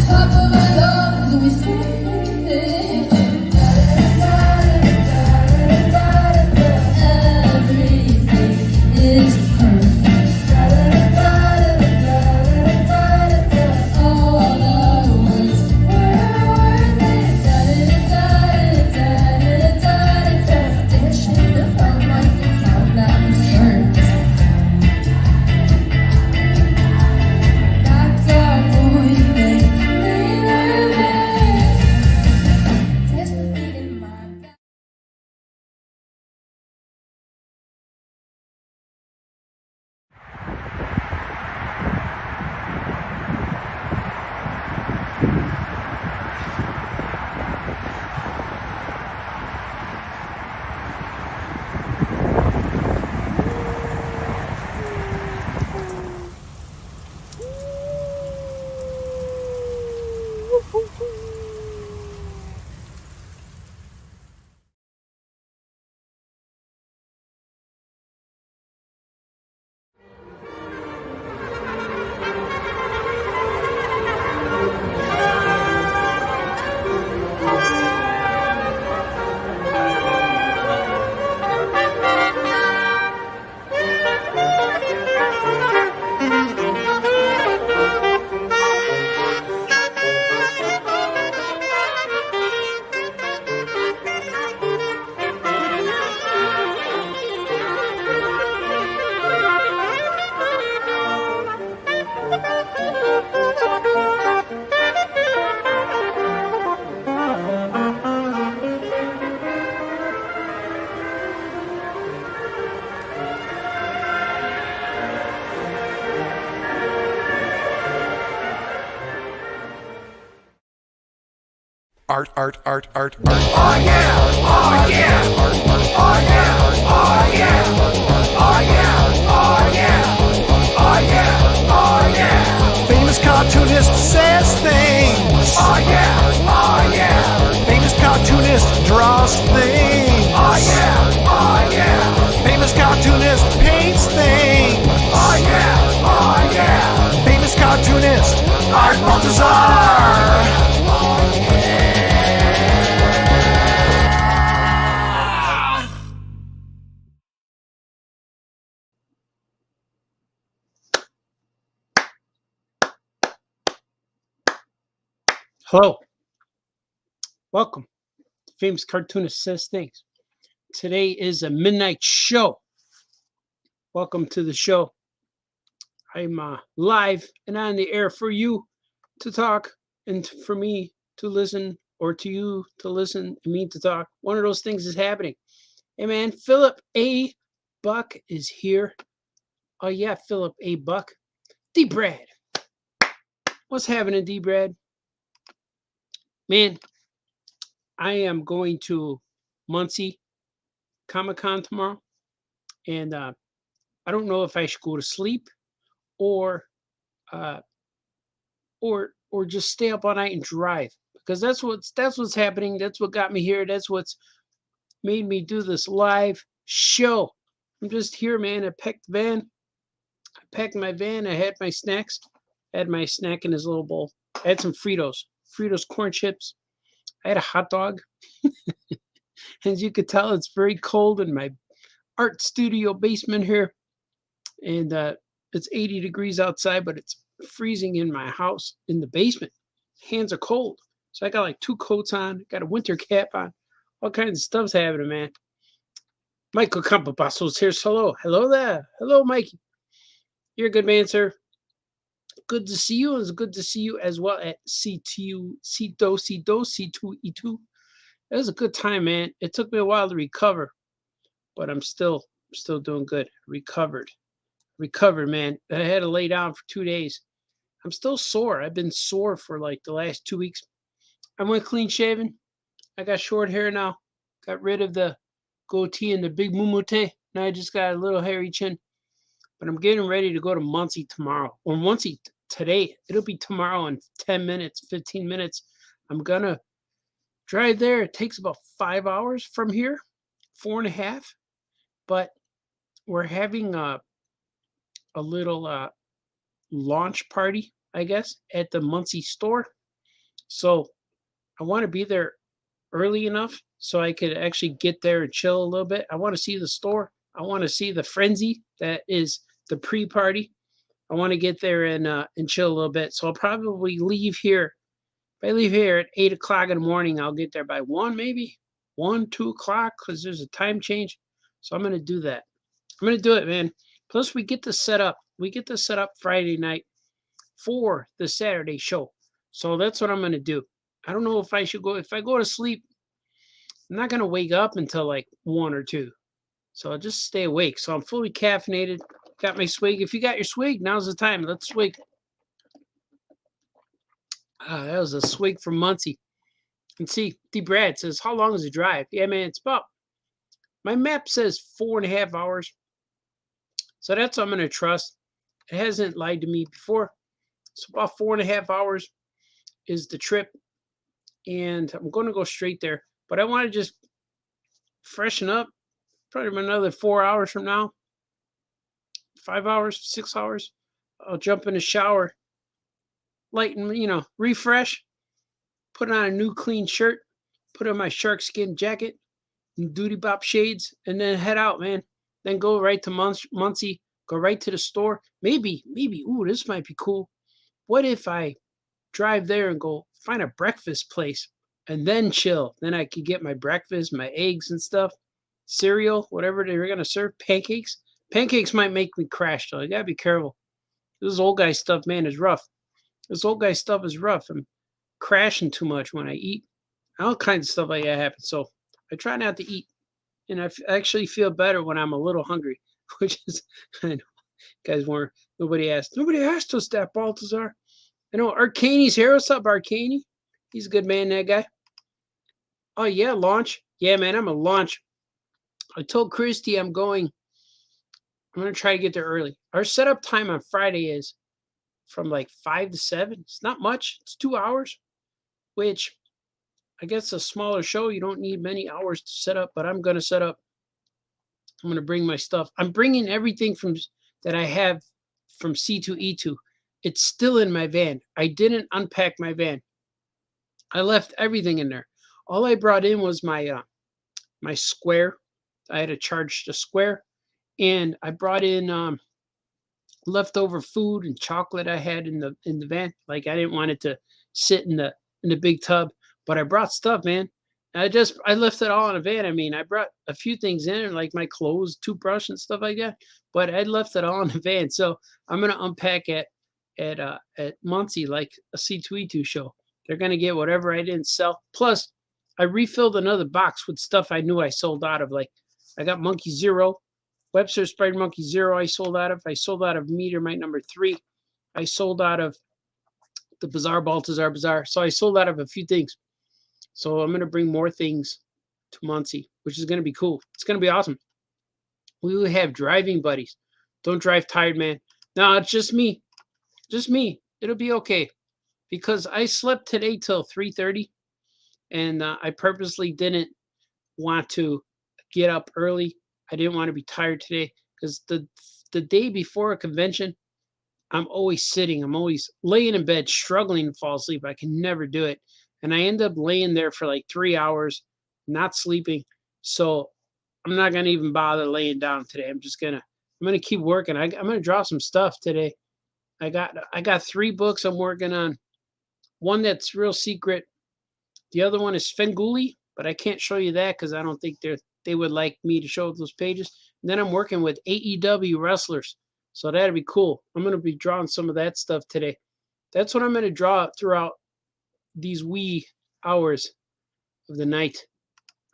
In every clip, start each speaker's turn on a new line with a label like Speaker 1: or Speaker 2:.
Speaker 1: Top of my lungs, we sing. Everything is perfect. All our words were worth it. They should have felt like the cloud that was burnt. That's our boy, they live it. Taste the beat in my back.
Speaker 2: Art.
Speaker 3: Oh yeah! Oh yeah! Oh yeah! Oh yeah! Oh yeah! Oh yeah! Oh yeah! Oh yeah!
Speaker 4: Famous cartoonist says things.
Speaker 3: Oh yeah! Oh yeah!
Speaker 4: Famous cartoonist draws things.
Speaker 3: Oh yeah! Oh yeah!
Speaker 4: Famous cartoonist paints things.
Speaker 3: Oh yeah! Oh yeah!
Speaker 4: Famous cartoonist Art Baltazar.
Speaker 5: Hello. Welcome to Famous Cartoonist Says Things. Today is a midnight show. Welcome to the show. I'm live and on the air for you to talk and for me to listen, or to you to listen and me to talk. One of those things is happening. Hey man, Philip A. Buck is here. Oh yeah, Philip A. Buck. D-Brad. What's happening, D-Brad? Man, I am going to Muncie Comic-Con tomorrow, and I don't know if I should go to sleep or just stay up all night and drive, because that's what's happening. That's what got me here. That's what's made me do this live show. I'm just here, man. I packed the van. I packed my van. I had my snacks. I had my snack in his little bowl. I had some Fritos corn chips. I had a hot dog. As you could tell, it's very cold in my art studio basement here. And it's 80 degrees outside, but it's freezing in my house in the basement. Hands are cold. So I got like 2 coats on, got a winter cap on. All kinds of stuff's happening, man. Michael Campabasso's here. Hello. Hello there. Hello, Mikey. You're a good man, sir. Good to see you. It's good to see you as well at C2, C2E2. It was a good time, man. It took me a while to recover, but I'm still doing good. Recovered, man. I had to lay down for 2 days. I'm still sore. I've been sore for like the last 2 weeks. I went clean shaven. I got short hair now. Got rid of the goatee and the big mumute. Now I just got a little hairy chin. But I'm getting ready to go to Muncie tomorrow, or Muncie today. It'll be tomorrow in 10 minutes, 15 minutes. I'm going to drive there. It takes about 5 hours from here, 4.5. But we're having a little launch party, I guess, at the Muncie store. So I want to be there early enough so I could actually get there and chill a little bit. I want to see the store. I want to see the frenzy that is the pre-party. I want to get there and chill a little bit. So I'll probably leave here. If I leave here at 8 o'clock in the morning, I'll get there by 1, maybe 1, 2 o'clock, because there's a time change. So I'm gonna do that. I'm gonna do it, man. Plus, we get to set up. We get to set up Friday night for the Saturday show. So that's what I'm gonna do. I don't know if I should go. If I go to sleep, I'm not gonna wake up until like 1 or 2. So I'll just stay awake. So I'm fully caffeinated. Got my swig. If you got your swig, now's the time. Let's swig. Ah, that was a swig from Muncie. And see, D. Brad says, how long is the drive? Yeah, man, it's about, my map says 4.5 hours. So that's what I'm going to trust. It hasn't lied to me before. So about 4.5 hours is the trip. And I'm going to go straight there. But I want to just freshen up. Probably another 4 hours from now. 5 hours, 6 hours. I'll jump in the shower. Lighten, refresh. Put on a new clean shirt. Put on my shark skin jacket. And duty bop shades. And then head out, man. Then go right to Muncie. Go right to the store. Maybe, ooh, this might be cool. What if I drive there and go find a breakfast place and then chill? Then I could get my breakfast, my eggs and stuff, cereal, whatever they're going to serve, pancakes. Pancakes might make me crash, though. You got to be careful. This old guy stuff, man, is rough. This old guy stuff is rough. I'm crashing too much when I eat. All kinds of stuff like that happens. So I try not to eat. And I actually feel better when I'm a little hungry, which is, I know, guys weren't, nobody asked us that, Baltazar. I know Arcanie's here. What's up, Arcanie? He's a good man, that guy. Oh, yeah, launch. Yeah, man, I'm a launch. I told Christy I'm going to try to get there early. Our setup time on Friday is from like 5 to 7. It's not much. It's 2 hours, which I guess a smaller show. You don't need many hours to set up, but I'm going to set up. I'm going to bring my stuff. I'm bringing everything that I have from C2E2. It's still in my van. I didn't unpack my van. I left everything in there. All I brought in was my square. I had to charge the square, and I brought in leftover food and chocolate I had in the van. Like I didn't want it to sit in the big tub, but I brought stuff, man. I left it all in a van. I mean, I brought a few things in, like my clothes, toothbrush, and stuff like that. But I left it all in the van. So I'm gonna unpack at Muncie like a C2E2 show. They're gonna get whatever I didn't sell. Plus, I refilled another box with stuff I knew I sold out of. Like I got Monkey Zero, Webster Spider Monkey Zero. I sold out of. I sold out of Meteorite number 3. I sold out of the Bizarre Baltazar Bazaar. So I sold out of a few things. So I'm going to bring more things to Muncie, which is going to be cool. It's going to be awesome. We will have driving buddies. Don't drive tired, man. No, it's just me. Just me. It'll be okay. Because I slept today till 3:30, and I purposely didn't want to get up early. I didn't want to be tired today because the day before a convention, I'm always sitting. I'm always laying in bed, struggling to fall asleep. I can never do it. And I end up laying there for like 3 hours, not sleeping. So I'm not gonna even bother laying down today. I'm gonna keep working. I'm gonna draw some stuff today. I got 3 books I'm working on. One that's real secret. The other one is Svengoolie, but I can't show you that because I don't think they would like me to show those pages. And then I'm working with AEW wrestlers. So that'd be cool. I'm gonna be drawing some of that stuff today. That's what I'm gonna draw throughout these wee hours of the night.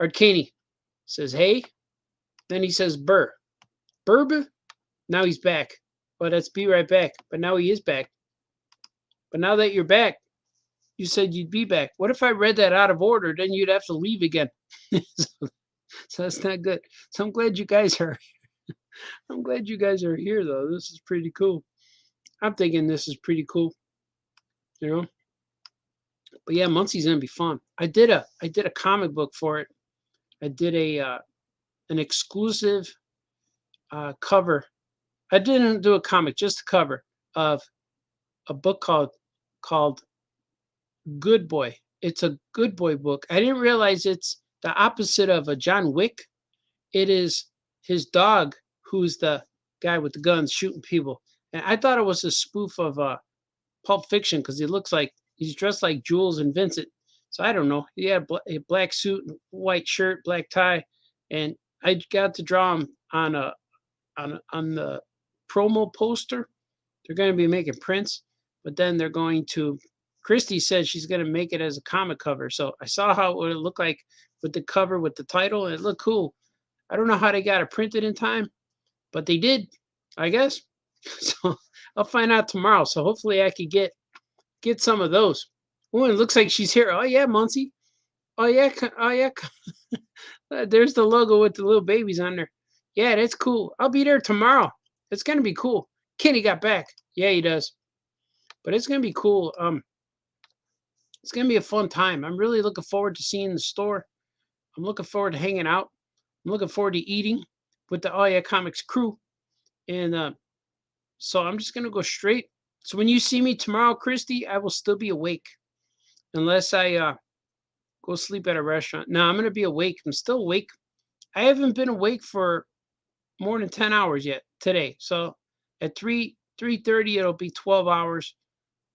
Speaker 5: Arcanie says, hey. Then he says, Burr. Burb? Now he's back. Well, let's be right back. But now he is back. But now that you're back, you said you'd be back. What if I read that out of order? Then you'd have to leave again. So that's not good. So I'm glad you guys are I'm glad you guys are here, though. This is pretty cool. I'm thinking this is pretty cool. You know? But yeah, Muncie's gonna be fun. I did a comic book for it. I did an exclusive cover. I didn't do a comic, just a cover of a book called Good Boy. It's a Good Boy book. I didn't realize it's the opposite of a John Wick. It is his dog who's the guy with the guns shooting people. And I thought it was a spoof of Pulp Fiction because he looks like he's dressed like Jules and Vincent. So I don't know. He had a black suit, white shirt, black tie, and I got to draw him on the promo poster. They're going to be making prints, but then they're going to. Christy said she's going to make it as a comic cover. So I saw how it would look like with the cover with the title, and it looked cool. I don't know how they got it printed in time, but they did, I guess. So I'll find out tomorrow. So hopefully I could get some of those. Oh, it looks like she's here. Oh yeah, Muncie. Oh yeah, oh yeah. There's the logo with the little babies on there. Yeah, that's cool. I'll be there tomorrow. It's gonna be cool. Kenny got back. Yeah, he does. But it's gonna be cool. It's gonna be a fun time. I'm really looking forward to seeing the store. I'm looking forward to hanging out. I'm looking forward to eating with the Oh Yeah Comics crew. And so I'm just gonna go straight. So when you see me tomorrow, Christy, I will still be awake. Unless I go sleep at a restaurant. No, I'm gonna be awake. I'm still awake. I haven't been awake for more than 10 hours yet today. So at 3:30 it'll be 12 hours.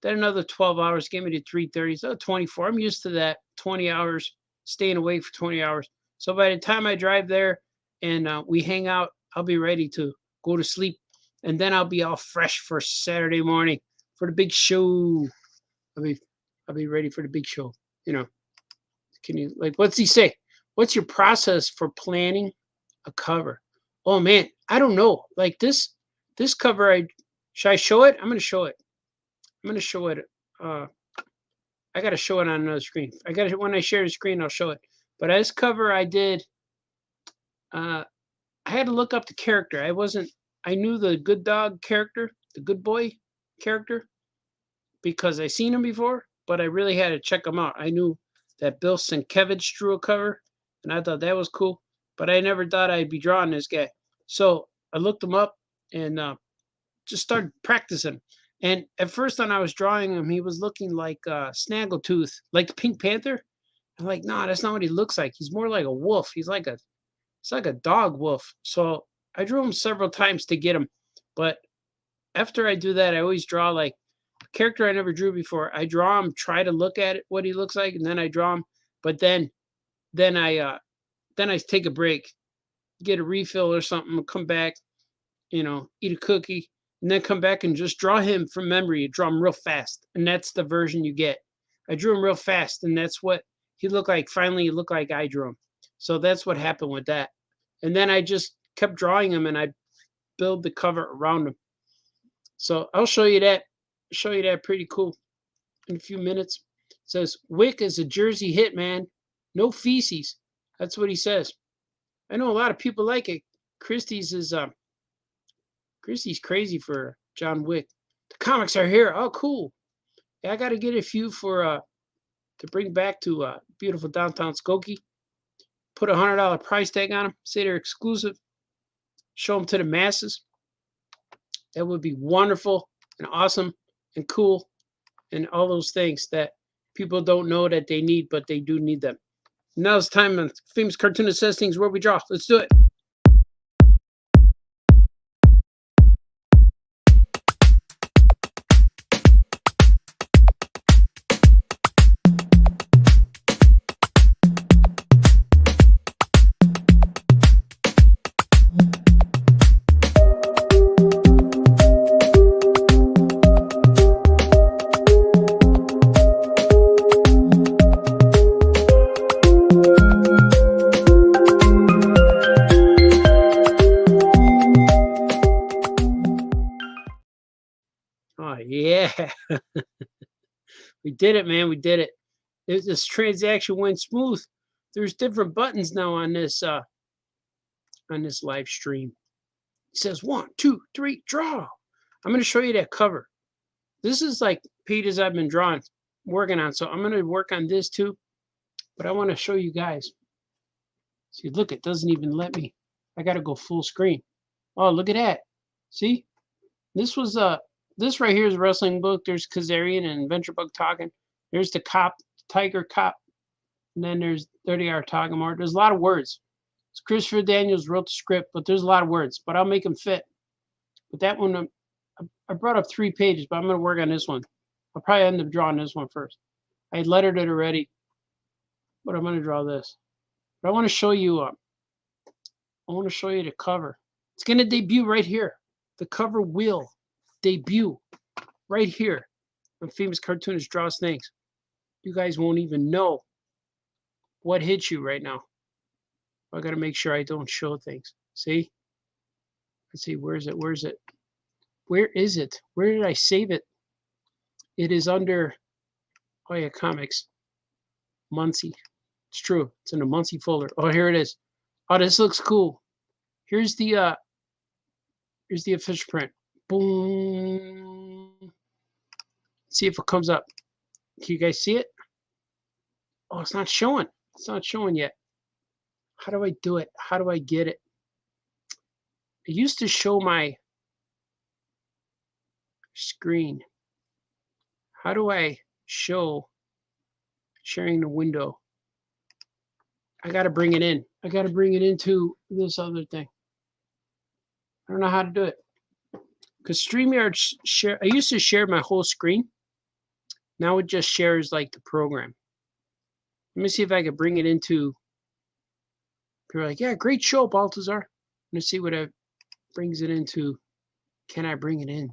Speaker 5: Then another 12 hours, get me to 3:30. So 24. I'm used to that 20 hours, staying awake for 20 hours. So by the time I drive there and we hang out, I'll be ready to go to sleep. And then I'll be all fresh for Saturday morning for the big show. I'll be ready for the big show. You know, can you, like, what's he say? What's your process for planning a cover? Oh man, I don't know. Like this cover, should I show it? I'm gonna show it. I'm gonna show it. I gotta show it on another screen. When I share the screen, I'll show it. But this cover I did. I had to look up the character. I knew the good dog character, the good boy character, because I seen him before, but I really had to check him out. I knew that Bill Sienkiewicz drew a cover, and I thought that was cool, but I never thought I'd be drawing this guy. So I looked him up and just started practicing. And at first, when I was drawing him, he was looking like Snaggletooth, like the Pink Panther. I'm like, no, that's not what he looks like. He's more like a wolf. It's like a dog wolf. So I drew him several times to get him. But after I do that, I always draw like a character I never drew before. I draw him, try to look at it, what he looks like, and then I draw him. But then I take a break, get a refill or something, come back, eat a cookie, and then come back and just draw him from memory. You draw him real fast, and that's the version you get. I drew him real fast, and that's what he looked like. Finally, he looked like I drew him. So that's what happened with that. And then I just kept drawing him, and I build the cover around him. So I'll show you that. Pretty cool in a few minutes. It says, Wick is a Jersey hitman. No feces. That's what he says. I know a lot of people like it. Christie's crazy for John Wick. The comics are here. Oh, cool. Yeah, I got to get a few to bring back to beautiful downtown Skokie. Put $100 price tag on them. Say they're exclusive. Show them to the masses. That would be wonderful and awesome and cool and all those things that people don't know that they need, but they do need them. Now it's time on Famous Cartoonist Says Things where we draw. Let's do it. Oh, yeah. We did it, man. We did it. This transaction went smooth. There's different buttons now on this live stream. It says 1, 2, 3, draw. I'm going to show you that cover. This is like pages I've been working on. So I'm going to work on this too. But I want to show you guys. See, look, it doesn't even let me. I got to go full screen. Oh, look at that. See? This right here is a wrestling book. There's Kazarian and Venture Bug talking. There's the cop, tiger cop. And then there's 30-hour Tagamore. There's a lot of words. It's Christopher Daniels wrote the script, but there's a lot of words. But I'll make them fit. But that one, I brought up 3 pages, but I'm going to work on this one. I'll probably end up drawing this one first. I lettered it already, but I'm going to draw this. But I want to show you. I want to show you the cover. It's going to debut right here. The cover will debut right here. When Famous Cartoonist Draws Things. You guys won't even know what hits you right now. I got to make sure I don't show things. See? Let's see. Where is it? Where is it? Where is it? Where did I save it? It is under, oh yeah, comics. Muncie. It's true. It's in the Muncie folder. Oh, here it is. Oh, this looks cool. Here's the official print. Boom. See if it comes up. Can you guys see it? Oh, it's not showing. It's not showing yet. How do I do it? How do I get it? I used to show my screen. How do I show sharing the window? I got to bring it in. I got to bring it into this other thing. I don't know how to do it. Because StreamYard share, I used to share my whole screen. Now it just shares like the program. Let me see if I can bring it into. People are like, yeah, great show, Baltazar. Let's see what it brings it into. Can I bring it in?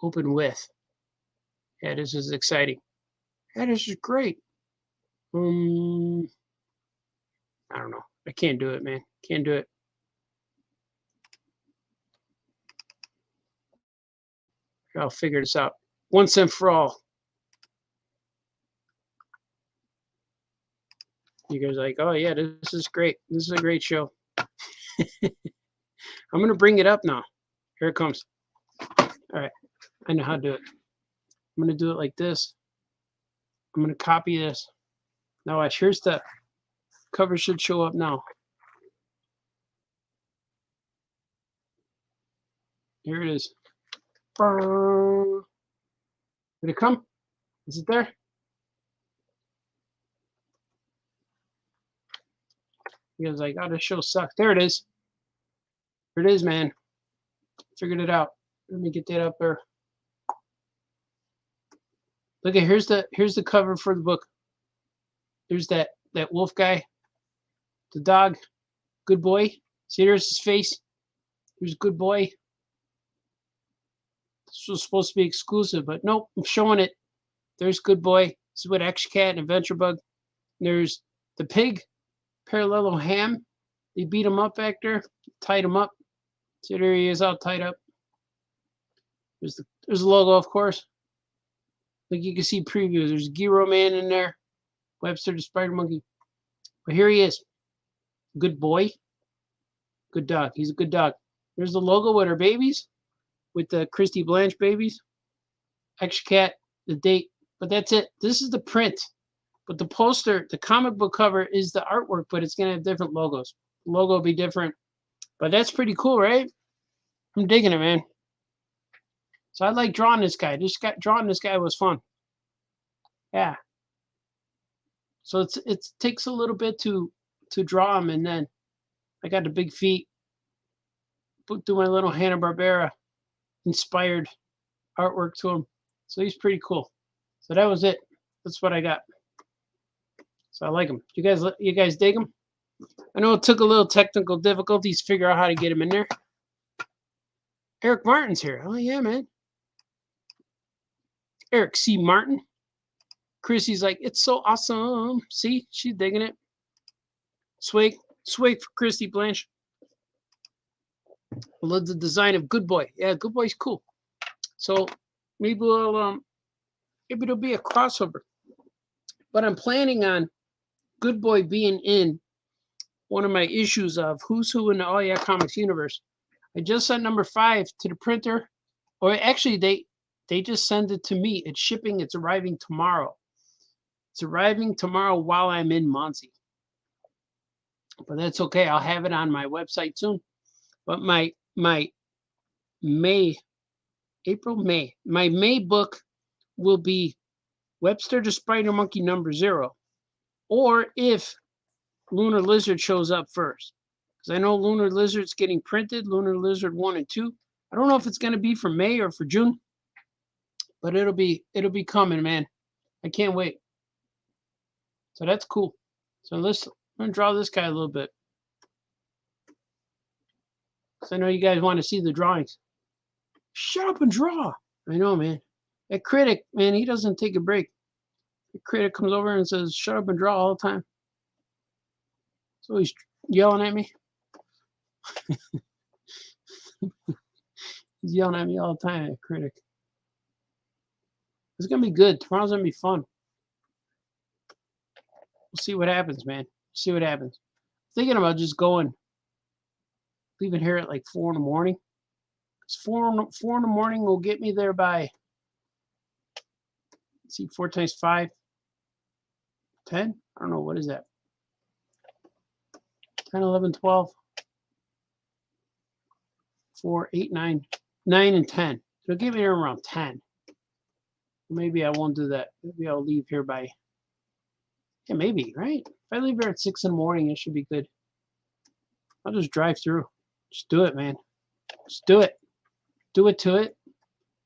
Speaker 5: Open with. Yeah, this is exciting. Yeah, this is great. I don't know. I can't do it, man. Can't do it. I'll figure this out. Once and for all. You guys are like, oh yeah, this is great. This is a great show. I'm going to bring it up now. Here it comes. All right. I know how to do it. I'm going to do it like this. I'm going to copy this. Now watch. Here's the cover should show up now. Here it is. Did it come? Is it there? You guys like, oh, this show sucks. There it is. There it is, man. Figured it out. Let me get that up there. Look at here's the cover for the book. There's that wolf guy, the dog, good boy. See, there's his face. Here's good boy. This was supposed to be exclusive, but nope, I'm showing it. There's good boy. This is what Extra Cat and Adventure Bug. There's the pig, Parallelo Ham. They beat him up back there, tied him up. See, there he is, all tied up. There's the logo, of course. Like you can see previews. There's Gyro Man in there. Webster the Spider Monkey. But here he is. Good boy. Good dog. He's a good dog. There's the logo with our babies. With the Christy Blanche babies. Extra Cat, the date. But that's it. This is the print. But the poster, the comic book cover is the artwork, but it's going to have different logos. The logo will be different. But that's pretty cool, right? I'm digging it, man. So I like drawing this guy. Drawing this guy was fun. Yeah. So it takes a little bit to draw him, and then I got the big feet. Do my little Hanna-Barbera inspired artwork to him. So he's pretty cool. So that was it. That's what I got. So I like him. You guys dig him? I know it took a little technical difficulties to figure out how to get him in there. Eric Martin's here. Oh yeah, man. Eric C. Martin. Chrissy's like, it's so awesome. See, she's digging it. Swig for Christy Blanche. I love the design of Good Boy. Yeah, Good Boy's cool. So maybe maybe it'll be a crossover. But I'm planning on Good Boy being in one of my issues of Who's Who in the All Yeah Comics universe. I just sent number 5 to the printer, or actually they just send it to me. It's shipping. It's arriving tomorrow. It's arriving tomorrow while I'm in Muncie. But that's okay. I'll have it on my website soon. But my May book will be Webster to Spider Monkey number 0. Or if Lunar Lizard shows up first. Because I know Lunar Lizard's getting printed, Lunar Lizard 1 and 2. I don't know if it's going to be for May or for June. But it'll be coming, man. I can't wait. So that's cool. So I'm going to draw this guy a little bit. Because I know you guys want to see the drawings. Shut up and draw. I know, man. That critic, man, he doesn't take a break. The critic comes over and says, shut up and draw all the time. So he's yelling at me. He's yelling at me all the time, that critic. It's going to be good. Tomorrow's going to be fun. We'll see what happens, man. See what happens. Thinking about just leaving here at like 4 in the morning. 4 in the morning will get me there by, let's see, 4 times 5, 10? I don't know, what is that? 10, 11, 12, 4, 8, 9, 9 and 10. It'll get me there around 10. Maybe I won't do that. Maybe I'll leave here by, yeah, maybe, right? If I leave here at 6 in the morning, it should be good. I'll just drive through. Just do it, man. Just do it. Do it to it.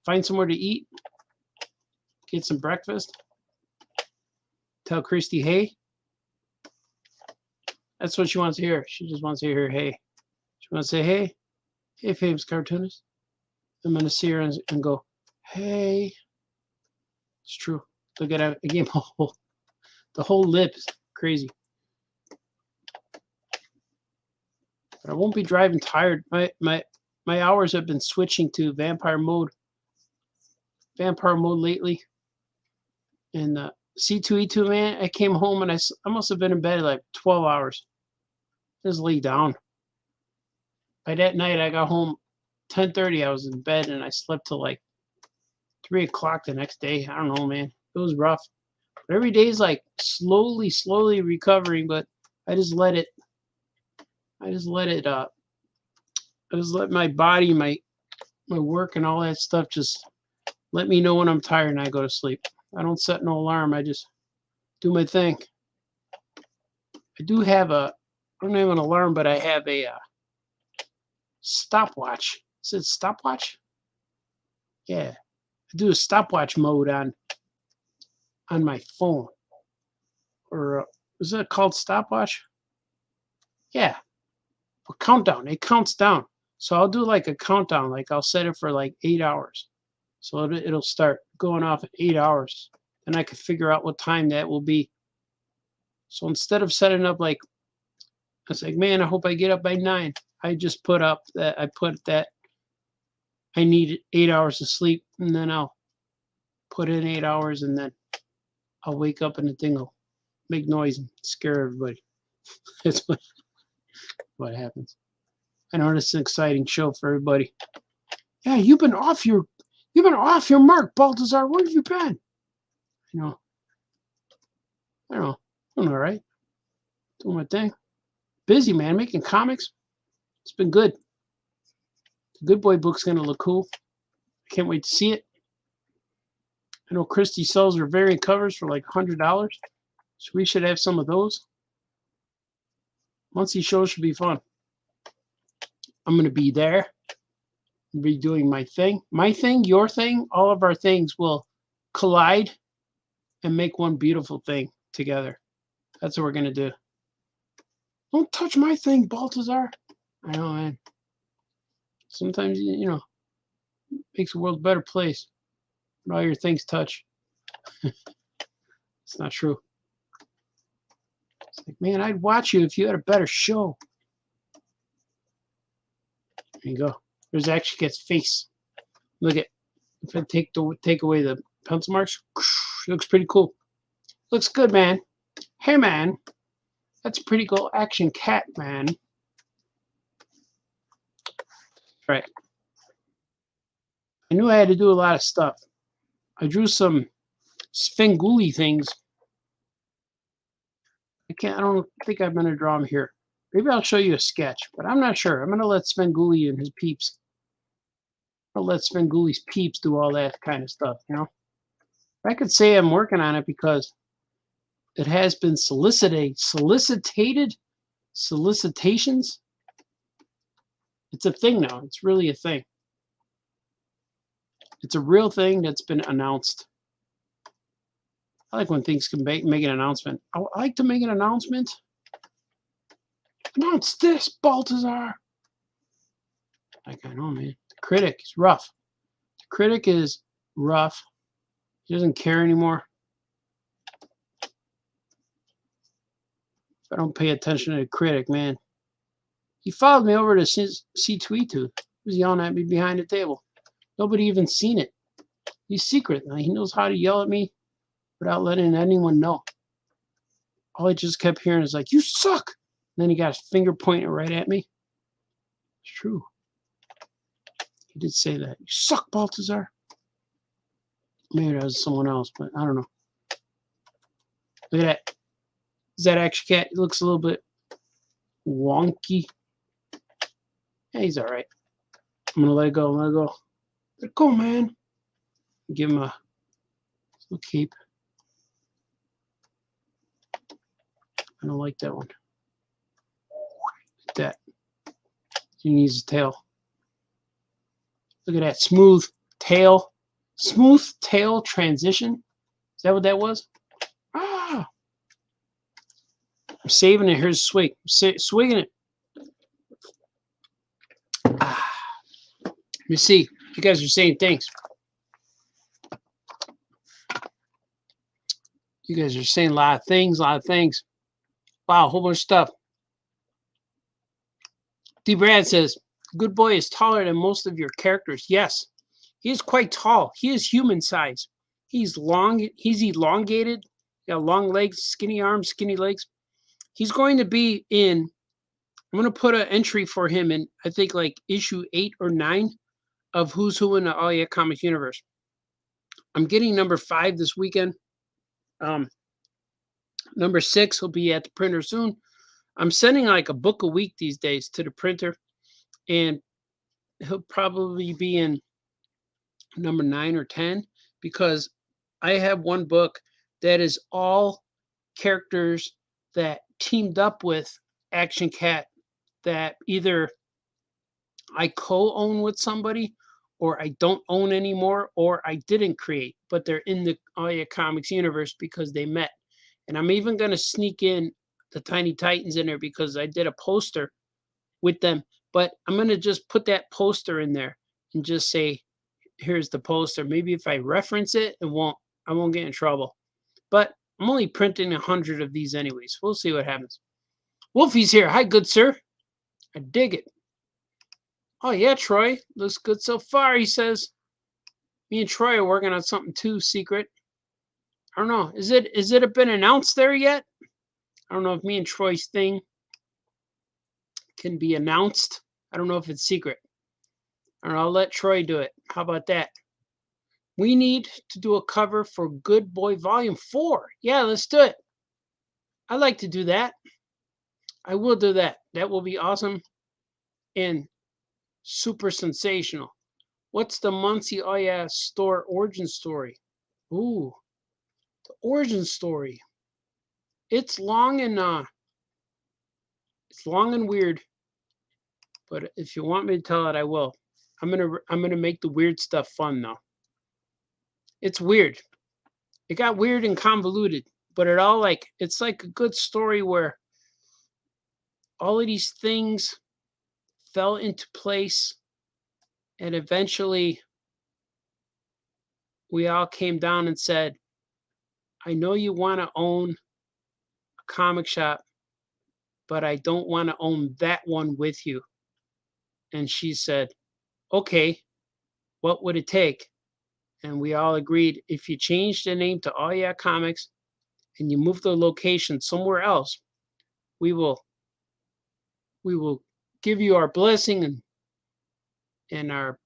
Speaker 5: Find somewhere to eat. Get some breakfast. Tell Christy, hey. That's what she wants to hear. She just wants to hear, hey. She wants to say, hey. Hey, famous cartoonist. I'm going to see her and go, hey. It's true. Look at it. I gave him the whole lips. Crazy. But I won't be driving tired. My hours have been switching to vampire mode lately. And C2E2, man, I came home and I must have been in bed like 12 hours. Just lay down. By that night, I got home 10:30. I was in bed and I slept till like 3 o'clock the next day. I don't know, man. It was rough. But every day is like slowly recovering, but I just let my body, my work and all that stuff just let me know when I'm tired and I go to sleep. I don't set no alarm. I just do my thing. I don't have an alarm, but I have a stopwatch. Is it stopwatch? Yeah. I do a stopwatch mode on my phone. Or is it called stopwatch? Yeah. A countdown. It counts down. So I'll do like a countdown. Like I'll set it for like 8 hours. So it'll start going off at 8 hours. And I can figure out what time that will be. So instead of setting up like, I was like, man, I hope I get up by 9. I just put that I need 8 hours of sleep, and then I'll put in 8 hours, and then I'll wake up and the thing will make noise and scare everybody. That's what happens. I know it's an exciting show for everybody. Yeah, you've been off your mark, Baltazar. Where have you been? I don't know. I'm all right. Doing my thing. Busy, man. Making comics. It's been good. The Good Boy book's going to look cool. I can't wait to see it. I know Christy sells her variant covers for like $100. So we should have some of those. Muncie shows should be fun. I'm going to be there. I'll be doing my thing. My thing, your thing, all of our things will collide and make one beautiful thing together. That's what we're going to do. Don't touch my thing, Baltazar. I know, man. Sometimes, makes the world a better place when all your things touch. It's not true. It's like, man, I'd watch you if you had a better show. There you go. There's Action Cat's face. Look at, if I take away the pencil marks, it looks pretty cool. Looks good, man. Hey, man. That's a pretty cool Action Cat, man. Right. I knew I had to do a lot of stuff. I drew some Svengoolie things. I don't think I'm going to draw them here. Maybe I'll show you a sketch, but I'm not sure. I'm going to let Svengoolie and his peeps. I'll let Svengoolie's peeps do all that kind of stuff, I could say I'm working on it because it has been solicitations. It's a thing now. It's really a thing. It's a real thing that's been announced. I like when things can make an announcement. I like to make an announcement. Announce this, Baltazar. Like, I know, man. The critic is rough. The critic is rough. He doesn't care anymore. If I don't pay attention to the critic, man. He followed me over to C2E2. He was yelling at me behind the table. Nobody even seen it. He's secret. Now, he knows how to yell at me without letting anyone know. All I just kept hearing is like, you suck. And then he got his finger pointing right at me. It's true. He did say that. You suck, Baltazar. Maybe that was someone else, but I don't know. Look at that. Is that actually cat? He looks a little bit wonky. Yeah, he's all right. I'm going to let it go. Let it go. Let it go, man. Give him a little cape. I don't like that one. Like that. He needs a tail. Look at that smooth tail. Smooth tail transition. Is that what that was? Ah! I'm saving it. Here's a swig. I'm swigging it. Ah. Let me see. You guys are saying thanks. You guys are saying a lot of things, Wow, a whole bunch of stuff. D. Brad says, Good Boy is taller than most of your characters. Yes, he is quite tall. He is human size. He's long. He's elongated. Got long legs, skinny arms, skinny legs. He's going to be in, I'm going to put an entry for him in, I think, like issue 8 or 9 of Who's Who in the Oh Yeah Comics universe. I'm getting number 5 this weekend. Number 6 will be at the printer soon. I'm sending like a book a week these days to the printer, and he'll probably be in number 9 or 10 because I have one book that is all characters that teamed up with Action Cat that either I co-own with somebody or I don't own anymore or I didn't create, but they're in the Oh Yeah Comics universe because they met. And I'm even going to sneak in the Tiny Titans in there because I did a poster with them. But I'm going to just put that poster in there and just say, here's the poster. Maybe if I reference it, I won't get in trouble. But I'm only printing 100 of these anyways. We'll see what happens. Wolfie's here. Hi, good sir. I dig it. Oh, yeah, Troy. Looks good so far, he says. Me and Troy are working on something too, secret. I don't know. Is it been announced there yet? I don't know if me and Troy's thing can be announced. I don't know if it's secret. I don't know. I'll let Troy do it. How about that? We need to do a cover for Good Boy Volume 4. Yeah, let's do it. I'd like to do that. I will do that. That will be awesome and super sensational. What's the Muncie Oh Yeah store origin story? Ooh, the origin story. It's long and weird. But if you want me to tell it, I will. I'm gonna make the weird stuff fun though. It's weird. It got weird and convoluted, but it's like a good story where all of these things fell into place and eventually we all came down and said, I know you want to own a comic shop, but I don't want to own that one with you. And she said, okay, what would it take? And we all agreed, if you change the name to Oh Yeah Comics and you move the location somewhere else, we will give you our blessing and our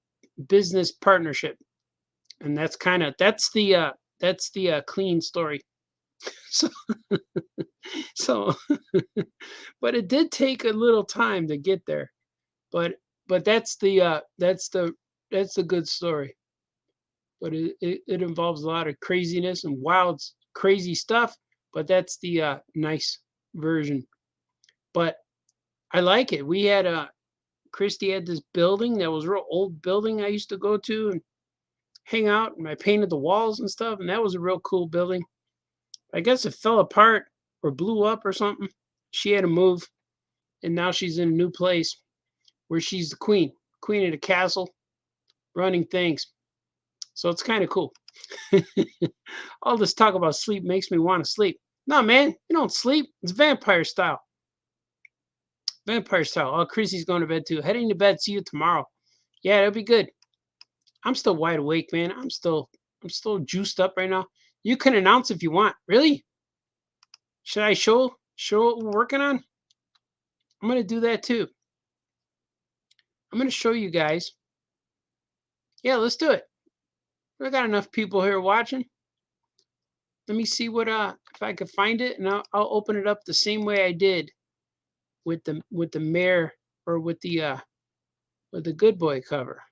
Speaker 5: business partnership. And that's the clean story. So but it did take a little time to get there. But that's the good story. but it involves a lot of craziness and wild, crazy stuff. But that's the nice version. But I like it. We had Christy had this building that was a real old building I used to go to and hang out, and I painted the walls and stuff, and that was a real cool building. I guess it fell apart or blew up or something. She had to move, and now she's in a new place where she's the queen of the castle, running things. So it's kind of cool. All this talk about sleep makes me want to sleep. No, man, you don't sleep. It's vampire style. Vampire style. Oh, Chrissy's going to bed too. Heading to bed. See you tomorrow. Yeah, it'll be good. I'm still wide awake, man. I'm still juiced up right now. You can announce if you want. Really? Should I show what we're working on? I'm going to do that too. I'm going to show you guys. Yeah, let's do it. We got enough people here watching. Let me see what if I could find it, and I'll open it up the same way I did with the mayor or with the Good Boy cover.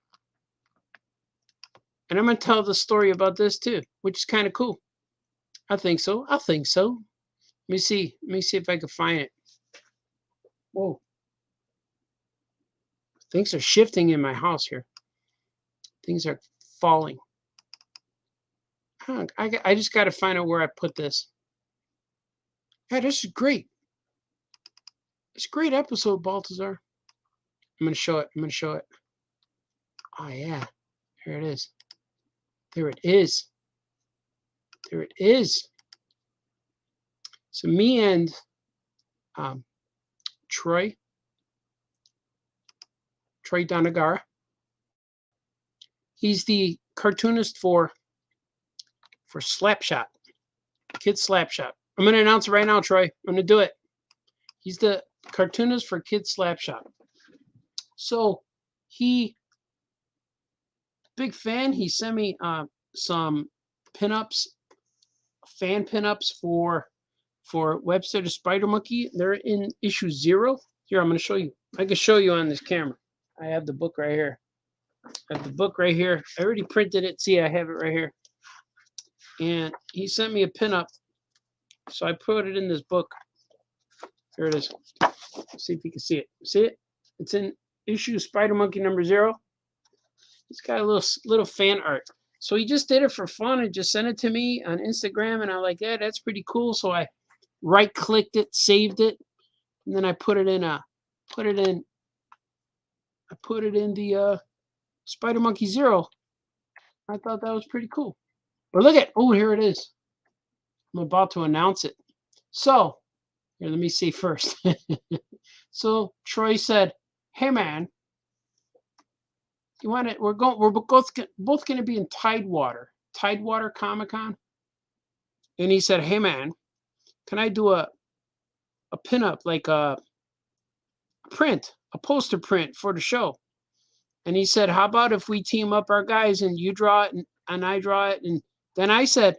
Speaker 5: And I'm going to tell the story about this too, which is kind of cool. I think so. Let me see if I can find it. Whoa. Things are shifting in my house here. Things are falling. I just got to find out where I put this. Yeah, this is great. It's a great episode, Baltazar. I'm going to show it. Oh, yeah. Here it is. There it is. So me and Troy Donegar. He's the cartoonist for Slapshot, Kids Slapshot. I'm going to announce it right now, Troy. I'm going to do it. He's the cartoonist for Kids Slapshot. So big fan. He sent me some pinups, fan pinups for Webster the Spider Monkey. They're in issue 0. Here, I'm going to show you. I can show you on this camera. I have the book right here. I already printed it. See, I have it right here. And he sent me a pinup, so I put it in this book. Here it is. See if you can see it. See it? It's in issue Spider Monkey number 0. It's got a little fan art. So he just did it for fun and just sent it to me on Instagram, and I'm like, yeah, that's pretty cool. So I right-clicked it, saved it, and then I put it in the Spider Monkey 0. I thought that was pretty cool. But look at, oh, here it is. I'm about to announce it. So, here, let me see first. So Troy said, hey man, you want it? We're both going to be in Tidewater Comic-Con. And he said, hey man, can I do a pinup, like a poster print for the show? And he said, how about if we team up our guys and you draw it and I draw it? And then I said,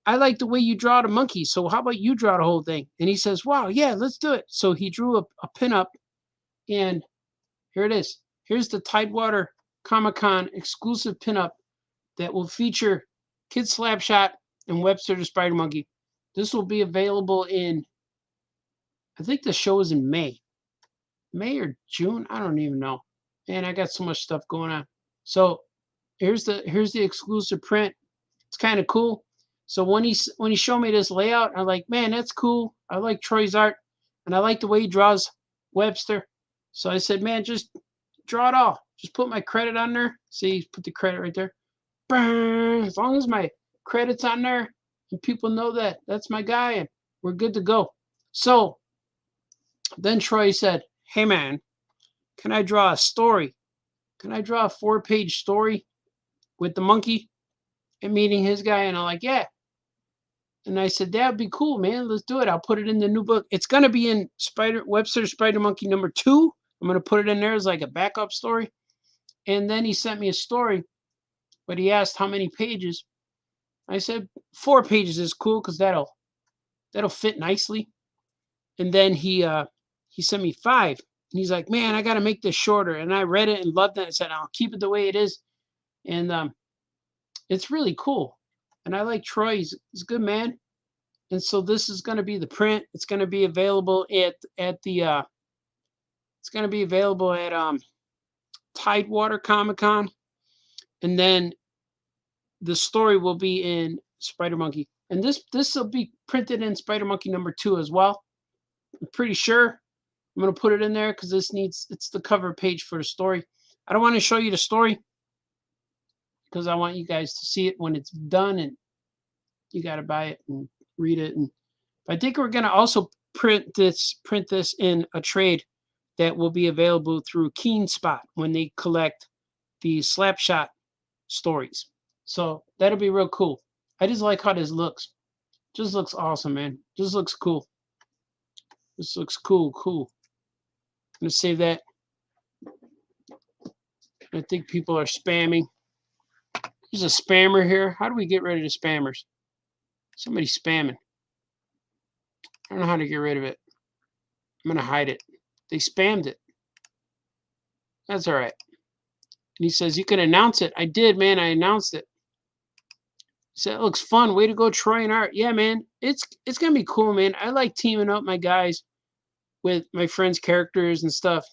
Speaker 5: I like the way you draw the monkey, so how about you draw the whole thing? And he says, wow, yeah, let's do it. So he drew a pinup, and here it is. Here's the Tidewater Comic-Con exclusive pinup that will feature Kid Slapshot and Webster the Spider Monkey. This will be available in, I think the show is in May or June. I don't even know. Man, I got so much stuff going on. So here's the exclusive print. It's kind of cool. So when he showed me this layout, I'm like, man, that's cool. I like Troy's art, and I like the way he draws Webster. So I said, man, just draw it all. Just put my credit on there. See, put the credit right there. As long as my credit's on there and people know that that's my guy, and we're good to go. So then Troy said, hey man, can I draw a story? Can I draw a 4-page story with the monkey and meeting his guy? And I'm like, yeah. And I said, that'd be cool, man. Let's do it. I'll put it in the new book. It's going to be in Webster Spider Monkey number 2. I'm going to put it in there as like a backup story. And then he sent me a story, but he asked how many pages. I said 4 pages is cool because that'll fit nicely. And then he sent me 5. And he's like, man, I got to make this shorter. And I read it and loved it. I said, I'll keep it the way it is. And it's really cool. And I like Troy. He's a good man. And so this is going to be the print. It's going to be available at the it's going to be available at Tidewater Comic Con, and then the story will be in Spider Monkey, and this will be printed in Spider Monkey #2 as well. I'm pretty sure I'm going to put it in there because it's the cover page for the story. I don't want to show you the story because I want you guys to see it when it's done, and you got to buy it and read it. And I think we're going to also print this in a trade that will be available through Keen Spot when they collect the Slapshot stories. So that'll be real cool. I just like how this looks. Just looks awesome, man. Just looks cool. This looks cool. I'm gonna save that. I think people are spamming. There's a spammer here. How do we get rid of the spammers? Somebody's spamming. I don't know how to get rid of it. I'm gonna hide it. They spammed it. That's all right. And he says, you can announce it. I did, man. I announced it. He said, it looks fun. Way to go, Troy and Art. Yeah, man. It's going to be cool, man. I like teaming up my guys with my friends' characters and stuff.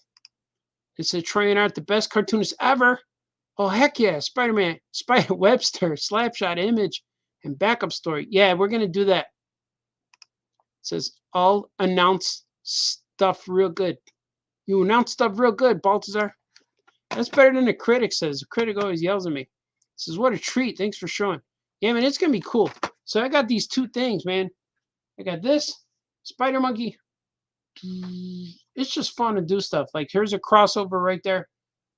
Speaker 5: It said, Troy and Art, the best cartoonists ever. Oh, heck yeah. Spider-Man, Spider-Webster, Slapshot, Image, and Backup Story. Yeah, we're going to do that. It says, I'll announce stuff real good. You announce stuff real good, Baltazar. That's better than the critic says. The critic always yells at me. Says, what a treat. Thanks for showing. Yeah, man, it's going to be cool. So I got these two things, man. I got this, Spider Monkey. It's just fun to do stuff. Like, here's a crossover right there.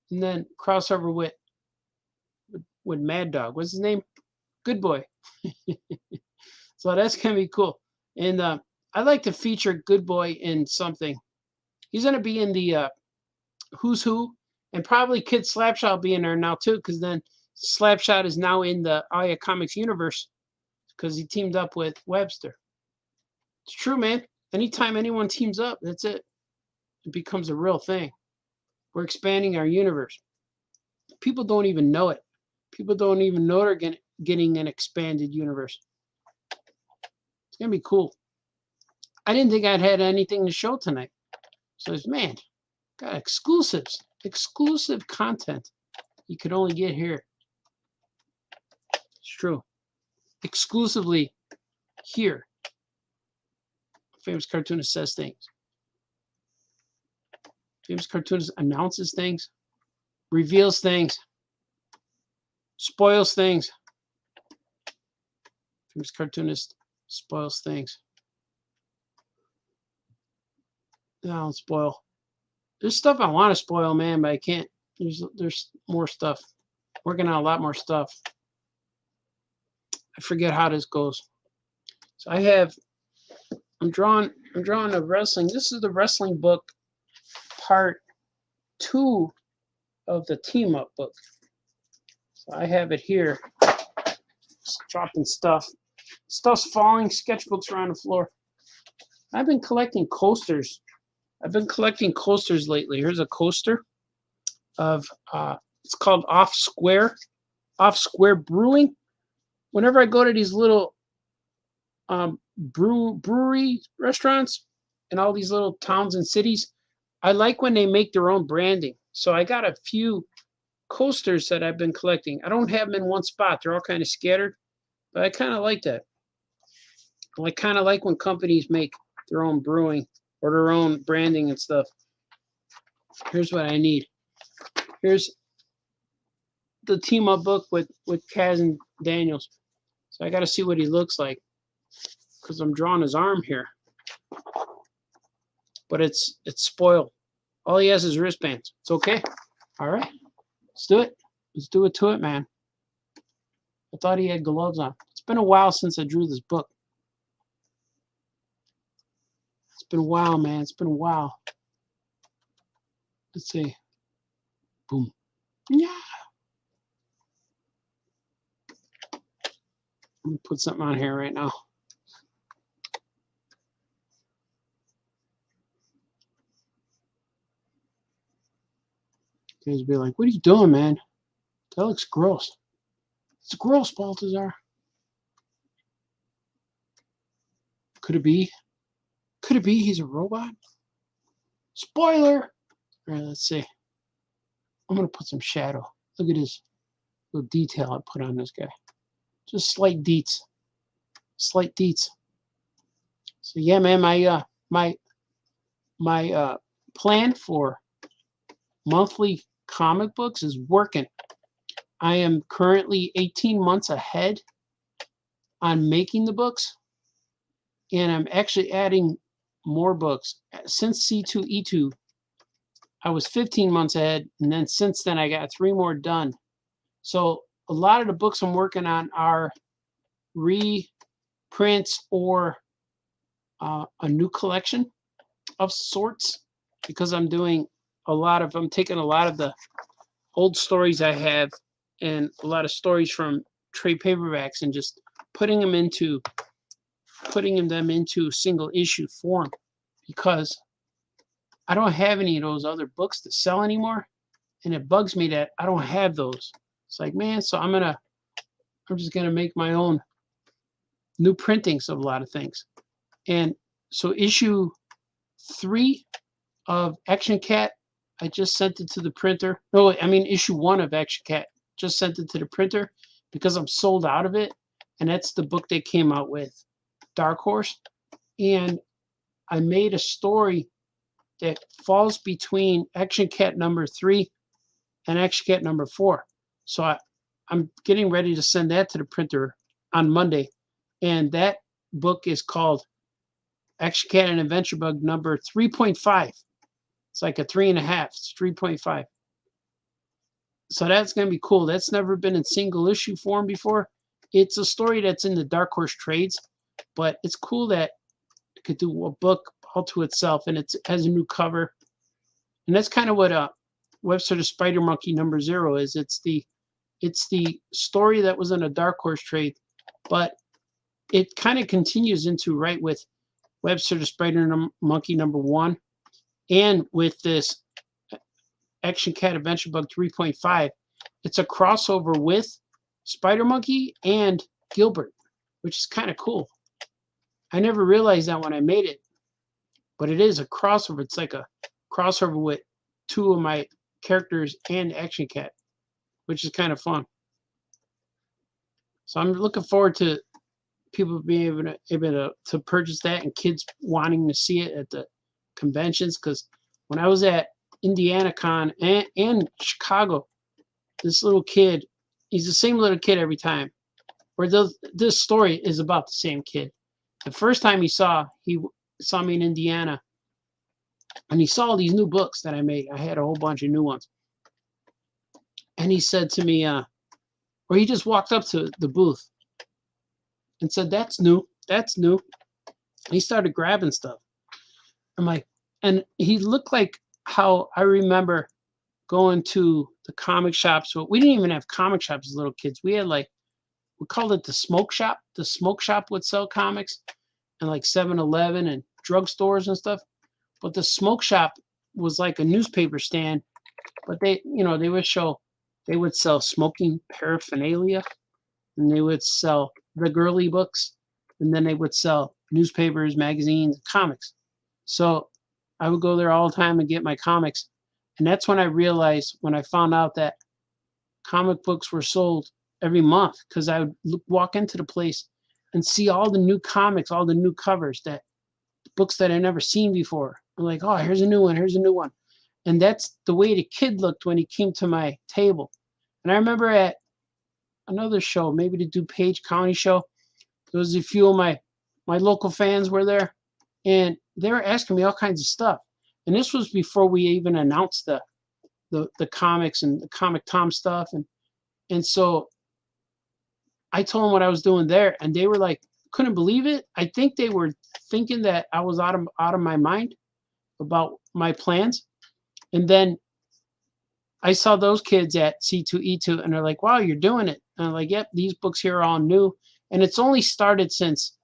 Speaker 5: And then crossover with Mad Dog. What's his name? Good Boy. So that's going to be cool. And I like to feature Good Boy in something. He's going to be in the Who's Who. And probably Kid Slapshot will be in there now, too, because then Slapshot is now in the Aya Comics universe because he teamed up with Webster. It's true, man. Anytime anyone teams up, that's it. It becomes a real thing. We're expanding our universe. People don't even know it. People don't even know they're getting an expanded universe. It's going to be cool. I didn't think I'd had anything to show tonight. So, man, got exclusives. Exclusive content you could only get here. It's true. Exclusively here. Famous Cartoonist says things. Famous Cartoonist announces things, reveals things, spoils things. Famous Cartoonist spoils things. No, I don't spoil. There's stuff I want to spoil, man, but I can't. There's more stuff. Working on a lot more stuff. I forget how this goes. So I'm drawing a wrestling. This is the wrestling book, part 2 of the team up book. So I have it here. Just dropping stuff. Stuff's falling. Sketchbooks are on the floor. I've been collecting coasters. I've been collecting coasters lately. Here's a coaster of it's called Off Square Brewing. Whenever I go to these little brewery restaurants in all these little towns and cities, I like when they make their own branding. So I got a few coasters that I've been collecting. I don't have them in one spot. They're all kind of scattered, but I kind of like that. I kind of like when companies make their own brewing or their own branding and stuff. Here's what I need. Here's the team up book with Kaz and Daniels. So I got to see what he looks like because I'm drawing his arm here. But it's spoiled. All he has is wristbands. It's okay. All right. Let's do it. Let's do it to it, man. I thought he had gloves on. It's been a while since I drew this book. It's been a while, man. It's been a while. Let's see. Boom. Yeah. Let me put something on here right now. You guys be like, what are you doing, man? That looks gross. It's gross, Baltazar. Could it be? Could it be he's a robot? Spoiler! All right, let's see. I'm going to put some shadow. Look at this little detail I put on this guy. Just slight deets. Slight deets. So yeah, man, my plan for monthly comic books is working. I am currently 18 months ahead on making the books, and I'm actually adding more books. Since C2E2, I was 15 months ahead, and then since then I got 3 more done. So a lot of the books I'm working on are reprints or a new collection of sorts, because I'm taking a lot of the old stories I have and a lot of stories from trade paperbacks and just putting them into single issue form, because I don't have any of those other books to sell anymore, and it bugs me that I don't have those. It's like, man, so I'm just gonna make my own new printings of a lot of things. And so issue 3 of Action Cat, I just sent it to the printer. No, I mean issue 1 of Action Cat, just sent it to the printer because I'm sold out of it. And that's the book they came out with, Dark Horse. And I made a story that falls between Action Cat number 3 and Action Cat number 4. So I'm getting ready to send that to the printer on Monday. And that book is called Action Cat and Adventure Bug number 3.5. It's like a 3.5. It's 3.5. So that's going to be cool. That's never been in single issue form before. It's a story that's in the Dark Horse trades, but it's cool that it could do a book all to itself, and it has a new cover. And that's kind of what Webster the Spider Monkey number 0 is. It's the story that was in a Dark Horse trade, but it kind of continues into right with Webster the Spider Monkey number 1, and with this Action Cat Adventure Bug 3.5. It's a crossover with Spider Monkey and Gilbert, which is kind of cool. I never realized that when I made it, but it is a crossover. It's like a crossover with 2 of my characters and Action Cat, which is kind of fun. So I'm looking forward to people being able to purchase that, and kids wanting to see it at the conventions, because when I was at Indiana Con and Chicago, this little kid, he's the same little kid every time, where this story is about the same kid. The first time he saw me in Indiana, and he saw these new books that I made. I had a whole bunch of new ones. And he said to me, or he just walked up to the booth and said, "That's new, that's new." And he started grabbing stuff. I'm like, and he looked like how I remember going to the comic shops. But we didn't even have comic shops as little kids. We had we called it the smoke shop. The smoke shop would sell comics, and like 7-Eleven and drugstores and stuff. But the smoke shop was like a newspaper stand, but they would sell smoking paraphernalia, and they would sell the girly books, and then they would sell newspapers, magazines, comics. So I would go there all the time and get my comics. And that's when I realized, when I found out that comic books were sold every month, because I would walk into the place and see all the new comics, all the new covers, books that I'd never seen before. I'm like, oh, here's a new one, here's a new one. And that's the way the kid looked when he came to my table. And I remember at another show, maybe the DuPage County show, there was a few of my local fans were there, and they were asking me all kinds of stuff. And this was before we even announced the comics and the Comic Tom stuff. And so I told them what I was doing there, and they were like, couldn't believe it. I think they were thinking that I was out of my mind about my plans. And then I saw those kids at C2E2, and they're like, wow, you're doing it. And I'm like, yep, these books here are all new. And it's only started since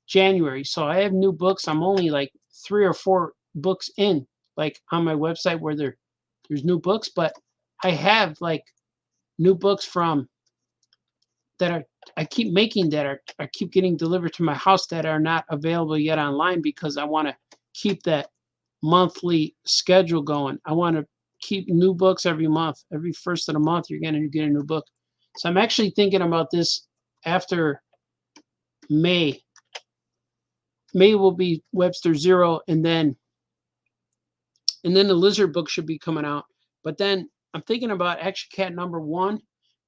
Speaker 5: January. So I have new books. I'm only like 3 or 4 books in, like on my website where there's new books. But I have like new books from that are I keep making that are I keep getting delivered to my house that are not available yet online because I want to keep that monthly schedule going. I want to keep new books every month. Every first of the month, you're going to get a new book. So I'm actually thinking about this after May. May will be Webster 0, and then the Lizard book should be coming out. But then I'm thinking about Action Cat #1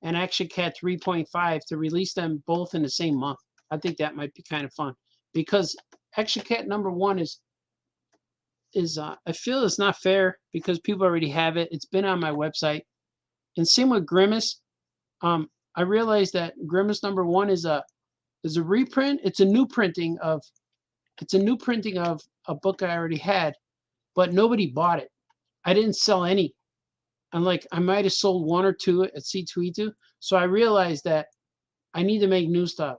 Speaker 5: and Action Cat 3.5 to release them both in the same month. I think that might be kind of fun because Action Cat #1 is I feel it's not fair because people already have it. It's been on my website, and same with Grimace. I realized that Grimace #1 is a reprint. It's a new printing of a book I already had, but nobody bought it. I didn't sell any. I'm like, I might have sold 1 or 2 at C2E2. So I realized that I need to make new stuff.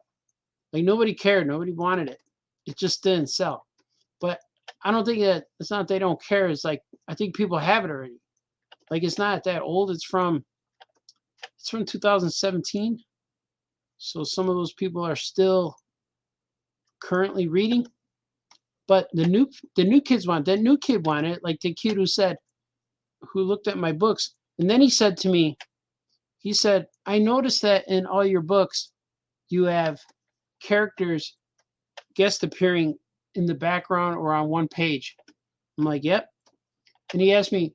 Speaker 5: Like nobody cared, nobody wanted it. It just didn't sell. But I don't think that it's not they don't care. It's like I think people have it already. Like it's not that old. It's from 2017. So some of those people are still currently reading. But the new kids want that new kid wanted it, like the kid who looked at my books, and then he said to me, he said, I noticed that in all your books you have characters guest appearing in the background or on one page. I'm like, yep. And he asked me,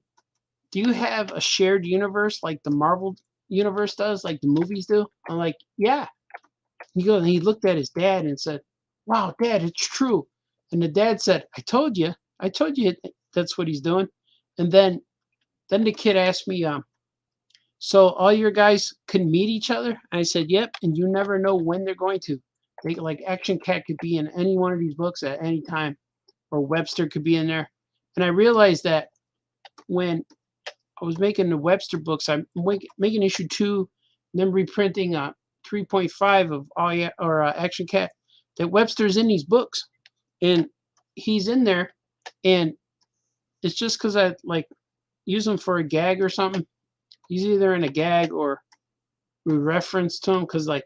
Speaker 5: do you have a shared universe like the Marvel universe does, like the movies do? I'm like, yeah. He looked at his dad and said, wow, Dad, it's true. And the dad said, I told you that's what he's doing. And then the kid asked me, so all your guys can meet each other? And I said, yep. And you never know when they're going to. They like Action Cat could be in any one of these books at any time, or Webster could be in there. And I realized that when I was making the Webster books, I'm making issue 2, and then reprinting 3.5 of Action Cat, that Webster's in these books. And he's in there, and it's just because I like use him for a gag or something. He's either in a gag or we reference to him because like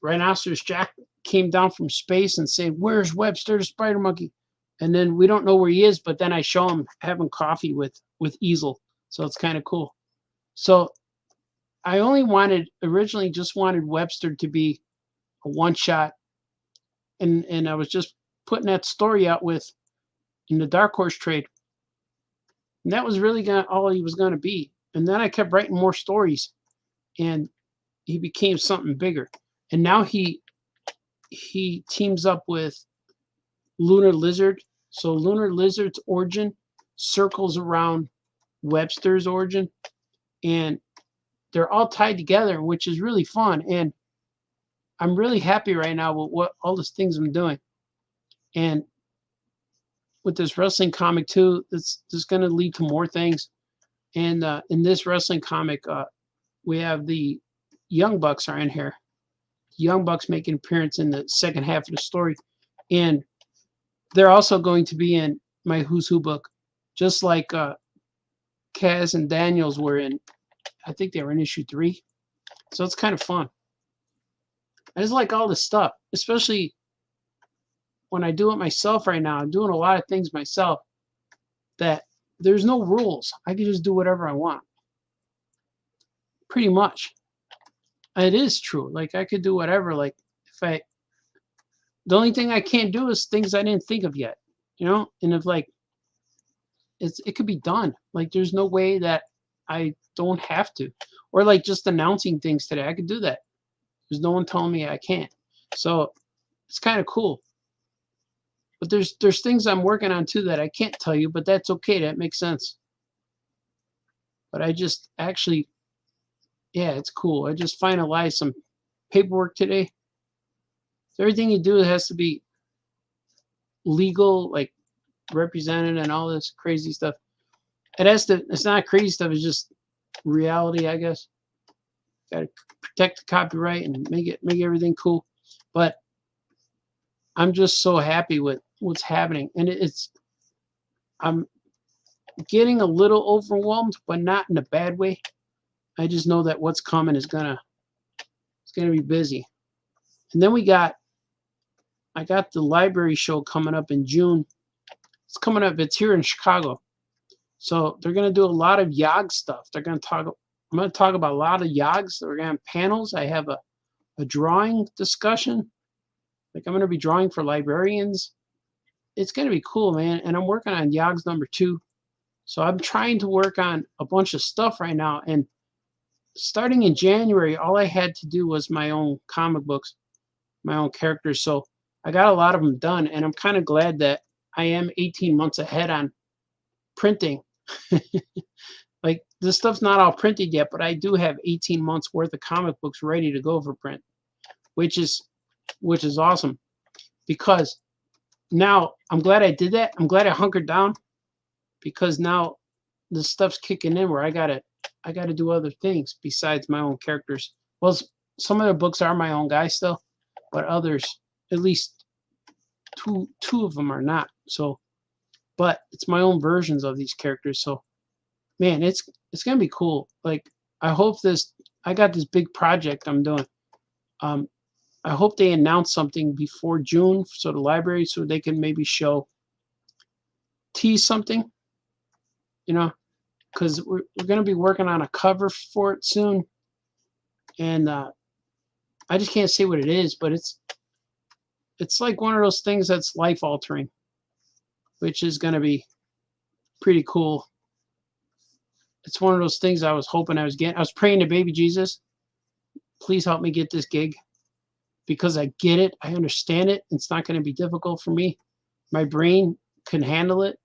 Speaker 5: Rhinoceros Jack came down from space and said, where's Webster the Spider Monkey? And then we don't know where he is, but then I show him having coffee with Easel. So it's kind of cool. So I originally just wanted Webster to be a one-shot, and I was just putting that story out in the Dark Horse trade. And that was really all he was going to be. And then I kept writing more stories, and he became something bigger. And now he teams up with Lunar Lizard. So Lunar Lizard's origin circles around Webster's origin, and they're all tied together, which is really fun. And I'm really happy right now with what all the things I'm doing. And with this wrestling comic too, it's just going to lead to more things. And in this wrestling comic, we have the Young Bucks are in here. Young Bucks make an appearance in the second half of the story, and they're also going to be in my Who's Who book, just like Kaz and Daniels were in. I think they were in issue 3, so it's kind of fun. I just like all this stuff, especially when I do it myself right now. I'm doing a lot of things myself that there's no rules. I can just do whatever I want. Pretty much. It is true. Like I could do whatever. Like the only thing I can't do is things I didn't think of yet. You know? And if like it could be done. Like there's no way that I don't have to. Or like just announcing things today. I could do that. There's no one telling me I can't. So it's kind of cool. But there's things I'm working on too that I can't tell you, but that's okay. That makes sense. But I just actually, yeah, it's cool. I just finalized some paperwork today. So everything you do has to be legal, like represented and all this crazy stuff. It's not crazy stuff, it's just reality, I guess. Gotta protect the copyright and make everything cool. But I'm just so happy with what's happening. And I'm getting a little overwhelmed, but not in a bad way. I just know that what's coming is gonna It's gonna be busy. And then I got the library show coming up in June. It's coming up. It's here in Chicago. So they're gonna do a lot of YOG stuff. I'm gonna talk about a lot of YOGs. We're gonna have panels. I have a drawing discussion. Like I'm gonna be drawing for librarians. It's gonna be cool, man. And I'm working on YOGs number 2. So I'm trying to work on a bunch of stuff right now. And starting in January, all I had to do was my own comic books, my own characters. So I got a lot of them done, and I'm kind of glad that I am 18 months ahead on printing. Like this stuff's not all printed yet, but I do have 18 months worth of comic books ready to go for print, which is awesome, because now I'm glad I did that. I'm glad I hunkered down, because now the stuff's kicking in where I gotta do other things besides my own characters. Well, some of the books are my own guys still, but others, at least two of them are not. So, but it's my own versions of these characters. So, man, it's gonna be cool. Like I got this big project I'm doing. I hope they announce something before June, so the library, so they can maybe tease something, because we're going to be working on a cover for it soon. And I just can't say what it is, but it's like one of those things that's life altering, which is going to be pretty cool. It's one of those things I was hoping I was getting. I was praying to baby Jesus, please help me get this gig, because I get it. I understand it. It's not going to be difficult for me. My brain can handle it.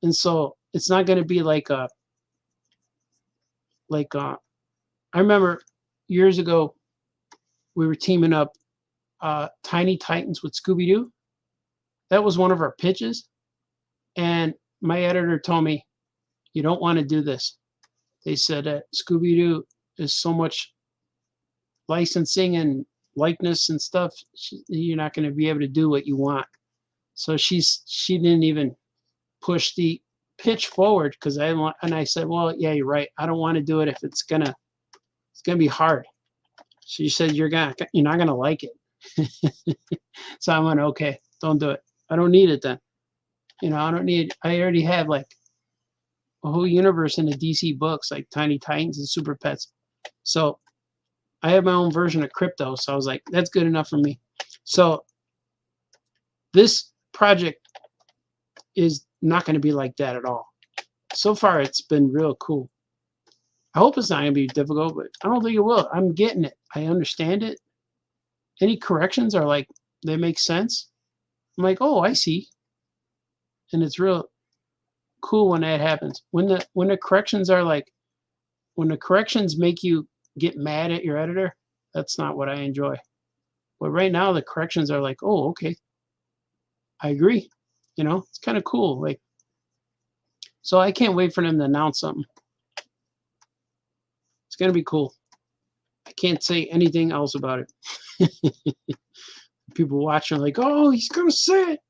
Speaker 5: And so it's not going to be like I remember years ago, we were teaming up Tiny Titans with Scooby-Doo. That was one of our pitches. And my editor told me, you don't want to do this. They said that Scooby-Doo is so much licensing and likeness and stuff, you're not going to be able to do what you want. So she didn't even push the pitch forward, because I said, well, yeah, you're right. I don't want to do it if it's gonna be hard. She said, you're not gonna like it. So I went, okay, don't do it. I don't need it then. I already have like a whole universe in the DC books, like Tiny Titans and Super Pets. So I have my own version of Crypto. So I was like, that's good enough for me. So this project is not going to be like that at all. So far, it's been real cool. I hope it's not going to be difficult, but I don't think it will. I'm getting it. I understand it. Any corrections are like, they make sense. I'm like, oh, I see. And it's real cool when that happens. When the corrections are like, when the corrections make you get mad at your editor, that's not what I enjoy. But right now, the corrections are like, oh, okay, I agree. It's kind of cool. Like, so I can't wait for them to announce something. It's gonna be cool. I can't say anything else about it. People watching are like, oh, he's gonna say it.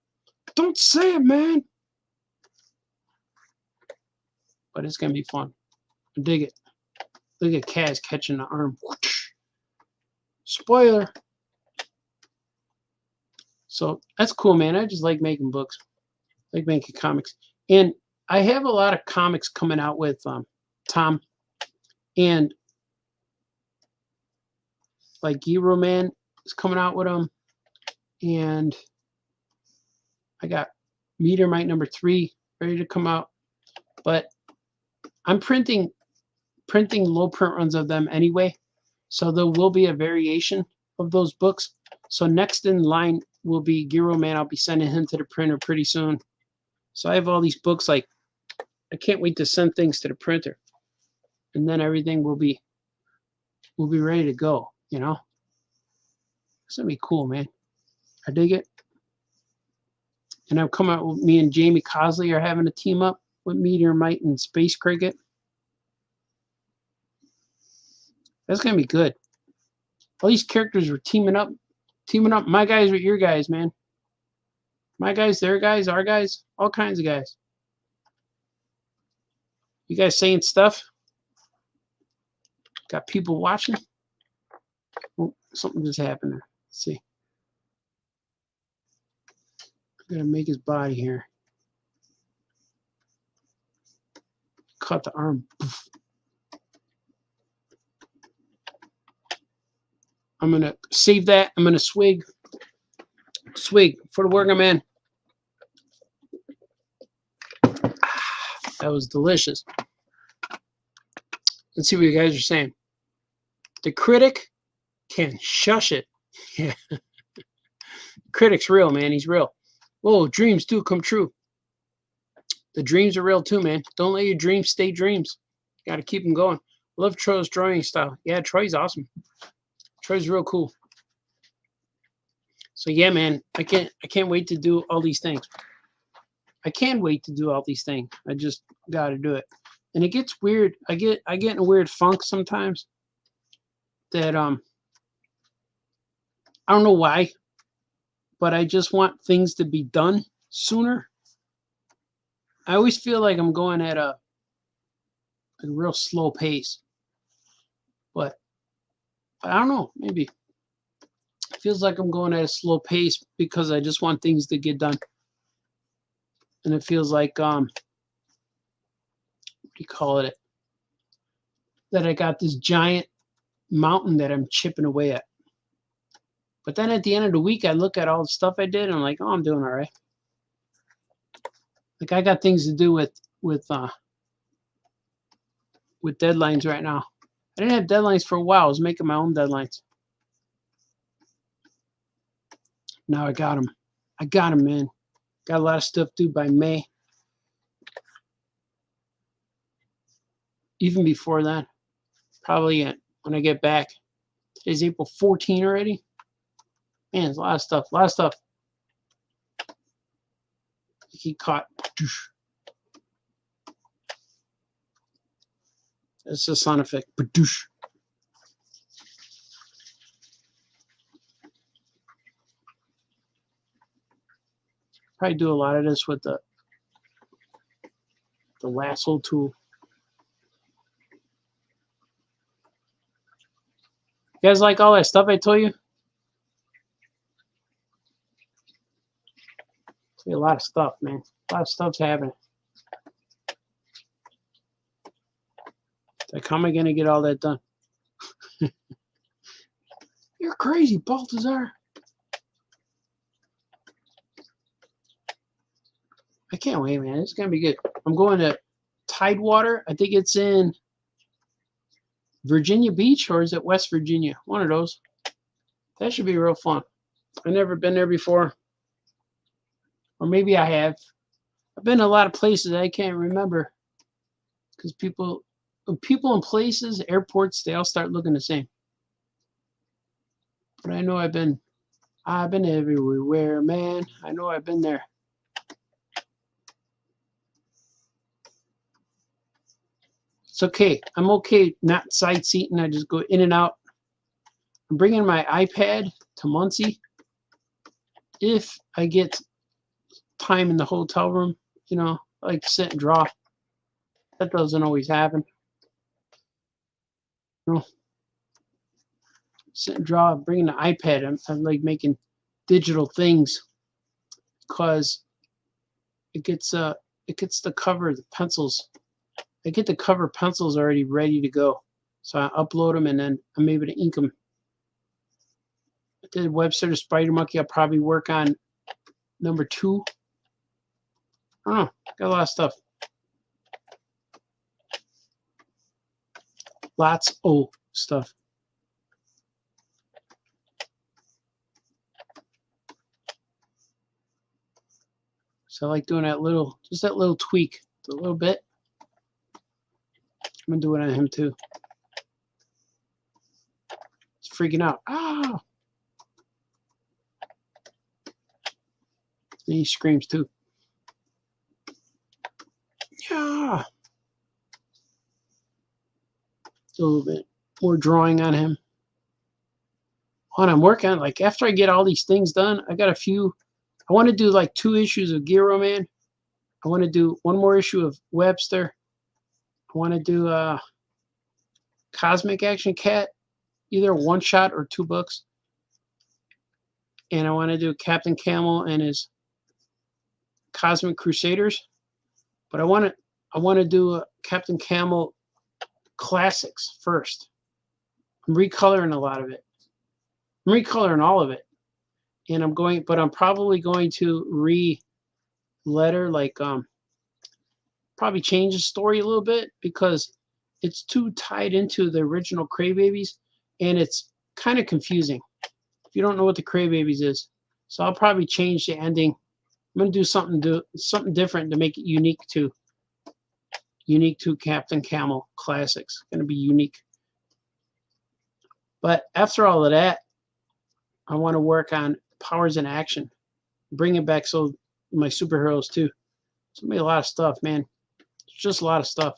Speaker 5: Don't say it, man. But it's gonna be fun. I dig it. Look at Kaz catching the arm. Spoiler. So that's cool, man. I just like making books. I like making comics. And I have a lot of comics coming out with Tom. And like Hero Man is coming out with them. And I got Meteorite number 3 ready to come out. But I'm printing low print runs of them anyway. So there will be a variation of those books. So next in line will be Hero Man. I'll be sending him to the printer pretty soon. So I have all these books. Like, I can't wait to send things to the printer. And then everything will be ready to go, It's gonna be cool, man. I dig it. And I'm coming out with me and Jamie Cosley are having a team up with Meteorite and Space Cricket. That's gonna be good. All these characters were teaming up. My guys with your guys, man. My guys, their guys, our guys, all kinds of guys. You guys saying stuff? Got people watching? Something just happened there. Let's see. I'm gonna make his body here. Cut the arm. I'm gonna save that. I'm gonna swig for the working man. That was delicious. Let's see what you guys are saying. The critic can shush it. Yeah. Critic's real, man. He's real. Whoa, dreams do come true. The dreams are real too, man. Don't let your dreams stay dreams. Got to keep them going. Love Troy's drawing style. Yeah, Troy's awesome. Troy's real cool. So yeah, man, I can't wait to do all these things. I can't wait to do all these things. I just got to do it. And it gets weird. I get in a weird funk sometimes that I don't know why, but I just want things to be done sooner. I always feel like I'm going at a real slow pace. But I don't know, maybe. It feels like I'm going at a slow pace because I just want things to get done. And it feels like what do you call it? That I got this giant mountain that I'm chipping away at. But then at the end of the week, I look at all the stuff I did and I'm like, oh, I'm doing all right. Like I got things to do with deadlines right now. I didn't have deadlines for a while. I was making my own deadlines. Now I got them. I got them, man. Got a lot of stuff due by May. Even before that. Probably when I get back. Today's April 14 already. Man, there's a lot of stuff. A lot of stuff. He caught. That's a sound effect. Badoosh. Probably do a lot of this with the lasso tool. You guys like all that stuff I told you? See, a lot of stuff, man. A lot of stuff's happening. Like, how am I going to get all that done? You're crazy, Baltazar. I can't wait, man. It's going to be good. I'm going to Tidewater. I think it's in Virginia Beach, or is it West Virginia? One of those. That should be real fun. I've never been there before. Or maybe I have. I've been to a lot of places I can't remember. Because people and places, airports, they all start looking the same. But I know I've been everywhere, man. I know I've been there. It's okay. I'm okay not sightseeing. I just go in and out. I'm bringing my iPad to Muncie. If I get time in the hotel room, you know, I like to sit and draw. That doesn't always happen. You know, sit and draw, bringing the iPad. I'm like making digital things because it gets the cover, the pencils. I get the cover pencils already ready to go. So I upload them and then I'm able to ink them. I did Webster the Spider Monkey. I'll probably work on number 2. I don't know. Got a lot of stuff. Lots of stuff. So I like doing that little tweak, a little bit. I'm gonna do it on him too. He's freaking out. Ah! And he screams too. Yeah. A little bit more drawing on him. And I'm working on, like, after I get all these things done, I got a few. I want to do like 2 issues of Giro Man. I want to do 1 more issue of Webster. I want to do Cosmic Action Cat either one shot or 2 books. And I want to do Captain Camel and his Cosmic Crusaders. But I want to do a Captain Camel Classics first. I'm recoloring a lot of it. I'm recoloring all of it. And I'm probably going to re-letter, like, probably change the story a little bit because it's too tied into the original Crybabies, and it's kind of confusing if you don't know what the Crybabies is. So I'll probably change the ending. I'm gonna do something different to make it unique to Captain Camel Classics. Gonna be unique. But after all of that, I want to work on Powers in Action, bring it back so my superheroes too. It's gonna be a lot of stuff, man. It's just a lot of stuff.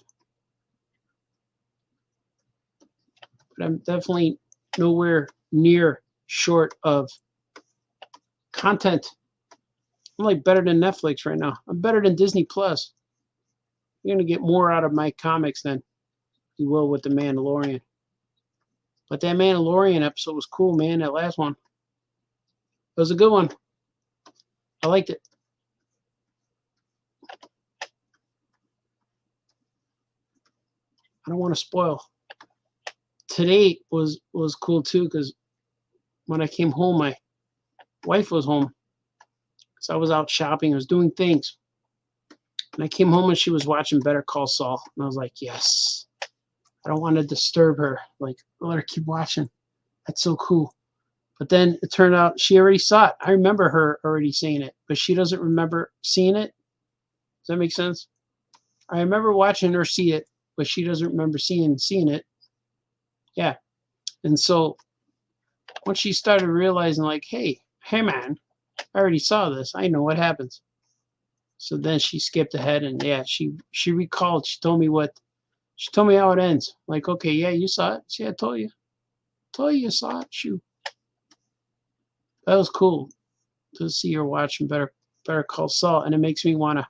Speaker 5: But I'm definitely nowhere near short of content. I'm like better than Netflix right now. I'm better than Disney Plus. You're gonna get more out of my comics than you will with The Mandalorian. But that Mandalorian episode was cool, man. That last one. It was a good one. I liked it. I don't want to spoil. Today was cool too because when I came home, my wife was home. So I was out shopping. I was doing things. And I came home and she was watching Better Call Saul. And I was like, yes. I don't want to disturb her. Like, let her keep watching. That's so cool. But then it turned out she already saw it. I remember her already seeing it, but she doesn't remember seeing it. Does that make sense? I remember watching her see it, but she doesn't remember seeing it. Yeah. And so once she started realizing, like, hey man, I already saw this. I know what happens. So then she skipped ahead and yeah, she recalled. She told me how it ends. Like, okay, yeah, you saw it. See, I told you. You saw it. Shoot. That was cool to see her watching Better Call Saul, and it makes me want to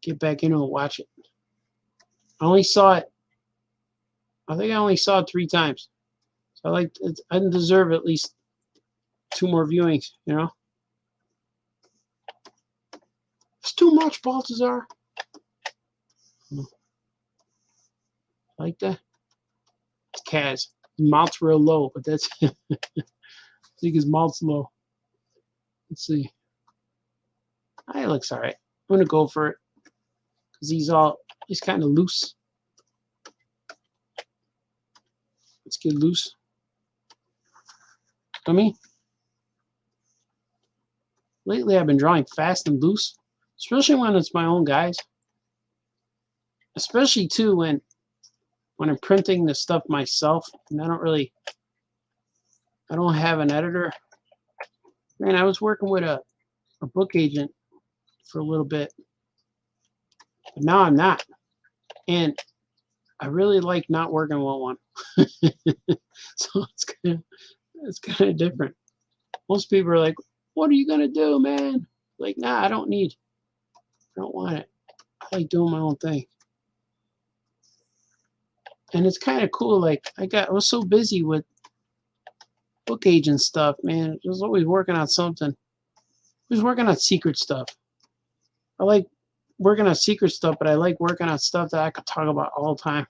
Speaker 5: get back into it and watch it. I think I only saw it 3 times. So I deserve at least 2 more viewings, you know? It's too much, Baltazar. Like that? It's Kaz. His mouth's real low, but that's I think his mouth's low. Let's see. It looks all right. I'm gonna go for it because he's kind of loose. Let's get loose. Lately I've been drawing fast and loose, especially when it's my own guys. Especially too when I'm printing the stuff myself and I don't have an editor. Man, I was working with a book agent for a little bit, but now I'm not. And I really like not working with one. So it's kind of different. Most people are like, what are you going to do, man? Like, nah, I don't want it. I like doing my own thing. And it's kind of cool. Like, I was so busy with book agent stuff, man. I was always working on something. I was working on secret stuff. I like working on secret stuff, but I like working on stuff that I could talk about all the time.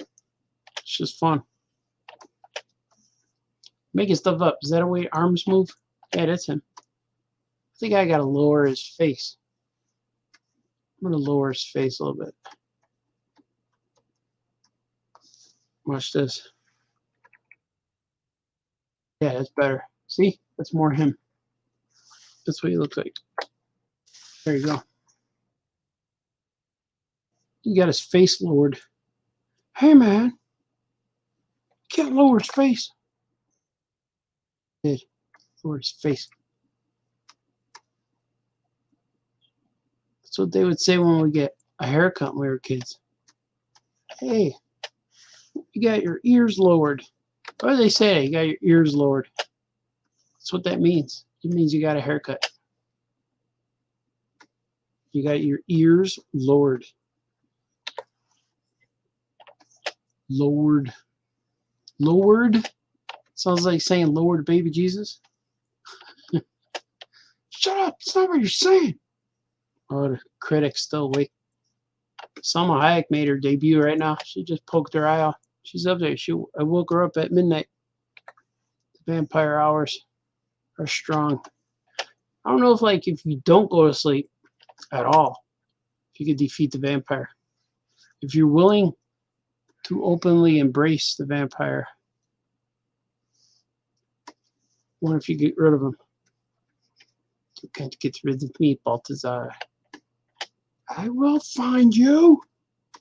Speaker 5: It's just fun. Making stuff up. Is that a way arms move? Yeah, that's him. I think I gotta lower his face. I'm gonna lower his face a little bit. Watch this. Yeah, that's better. See? That's more him. That's what he looks like. There you go. He got his face lowered. Hey, man. You can't lower his face. Did lower his face. That's what they would say when we get a haircut when we were kids. Hey, you got your ears lowered. What do they say? You got your ears lowered. That's what that means. It means you got a haircut. You got your ears lowered. Lowered. Lord. Sounds like saying Lord baby Jesus. Shut up. It's not what you're saying. Oh, the critic's still awake. Salma Hayek made her debut right now. She just poked her eye out. She's up there. I woke her up at midnight. The vampire hours are strong. I don't know if you don't go to sleep at all, if you could defeat the vampire. If you're willing to openly embrace the vampire, I wonder if you get rid of him. You can't get rid of me, Balthazar. I will find you. I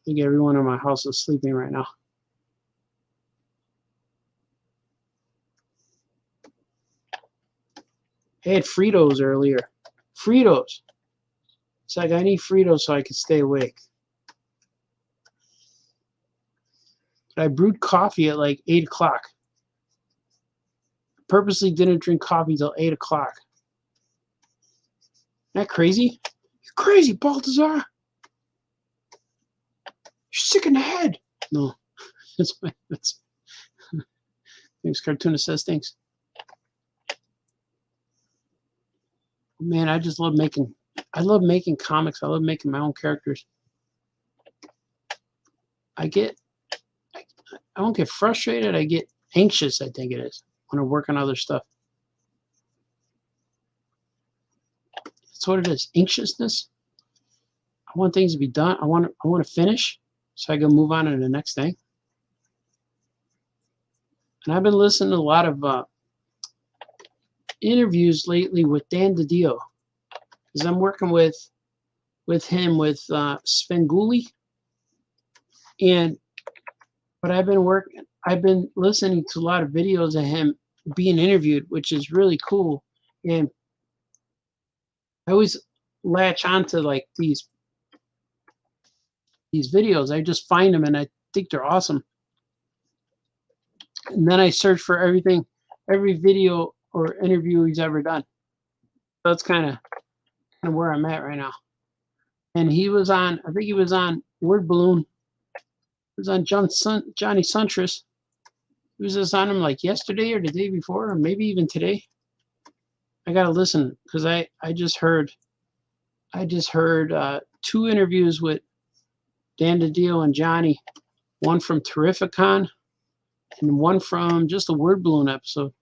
Speaker 5: think everyone in my house is sleeping right now. I had Fritos earlier. Fritos. It's like I need Fritos so I can stay awake. But I brewed coffee at like 8 o'clock. Purposely didn't drink coffee till 8 o'clock. Isn't that crazy? You're crazy, Balthazar. You're sick in the head. No. That's things Cartoonist says things. Man, I just love making comics. I love making my own characters. I don't get frustrated. I get anxious, I think it is, when I work on other stuff. That's what it is. Anxiousness. I want things to be done. I want to finish so I can move on to the next thing. And I've been listening to a lot of interviews lately with Dan DiDio, because I'm working with him with Svengoolie, but I've been listening to a lot of videos of him being interviewed, which is really cool. And I always latch onto like these videos. I just find them and I think they're awesome. And then I search for every video or interview he's ever done. So that's kind of where I'm at right now. And he was on, I think he was on Word Balloon. He was on Johnny Suntress. He was just on him like yesterday or the day before, or maybe even today. I gotta listen because I just heard 2 interviews with Dan DiDio and Johnny, one from Terrificon and one from just a Word Balloon episode.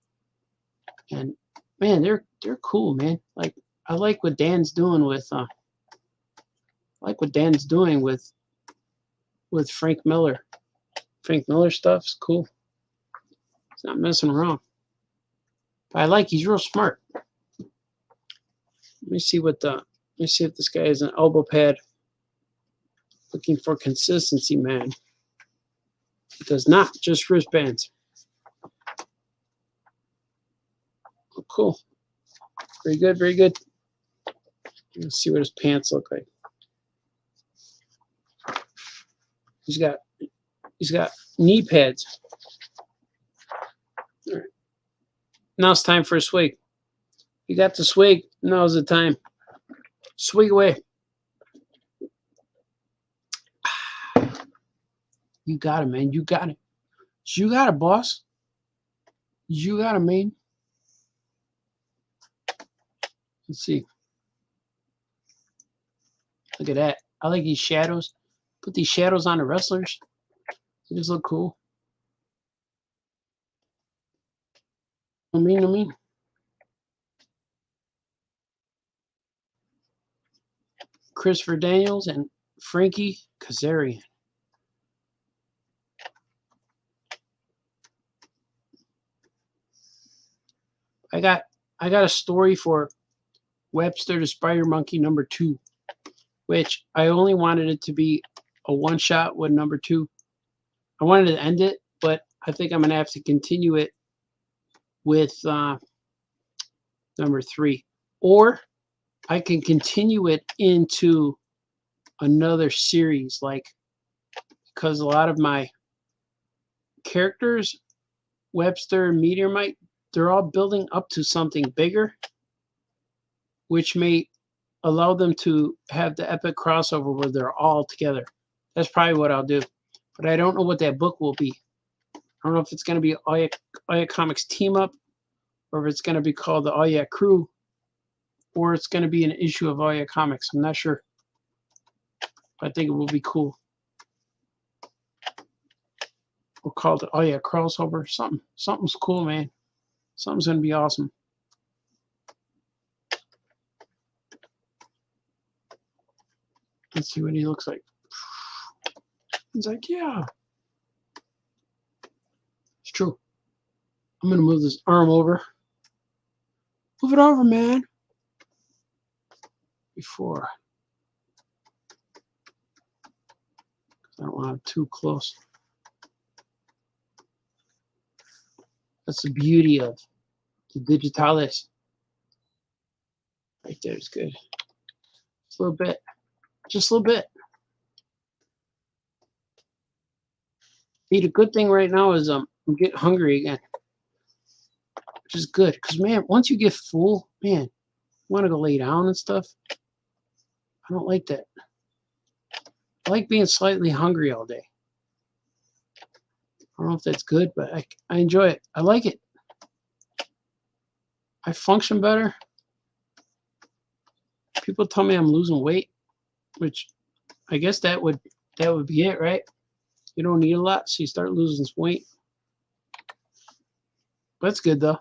Speaker 5: And man, they're cool, man. Like I like what Dan's doing with with Frank Miller. Frank Miller stuff's cool. He's not messing around. But he's real smart. Let me see if this guy has an elbow pad. Looking for consistency, man. It does not, just wristbands. Oh, cool. Very good, very good. Let's see what his pants look like. He's got knee pads. All right. Now it's time for a swig. You got the swig. Now's the time. Swig away. You got it, man. You got it. You got it, boss. You got it, man. Let's see. Look at that. I like these shadows. Put these shadows on the wrestlers. They just look cool. I mean. Christopher Daniels and Frankie Kazarian. I got a story for Webster the Spider Monkey #2, which I only wanted it to be a one-shot with #2. I wanted to end it, but I think I'm gonna have to continue it with #3, or I can continue it into another series, because a lot of my characters, Webster and Meteorite, they're all building up to something bigger, which may allow them to have the epic crossover where they're all together. That's probably what I'll do. but I don't know what that book will be. I don't know if it's going to be All Ya Comics Team Up, or if it's going to be called the All Ya Crew, or it's going to be an issue of All Ya Comics. I'm not sure. I think it will be cool. We'll call it All Ya Crossover. Something's cool, man. Something's going to be awesome. Let's see what he looks like. He's like, yeah. It's true. I'm going to move this arm over. Move it over, man. Before. I don't want to have too close. That's the beauty of the digitalis. Right there is good. Just a little bit. Just a little bit. See, the good thing right now is I'm getting hungry again. Which is good. Because, man, once you get full, man, you want to go lay down and stuff. I don't like that. I like being slightly hungry all day. I don't know if that's good, but I enjoy it. I like it. I function better. People tell me I'm losing weight, which I guess that would be it, right? You don't need a lot, so you start losing some weight. That's good though.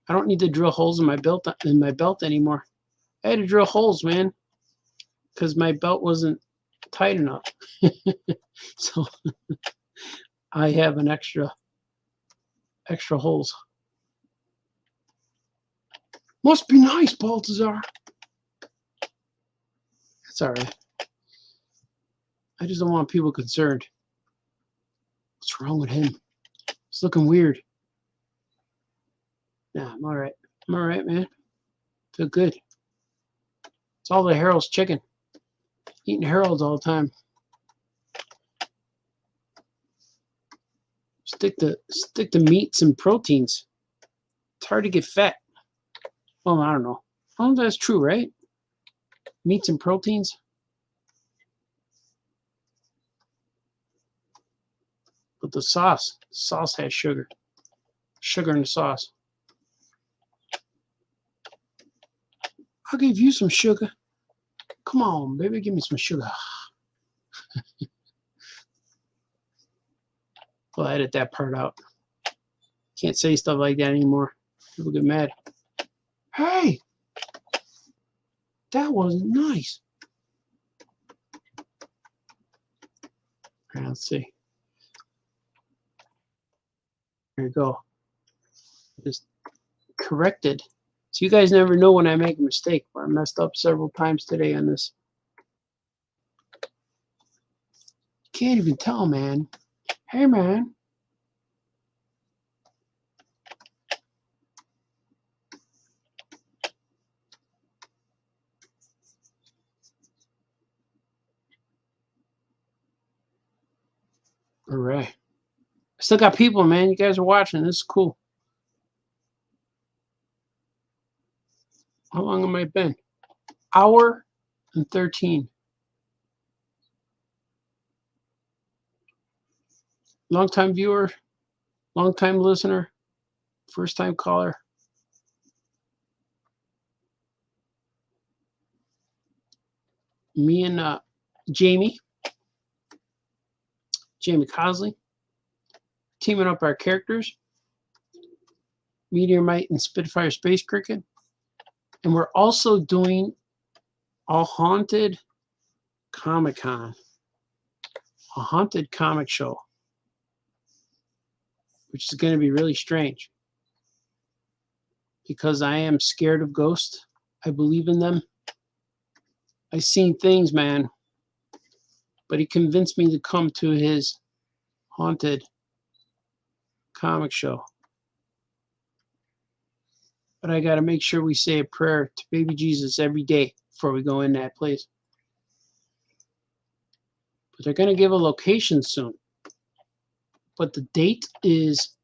Speaker 5: I don't need to drill holes in my belt anymore. I had to drill holes, man, because my belt wasn't tight enough. So I have an extra holes. Must be nice, Baltazar. It's all right. I just don't want people concerned. What's wrong with him? He's looking weird. Nah, I'm all right. I'm all right, man. Feel good. It's all the Harold's chicken. Eating Harold's all the time. Stick to meats and proteins. It's hard to get fat. Well, I don't know. I don't know if that's true, right? Meats and proteins. But the sauce has sugar. Sugar in the sauce. I'll give you some sugar. Come on, baby, give me some sugar. I'll edit that part out. Can't say stuff like that anymore. People get mad. Hey, that wasn't nice. Let's see. There you go. Just corrected. So you guys never know when I make a mistake. I messed up several times today on this. Can't even tell, man. Hey, man. All right. I still got people, man. You guys are watching. This is cool. How long have I been? Hour and 13. Long-time viewer, long-time listener, first-time caller. Me and Jamie Cosley, teaming up our characters, Meteorite and Spitfire Space Cricket. And we're also doing a haunted Comic-Con, a haunted comic show, which is going to be really strange because I am scared of ghosts. I believe in them. I've seen things, man, but he convinced me to come to his haunted comic show. But I got to make sure we say a prayer to baby Jesus every day before we go in that place. But they're going to give a location soon. But the date is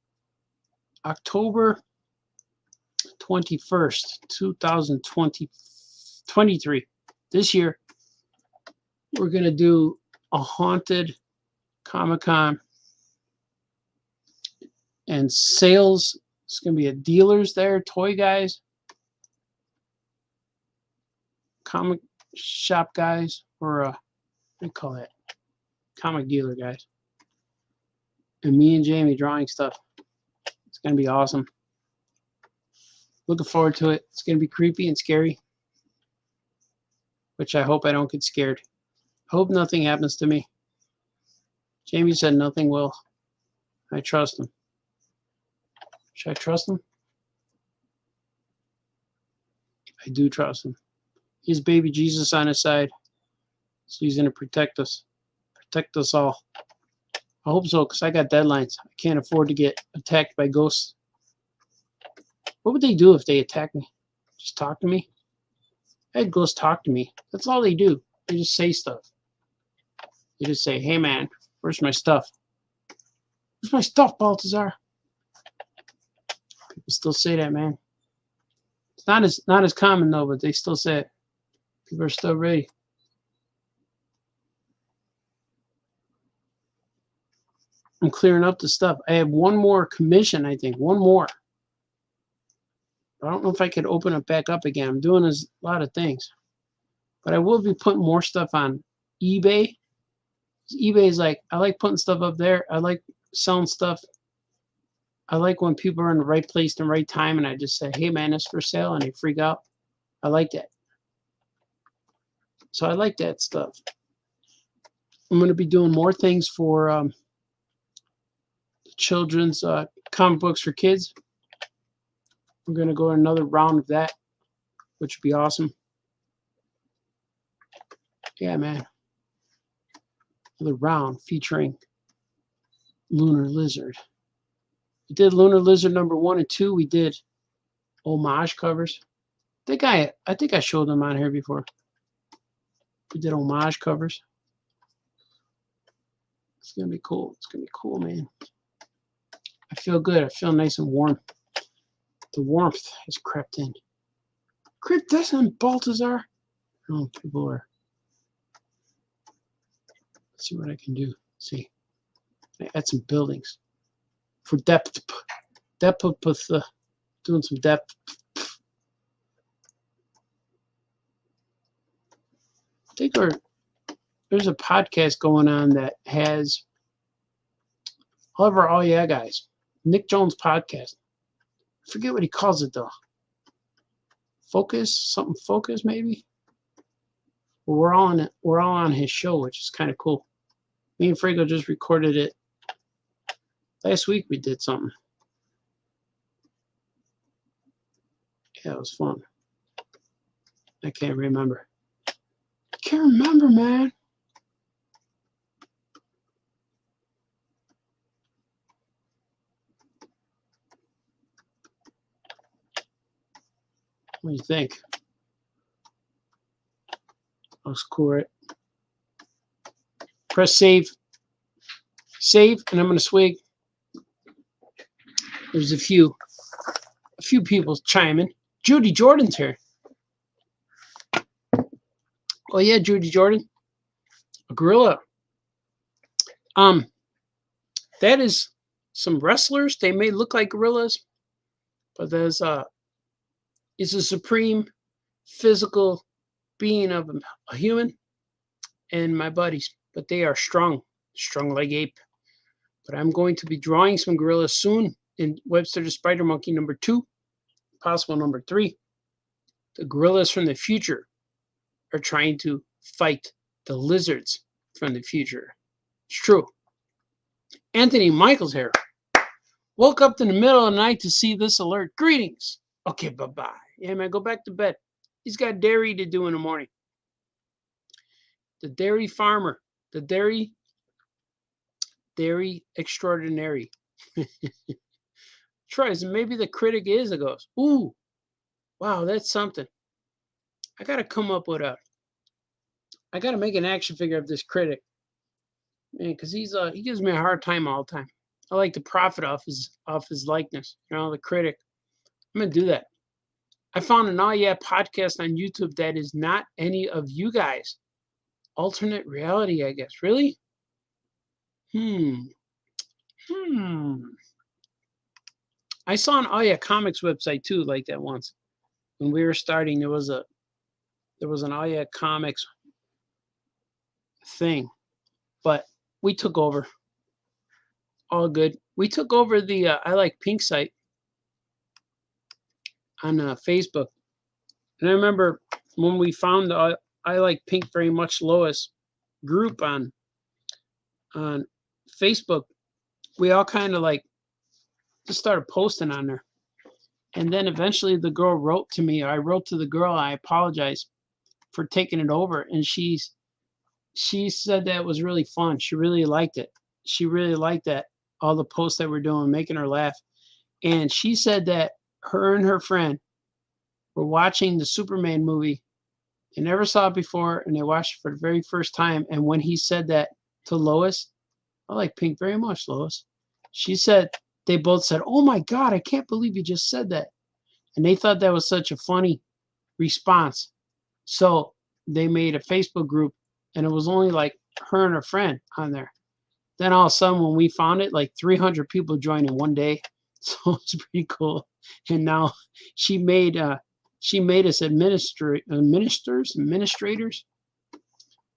Speaker 5: October 21st, 2023. This year, we're going to do a haunted Comic-Con and sales. It's going to be a dealers there, toy guys, comic shop guys, or what do you call that? Comic dealer guys. And me and Jamie drawing stuff. It's going to be awesome. Looking forward to it. It's going to be creepy and scary, which I hope I don't get scared. I hope nothing happens to me. Jamie said nothing will. I trust him. Should I trust him? I do trust him. He's baby Jesus on his side. So he's going to protect us. Protect us all. I hope so, because I got deadlines. I can't afford to get attacked by ghosts. What would they do if they attack me? Just talk to me? I had ghosts talk to me. That's all they do. They just say stuff. They just say, hey man, where's my stuff? Where's my stuff, Baltazar? People still say that, man. It's not as common though, but they still say it. People are still ready. I'm clearing up the stuff. I have one more commission, I think. One more. I don't know if I could open it back up again. I'm doing a lot of things. But I will be putting more stuff on eBay. eBay is like, I like putting stuff up there. I like selling stuff. I like when people are in the right place and the right time and I just say, hey man, it's for sale, and they freak out. I like that. So I like that stuff. I'm going to be doing more things for children's comic books for kids. We're going to go another round of that, which would be awesome. Yeah, man. Another round featuring Lunar Lizard. We did Lunar Lizard number 1 and 2. We did homage covers. I think I showed them on here before. We did homage covers. It's going to be cool. It's going to be cool, man. I feel good. I feel nice and warm. The warmth has crept in. Crept this in, Baltazar. Oh, people are. Let's see what I can do. Let's see. I add some buildings for depth. Depth with doing some depth. I think there's a podcast going on that has all of our Oh Yeah guys. Nick Jones podcast. I forget what he calls it though. Focus maybe. Well, we're all on his show, which is kind of cool. Me and Frago just recorded it last week. We did something. Yeah, it was fun. I can't remember. Can't remember, man. What do you think? Looks cool, right? Press save. Save, and I'm going to swig. There's a few people chiming. Judy Jordan's here. Oh yeah, Judy Jordan. A gorilla. That is some wrestlers. They may look like gorillas, but there's is a supreme physical being of a human and my buddies, but they are strong like ape. But I'm going to be drawing some gorillas soon in Webster the Spider Monkey number 2, possible number 3. The gorillas from the future are trying to fight the lizards from the future. It's true. Anthony Michael's here. Woke up in the middle of the night to see this alert. Greetings. Okay, bye-bye. Yeah, man, go back to bed. He's got dairy to do in the morning. The dairy farmer. The dairy extraordinary. Tries, and maybe the critic is a ghost. Ooh, wow, that's something. I got to come up with I got to make an action figure of this critic. Man, because he gives me a hard time all the time. I like to profit off his likeness. You know, the critic. I'm going to do that. I found an Oh Yeah podcast on YouTube that is not any of you guys. alternate reality, I guess. Really? I saw an Oh Yeah Comics website too, like that once. When we were starting, there was an Oh Yeah Comics thing, but we took over. All good. We took over the I Like Pink site on Facebook, and I remember when we found the I Like Pink very much Lois group on Facebook, we all kind of like just started posting on there. And then eventually the girl wrote to me. I wrote to the girl. I apologized for taking it over, and she said that was really fun. She really liked it. She really liked that all the posts that we're doing, making her laugh. And she said that her and her friend were watching the Superman movie. They never saw it before, and they watched it for the very first time. And when he said that to Lois, I like Pink very much, Lois. She said, they both said, "Oh my God, I can't believe you just said that." And they thought that was such a funny response. So they made a Facebook group, and it was only like her and her friend on there. Then all of a sudden, when we found it, like 300 people joined in one day. So it's pretty cool. And now she made us administrators.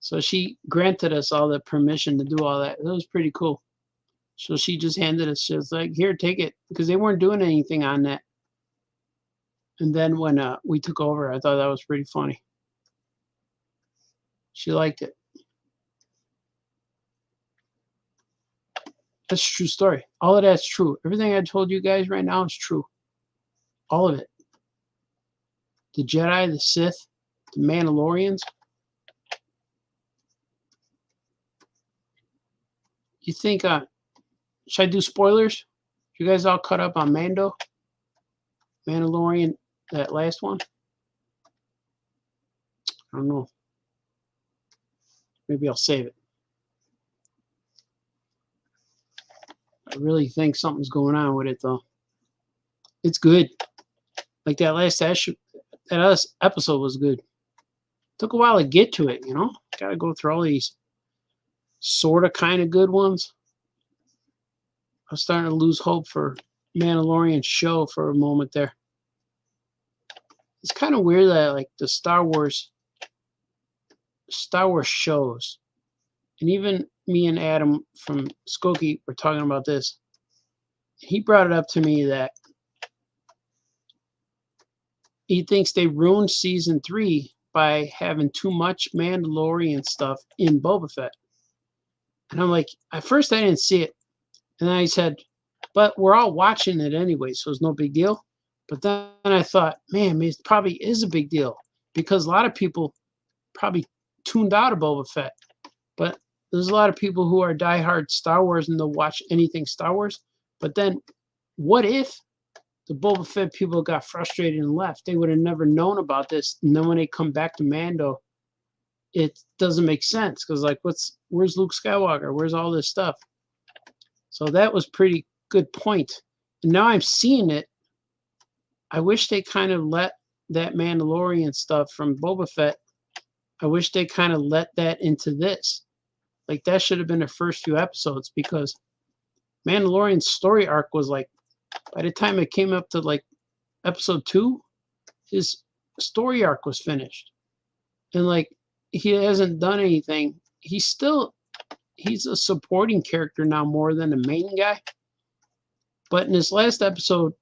Speaker 5: So she granted us all the permission to do all that. It was pretty cool. So she just handed us, she was like, "Here, take it," because they weren't doing anything on that. And then when we took over, I thought that was pretty funny. She liked it. That's a true story. All of that's true. Everything I told you guys right now is true. All of it. The Jedi, the Sith, the Mandalorians. You think, should I do spoilers? You guys all caught up on Mandalorian, that last one? I don't know. Maybe I'll save it. I really think something's going on with it, though. It's good. Like that last episode was good. Took a while to get to it, you know? Gotta go through all these sort of kind of good ones. I was starting to lose hope for Mandalorian show for a moment there. It's kind of weird that like the Star Wars shows, and even me and Adam from Skokie were talking about this. He brought it up to me that he thinks they ruined season 3 by having too much Mandalorian stuff in Boba Fett. And I'm like, at first I didn't see it. And then I said, but we're all watching it anyway, so it's no big deal. But then I thought, man, it probably is a big deal because a lot of people probably tuned out of Boba Fett. But there's a lot of people who are diehard Star Wars and they'll watch anything Star Wars. But then what if the Boba Fett people got frustrated and left? They would have never known about this. And then when they come back to Mando, it doesn't make sense because like, where's Luke Skywalker? Where's all this stuff? So that was pretty good point. And now I'm seeing it. I wish they kind of let that Mandalorian stuff from Boba Fett, I wish they kind of let that into this. Like that should have been the first few episodes because Mandalorian's story arc was like, by the time it came up to like episode 2, his story arc was finished. And like, he hasn't done anything. He's a supporting character now more than the main guy. But in this last episode,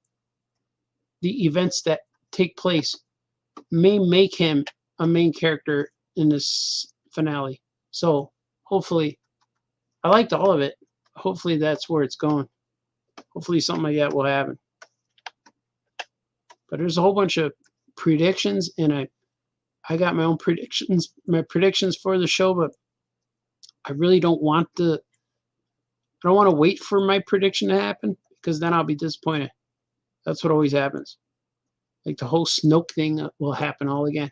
Speaker 5: the events that take place may make him a main character in this finale. So hopefully, I liked all of it. Hopefully that's where it's going. Hopefully something like that will happen. But there's a whole bunch of predictions, and I got my own predictions, for the show, but I really don't want to wait for my prediction to happen because then I'll be disappointed. That's what always happens. Like the whole Snoke thing will happen all again.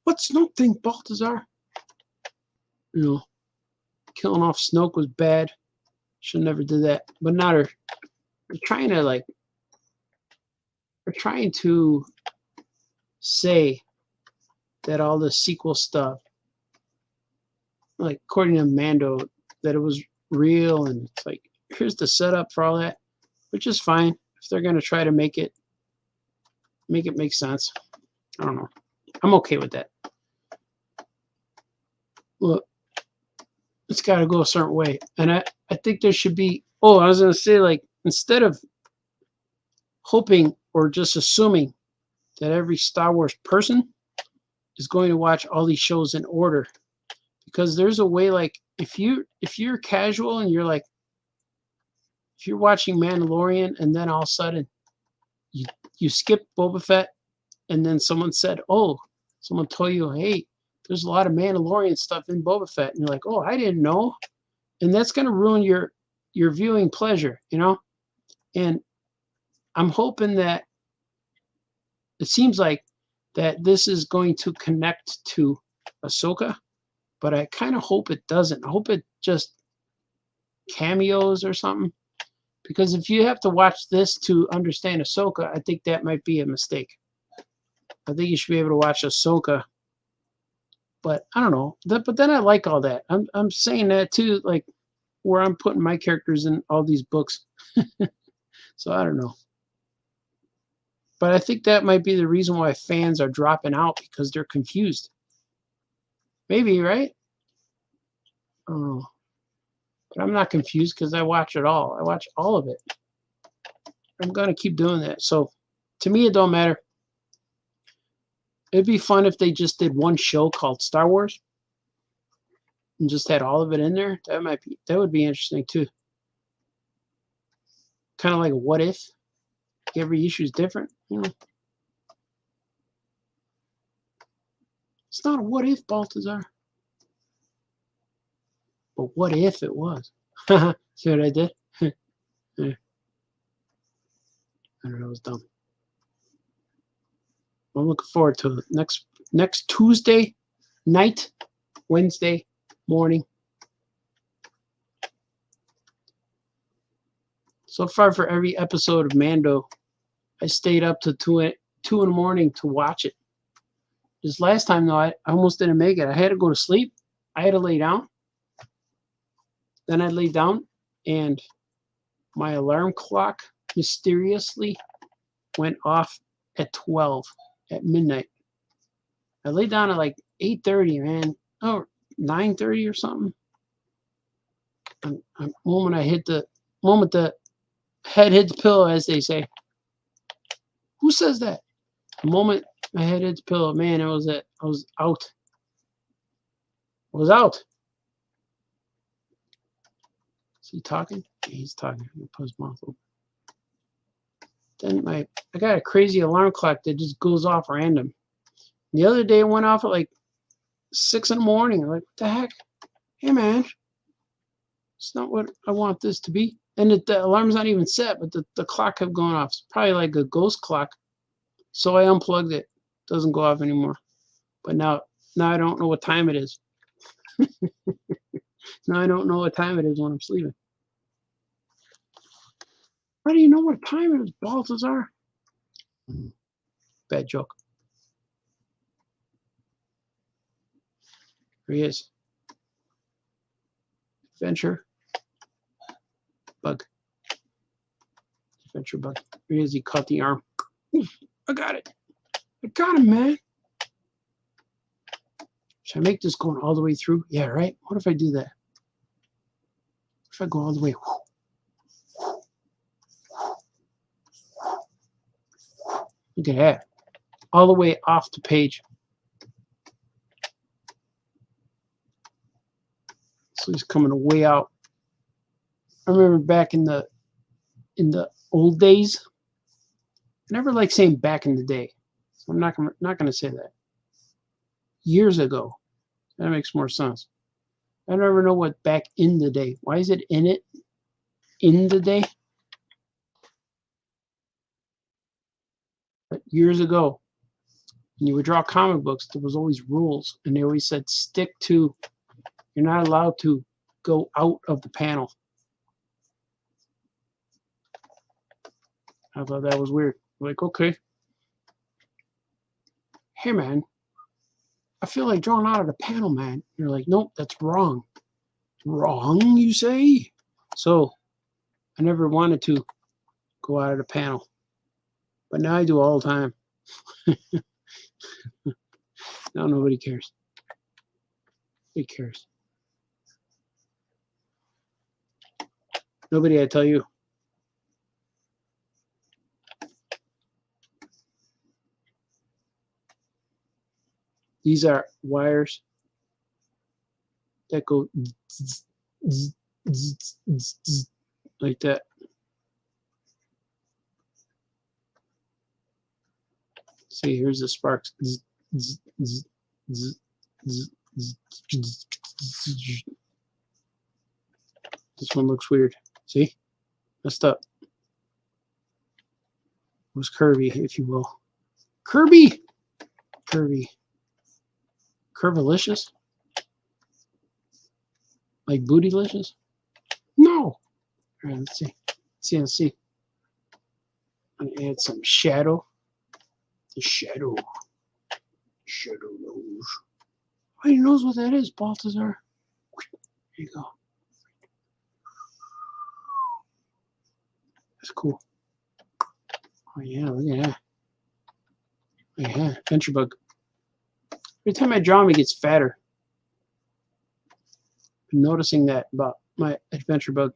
Speaker 5: What Snoke thing, Balthazar? You know, killing off Snoke was bad. Should never do that. But now they're trying to say that all the sequel stuff like according to Mando, that it was real, and it's like here's the setup for all that, which is fine if they're gonna try to make it make sense. I don't know. I'm okay with that. Look, it's got to go a certain way, and I think there should be. Oh, I was gonna say, like, instead of hoping or just assuming that every Star Wars person is going to watch all these shows in order, because there's a way, like, if you're casual and you're like, if you're watching Mandalorian and then all of a sudden you skip Boba Fett, and then someone told you, hey, there's a lot of Mandalorian stuff in Boba Fett, and you're like, oh, I didn't know, and that's going to ruin your viewing pleasure, you know. And I'm hoping that it seems like that this is going to connect to Ahsoka, but I kind of hope it doesn't. I hope it just cameos or something, because if you have to watch this to understand Ahsoka, I think that might be a mistake. I think you should be able to watch Ahsoka, but I don't know. But then I like all that. I'm saying that too, like where I'm putting my characters in all these books. So I don't know. But I think that might be the reason why fans are dropping out, because they're confused. Maybe, right? Oh, but I'm not confused because I watch it all. I watch all of it. I'm gonna keep doing that. So to me, it don't matter. It'd be fun if they just did one show called Star Wars and just had all of it in there. That would be interesting too. Kind of like a what if. Every issue is different, you know. It's not a what if, Baltazar. But what if it was? See what I did? Yeah. I don't know, it was dumb. I'm looking forward to it. Next Tuesday night, Wednesday morning. So far, for every episode of Mando, I stayed up to 2 in the morning to watch it. This last time, though, I almost didn't make it. I had to go to sleep. I had to lay down. Then I laid down, and my alarm clock mysteriously went off at 12 at midnight. I laid down at like 8:30, man. Oh, 9:30 or something. And the moment the head hit the pillow, as they say. Who says that? The moment my head hit the pillow, man, I was out. I was out. Is he talking? Yeah, he's talking. I'm gonna put his mouth open. Then I got a crazy alarm clock that just goes off random. The other day it went off at like 6 in the morning. I'm like, what the heck? Hey man, it's not what I want this to be. And the alarm's not even set, but the clock kept going off. It's probably like a ghost clock. So I unplugged it. Doesn't go off anymore. But now I don't know what time it is. Now I don't know what time it is when I'm sleeping. How do you know what time it is, Baltazar? Bad joke. Here he is. Adventure bug. Adventure bug. Here he is. He caught the arm. Oof, I got it. I got him, man. Should I make this going all the way through? Yeah, right? What if I do that? If I go all the way. Look at that. All the way off the page. So he's coming way out. I remember back in the old days. I never like saying back in the day. So I'm not gonna say that. Years ago. That makes more sense. I never know what back in the day. Why is it in it? In the day? But years ago, when you would draw comic books, there was always rules, and they always said stick to. You're not allowed to go out of the panel. I thought that was weird. Like, okay. Hey, man. I feel like drawing out of the panel, man. You're like, nope, that's wrong. Wrong, you say? So I never wanted to go out of the panel. But now I do all the time. Now nobody cares. Nobody cares. Nobody, I tell you. These are wires that go zzz, zzz, zzz, zzz, zzz, like that. See, here's the sparks. Zzz, zzz, zzz, zzz, zzz, zzz, zzz. This one looks weird. See? Messed up. It was curvy, if you will. Kirby! Curvy. Curvilicious? Like bootylicious? No! All right, let's see. Let's see. I'm going to add some shadow. The shadow. Shadow nose. Oh, he knows what that is, Balthazar. There you go. That's cool. Oh yeah, look at that. Yeah, adventure bug. Every time I draw him, he gets fatter. I'm noticing that about my adventure bug.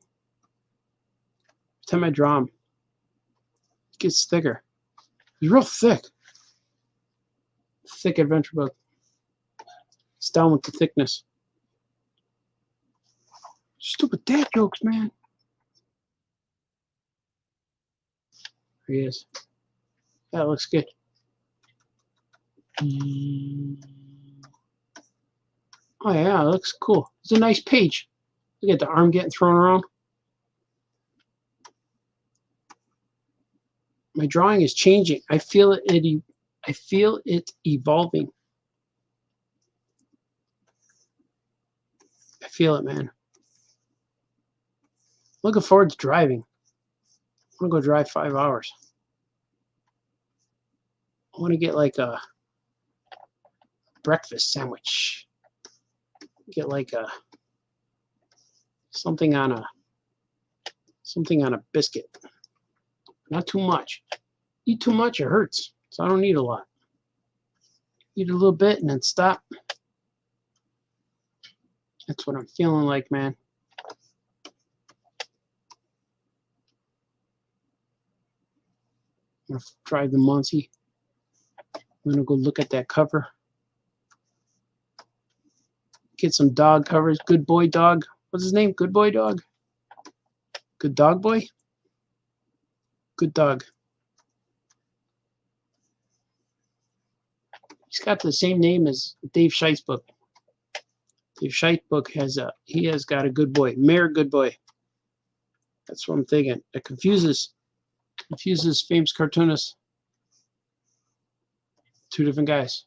Speaker 5: Every time I draw him, he gets thicker. He's real thick. Thick adventure bug. It's down with the thickness. Stupid dad jokes, man. There he is. That looks good. Oh yeah, it looks cool. It's a nice page. Look at the arm getting thrown around. My drawing is changing. I feel it. I feel it evolving. I feel it, man. Looking forward to driving. I'm gonna go drive 5 hours. I want to get like a breakfast sandwich. Get like a something on a biscuit. Not too much. Eat too much, it hurts. So I don't need a lot. Eat a little bit and then stop. That's what I'm feeling like, man. I'm gonna drive the Muncie. I'm gonna go look at that cover. Get some dog covers. Good boy dog. What's his name? Good boy dog? Good dog boy? Good dog. He's got the same name as Dave Scheit's book. Dave Scheit's book has got a good boy. Mayor Good Boy. That's what I'm thinking. It confuses famous cartoonists. Two different guys.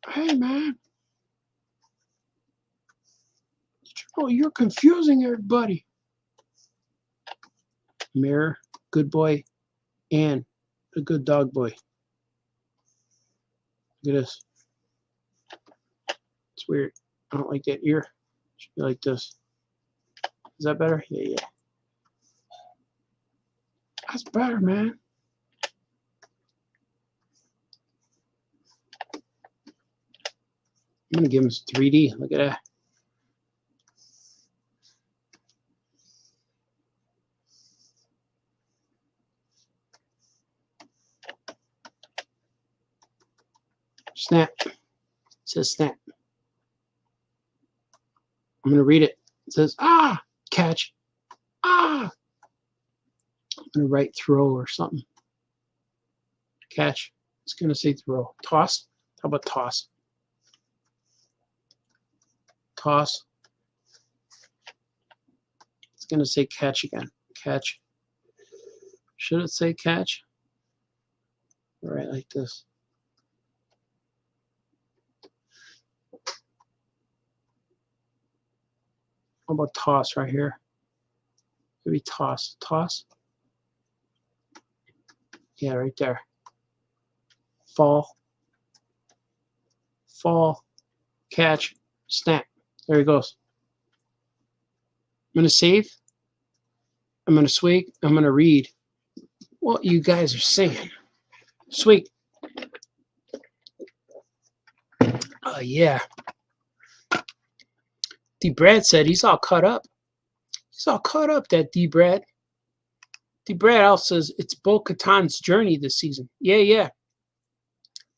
Speaker 5: Hey man. Oh, you're confusing everybody. Mayor, good boy, and a good dog boy. Look at this. It's weird. I don't like that ear. It should be like this. Is that better? Yeah. That's better, man. I'm gonna give him some 3D. Look at that. Snap. It says snap. I'm gonna read it. It says catch. I'm gonna write throw or something. Catch. It's gonna say throw. Toss. How about toss? Toss. It's gonna say catch again. Catch. Should it say catch? All right, like this. How about toss right here? Maybe toss. Toss. Yeah, right there. fall, catch, snap. There he goes. I'm going to save. I'm going to swig. I'm going to read what you guys are saying. Swig. Oh, yeah. D. Brad said he's all caught up. He's all caught up, that D. Brad. D. Brad also says it's Bo-Katan's journey this season. Yeah.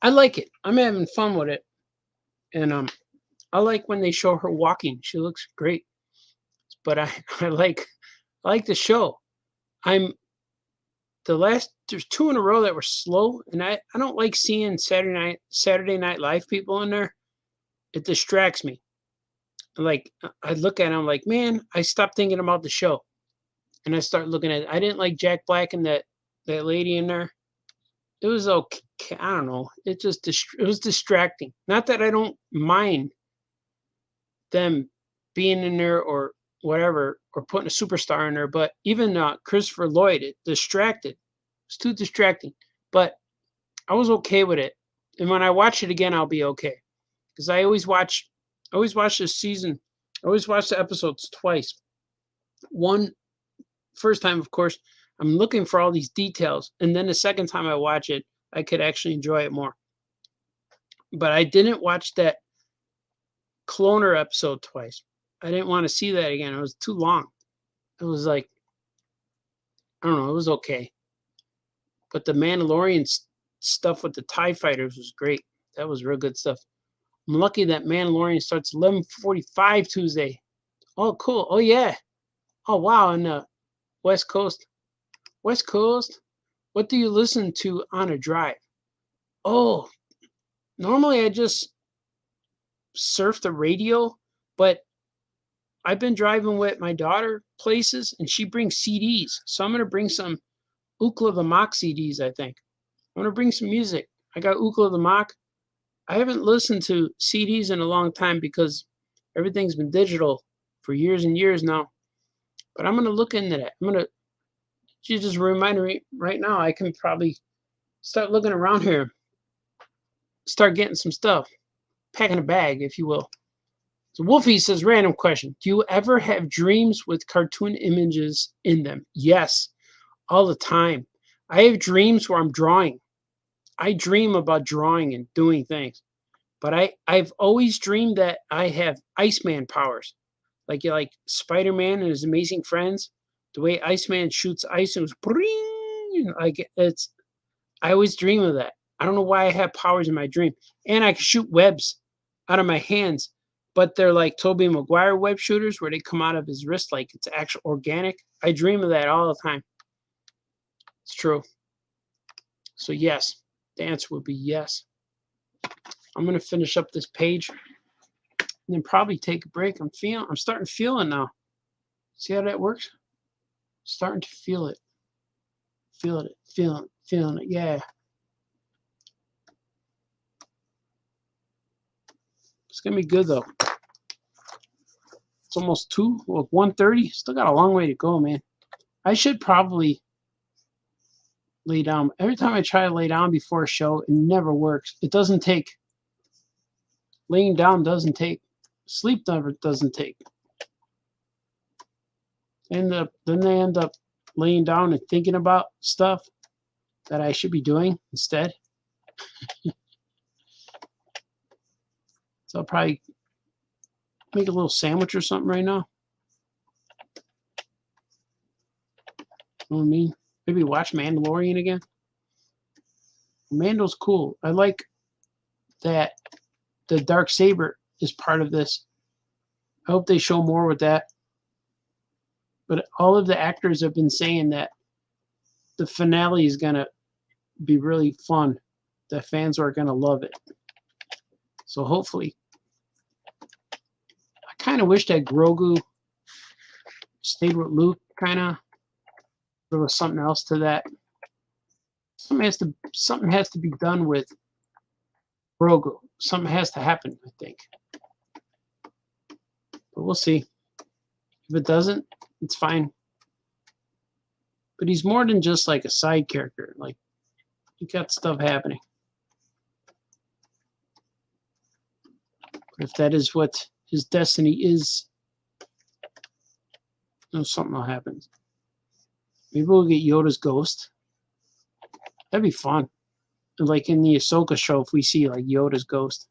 Speaker 5: I like it. I'm having fun with it. And I like when they show her walking. She looks great. But I like the show. There's 2 in a row that were slow, and I don't like seeing Saturday Night Live people in there. It distracts me. Like, I look at them like, man, I stopped thinking about the show. And I start looking at it. I didn't like Jack Black and that lady in there. It was okay. I don't know. It was distracting. Not that I don't mind them being in there or whatever, or putting a superstar in there, but even Christopher Lloyd, it distracted. It's too distracting. But I was okay with it. And when I watch it again, I'll be okay. Because I always watch this season. I always watch the episodes twice. First time, of course, I'm looking for all these details. And then the second time I watch it, I could actually enjoy it more. But I didn't watch that Cloner episode twice. I didn't want to see that again. It was too long. It was like, I don't know, it was okay. But the Mandalorian stuff with the TIE fighters was great. That was real good stuff. I'm lucky that Mandalorian starts 11:45 Tuesday. Oh, cool. Oh, yeah. Oh, wow. On the West Coast. West Coast? What do you listen to on a drive? Oh, normally I just surf the radio, but I've been driving with my daughter places, and she brings CDs. So I'm going to bring some Ookla the Mock CDs, I think. I'm going to bring some music. I got Ookla the Mock. I haven't listened to CDs in a long time because everything's been digital for years and years now. But I'm going to look into that. You just reminded me right now, I can probably start looking around here, start getting some stuff, packing a bag, if you will. So Wolfie says, random question. Do you ever have dreams with cartoon images in them? Yes, all the time. I have dreams where I'm drawing. I dream about drawing and doing things. But I've always dreamed that I have Iceman powers. Like Spider-Man and his amazing friends. The way Iceman shoots ice and it was I always dream of that. I don't know why I have powers in my dream. And I can shoot webs out of my hands. But they're like Tobey Maguire web shooters where they come out of his wrist like it's actual organic. I dream of that all the time. It's true. So yes, the answer would be yes. I'm going to finish up this page and then probably take a break. I'm starting to feel it now. See how that works? Starting to feel it. Feeling it. Yeah. It's going to be good though. It's almost 1:30. Still got a long way to go, man. I should probably lay down. Every time I try to lay down before a show, it never works. It doesn't take. Laying down doesn't take. Sleep never doesn't take. Then they end up laying down and thinking about stuff that I should be doing instead. So I'll probably make a little sandwich or something right now. You know what I mean? Maybe watch Mandalorian again. Mando's cool. I like that the Darksaber is part of this. I hope they show more with that. But all of the actors have been saying that the finale is going to be really fun. The fans are going to love it. So hopefully. I kind of wish that Grogu stayed with Luke, kind of. There was something else to that. Something has to be done with Grogu. Something has to happen, I think. But we'll see. If it doesn't, it's fine. But he's more than just like a side character. Like, he got stuff happening. But if that is what his destiny is, something will happen. Maybe we'll get Yoda's ghost. That'd be fun. Like in the Ahsoka show, if we see like Yoda's ghost.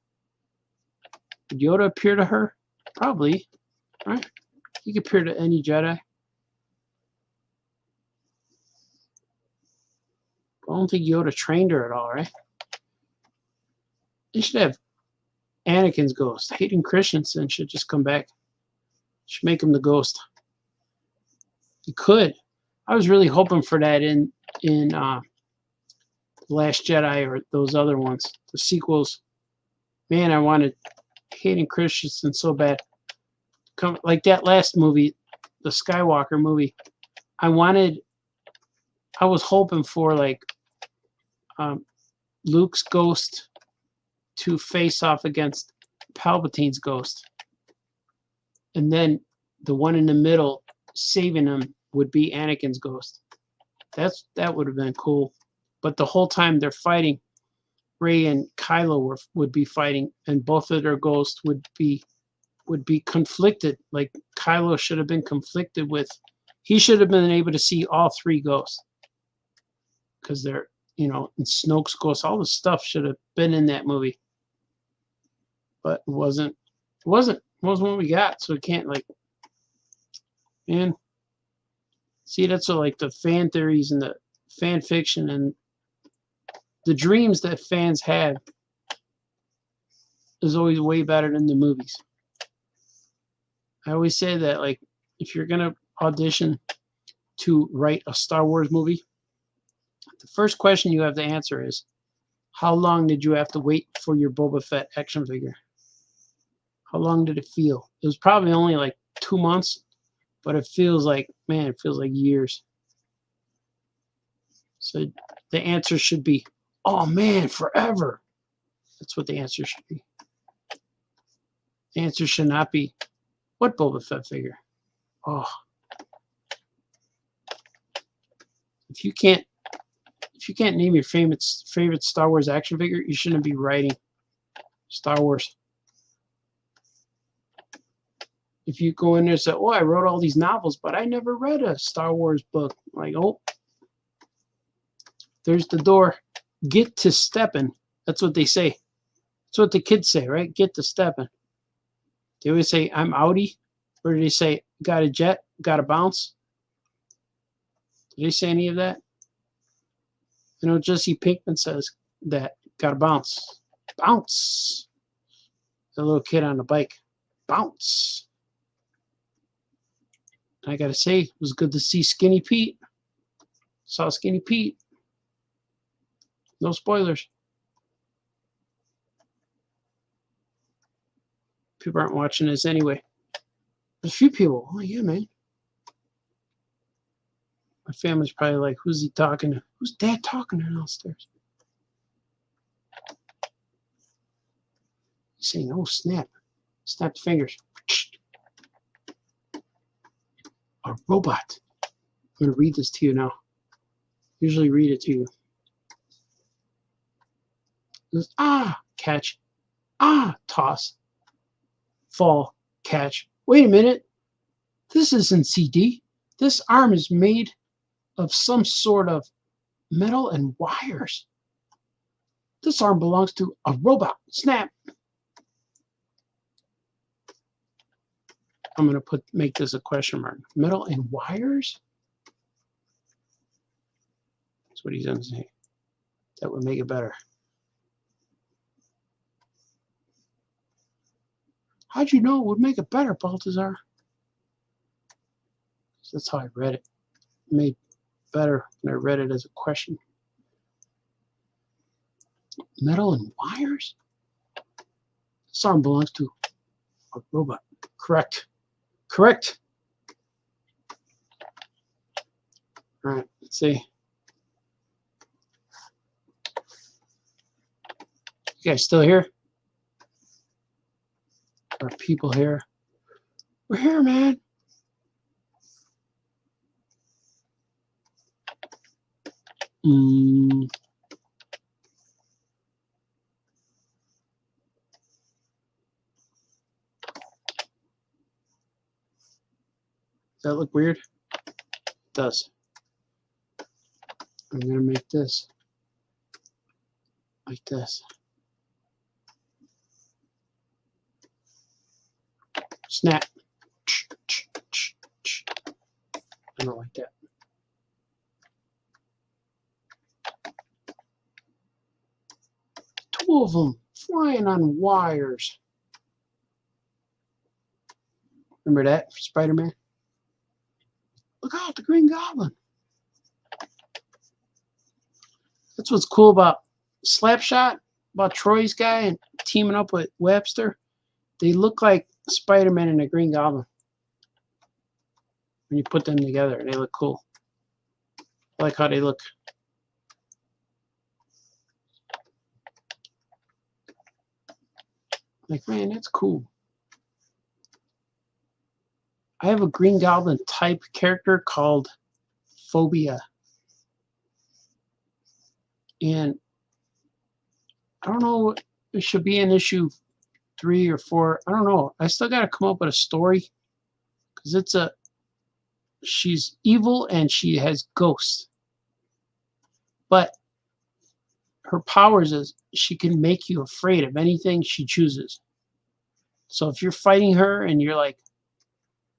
Speaker 5: Would Yoda appear to her? Probably. Right? He could appear to any Jedi. I don't think Yoda trained her at all, right? They should have Anakin's ghost. Hayden Christensen should just come back. Should make him the ghost. He could. I was really hoping for that in Last Jedi or those other ones, the sequels. Man, I wanted Hayden Christensen so bad. Come like that last movie, the Skywalker movie. I was hoping for like Luke's ghost to face off against Palpatine's ghost, and then the one in the middle saving him would be Anakin's ghost. That would have been cool. But the whole time they're fighting, Rey and Kylo would be fighting, and both of their ghosts would be conflicted. Like Kylo should have been conflicted with. He should have been able to see all three ghosts, because they're and Snoke's ghost. All the stuff should have been in that movie, but it wasn't. It wasn't what we got. So it can't man. See, that's what like the fan theories and the fan fiction and the dreams that fans have is always way better than the movies. I always say that, like, if you're going to audition to write a Star Wars movie, the first question you have to answer is, how long did you have to wait for your Boba Fett action figure? How long did it feel? It was probably only like 2 months, but it feels like years. So the answer should be, oh man, forever. That's what the answer should be. The answer should not be, what Boba Fett figure? Oh. If you can't name your favorite Star Wars action figure, you shouldn't be writing Star Wars. If you go in there and say, oh, I wrote all these novels, but I never read a Star Wars book. Like, oh, there's the door. Get to stepping. That's what they say. That's what the kids say, right? Get to stepping. They always say, I'm outie. Or do they say, got a jet, got to bounce? Do they say any of that? Jesse Pinkman says that, got to bounce. Bounce. The little kid on the bike. Bounce. I got to say, it was good to see Skinny Pete. Saw Skinny Pete. No spoilers. People aren't watching this anyway. There's a few people. Oh, yeah, man. My family's probably like, who's he talking to? Who's Dad talking to downstairs? He's saying, oh, snap. Snap the fingers. A robot. I'm going to read this to you now. Usually read it to you. It goes, catch. Toss. Fall. Catch. Wait a minute. This isn't CD. This arm is made of some sort of metal and wires. This arm belongs to a robot. Snap. I'm going to make this a question mark. Metal and wires? That's what he's going to say. That would make it better. How'd you know it would make it better, Baltazar? That's how I read it. It made better when I read it as a question. Metal and wires? This arm belongs to a robot. Correct. Correct. All right, let's see. You guys still here? Are people here? We're here, man. that look weird? It does. I'm gonna make this like this. Snap. I don't like that. Two of them flying on wires. Remember that for Spider-Man? Look out, the Green Goblin. That's what's cool about Slapshot, about Troy's guy and teaming up with Webster. They look like Spider-Man and the Green Goblin. When you put them together, they look cool. I like how they look. Like, man, that's cool. I have a Green Goblin type character called Phobia. And I don't know, it should be in issue 3 or 4. I don't know. I still got to come up with a story. Because she's evil and she has ghosts. But her powers is she can make you afraid of anything she chooses. So if you're fighting her and you're like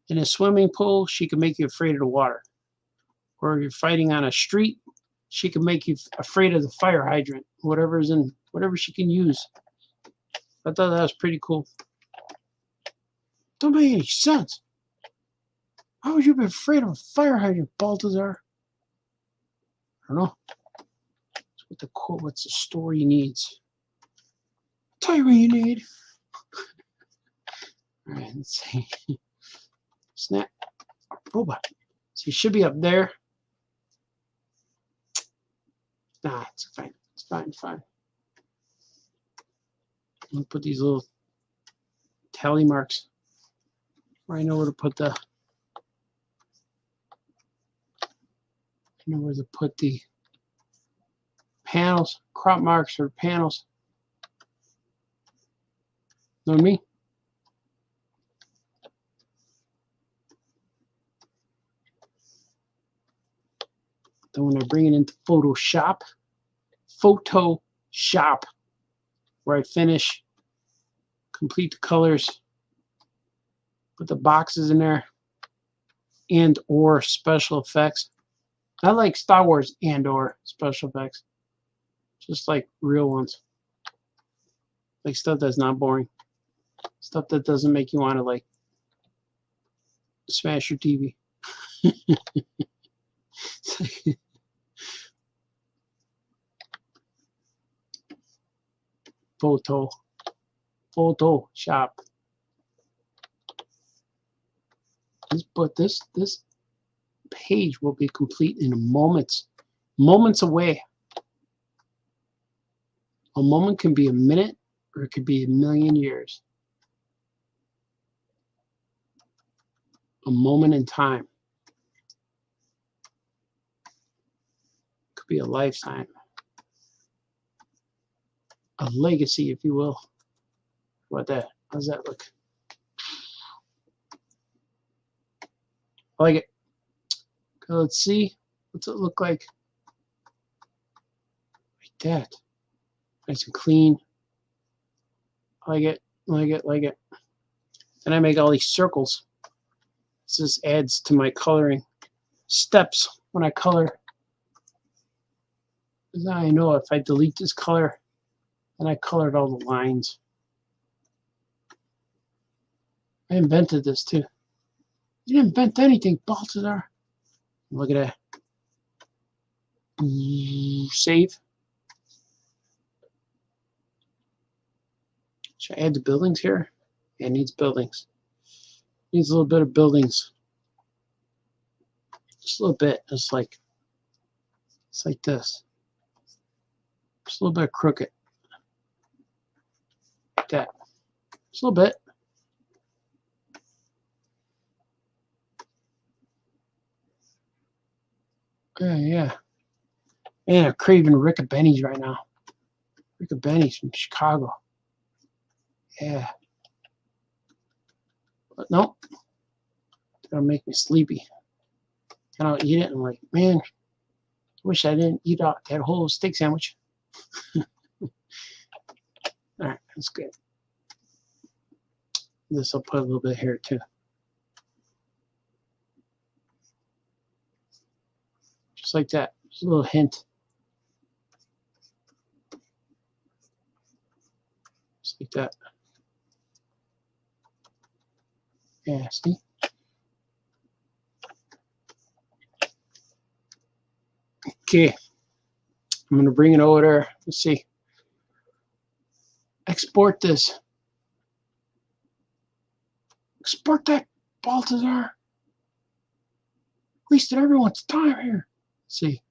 Speaker 5: in a swimming pool, she can make you afraid of the water. Or if you're fighting on a street, she can make you afraid of the fire hydrant. Whatever she can use. I thought that was pretty cool. Don't make any sense. Why would you be afraid of a fire hydrant, Balthazar? I don't know. What's the story needs? Tell you what you need. All right, let's see. Snap. Robot. So you should be up there. Nah, it's fine. It's fine. It's fine. I'm gonna put these little tally marks where I know where to put the. I know where to put the panels, crop marks or panels. Know what I mean? Then when I bring it into Photoshop, where I finish, complete the colors, put the boxes in there, and or special effects. I like Star Wars and or special effects. Just like real ones. Like stuff that's not boring. Stuff that doesn't make you want to like smash your TV. Photoshop. But this page will be complete in moments away. A moment can be a minute, or it could be a million years. A moment in time. Could be a lifetime. A legacy, if you will. What that? How's that look? I like it. Okay, let's see. What's it look like? Like that. Nice and clean. Like it. Like it. Like it. And I make all these circles. This just adds to my coloring steps when I color. Because I know if I delete this color, then I colored all the lines. I invented this too. You didn't invent anything, Balthazar. Look at that. Save. Should I add the buildings here? Yeah, it needs buildings. Needs a little bit of buildings. Just a little bit. It's like this. Just a little bit crooked. Like that. Just a little bit. Yeah. Man, I'm craving Rickabenny's right now. Rickabenny's from Chicago. Yeah. But nope. gonna make me sleepy. And I'll eat it and I'm like, man, wish I didn't eat out that whole steak sandwich. All right, that's good. This I'll put a little bit here too. Just like that. Just a little hint. Just like that. Yeah, see? Okay. I'm going to bring it over there. Let's see. Export this. Export that, Baltazar. Wasted everyone's time here. Let's see.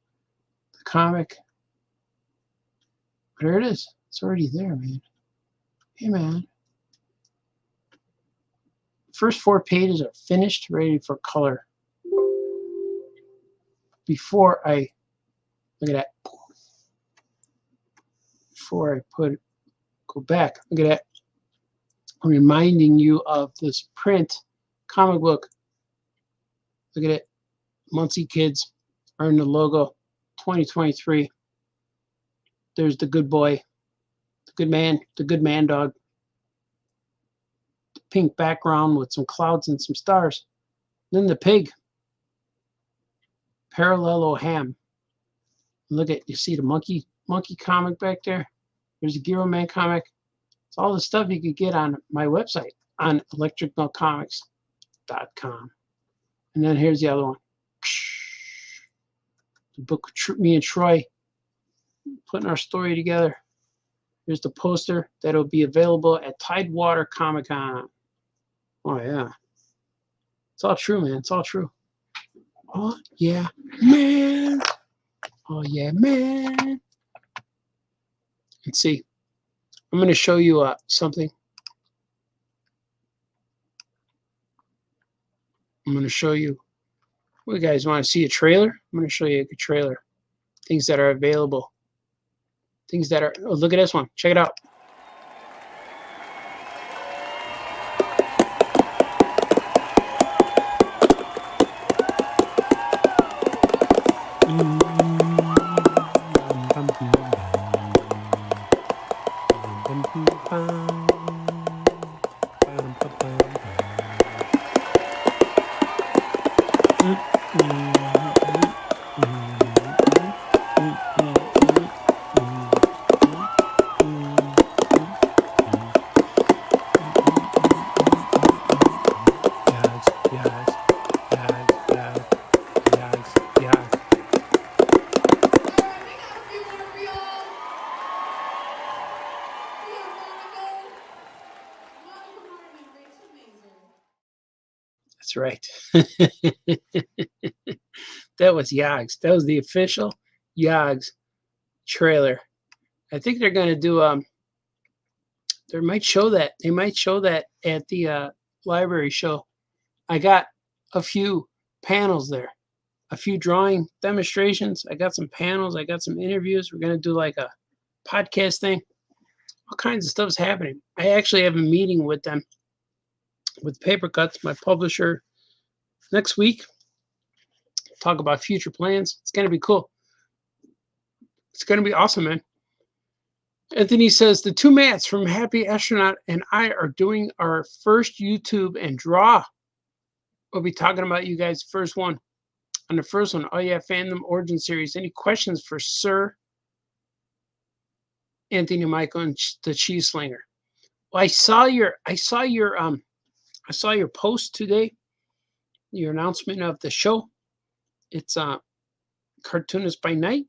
Speaker 5: The comic. There it is. It's already there, man. Hey, man. First 4 pages are finished, ready for color. Before I, look at that. Before I go back, look at that. I'm reminding you of this print comic book. Look at it. Muncie kids earn the logo 2023. There's the good boy, the good man dog. The pink background with some clouds and some stars. Then the pig. Parallel ham. Look at, you see the monkey comic back there? There's a Giro Man comic. It's all the stuff you could get on my website on electricmilkcomics.com. And then here's the other one. The book me and Troy putting our story together. Here's the poster that'll be available at Tidewater Comic Con. Oh yeah. It's all true, man. It's all true. Oh yeah, man. Oh yeah, man. Let's see. I'm going to show you something. I'm going to show you. Well, you guys want to see a trailer? I'm going to show you a trailer. Things that are available. Things that are. Oh, look at this one. Check it out. That's right. That was Yogs. That was the official Yogs trailer. I think they're going to do they might show that. They might show that at the library show. I got a few panels there. A few drawing demonstrations. I got some panels. I got some interviews. We're going to do like a podcast thing. All kinds of stuff's happening. I actually have a meeting with them, with Paper Cuts, my publisher, next week. Talk about future plans. It's going to be cool. It's going to be awesome, man. Anthony says, the two Matts from Happy Astronaut and I are doing our first YouTube and draw. We'll be talking about you guys' first one. On the first one, oh yeah, Fandom Origin Series. Any questions for Sir Anthony Michael and the Cheese Slinger? Well, I saw your post today, your announcement of the show. It's Cartoonist by Night.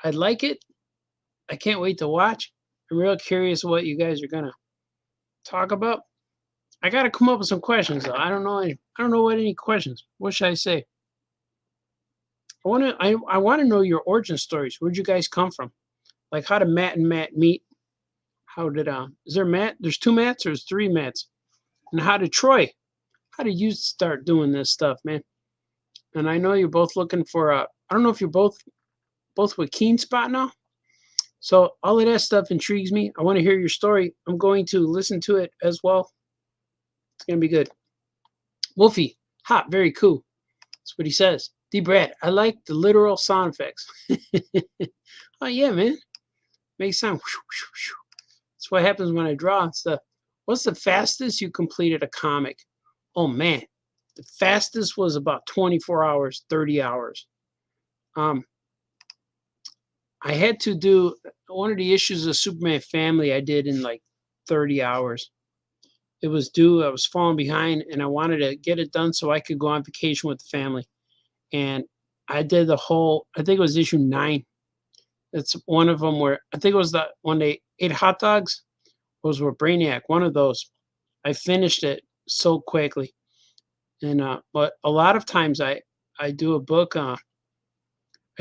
Speaker 5: I like it. I can't wait to watch. I'm real curious what you guys are gonna talk about. I gotta come up with some questions though. I don't know what any questions. What should I say? I wanna know your origin stories. Where'd you guys come from? Like, how did Matt and Matt meet? How did is there Matt? There's two Matts or there's three Matts? And how did Troy? How did you start doing this stuff, man? And I know you're both looking for I don't know if you're both with Keen Spot now. So all of that stuff intrigues me. I want to hear your story. I'm going to listen to it as well. It's gonna be good. Wolfie, Ha, very cool. That's what he says. D. Brad, I like the literal sound effects. Oh yeah, man. Makes sound. That's what happens when I draw and stuff. What's the fastest you completed a comic? Oh man, the fastest was about 24 hours, 30 hours. I had to do one of the issues of Superman Family I did in like 30 hours. It was due, I was falling behind, and I wanted to get it done so I could go on vacation with the family. And I did the whole, I think it was issue 9. It's one of them where, I think it was the when they ate hot dogs, was with Brainiac, one of those. I finished it so quickly. And but a lot of times I do a book, I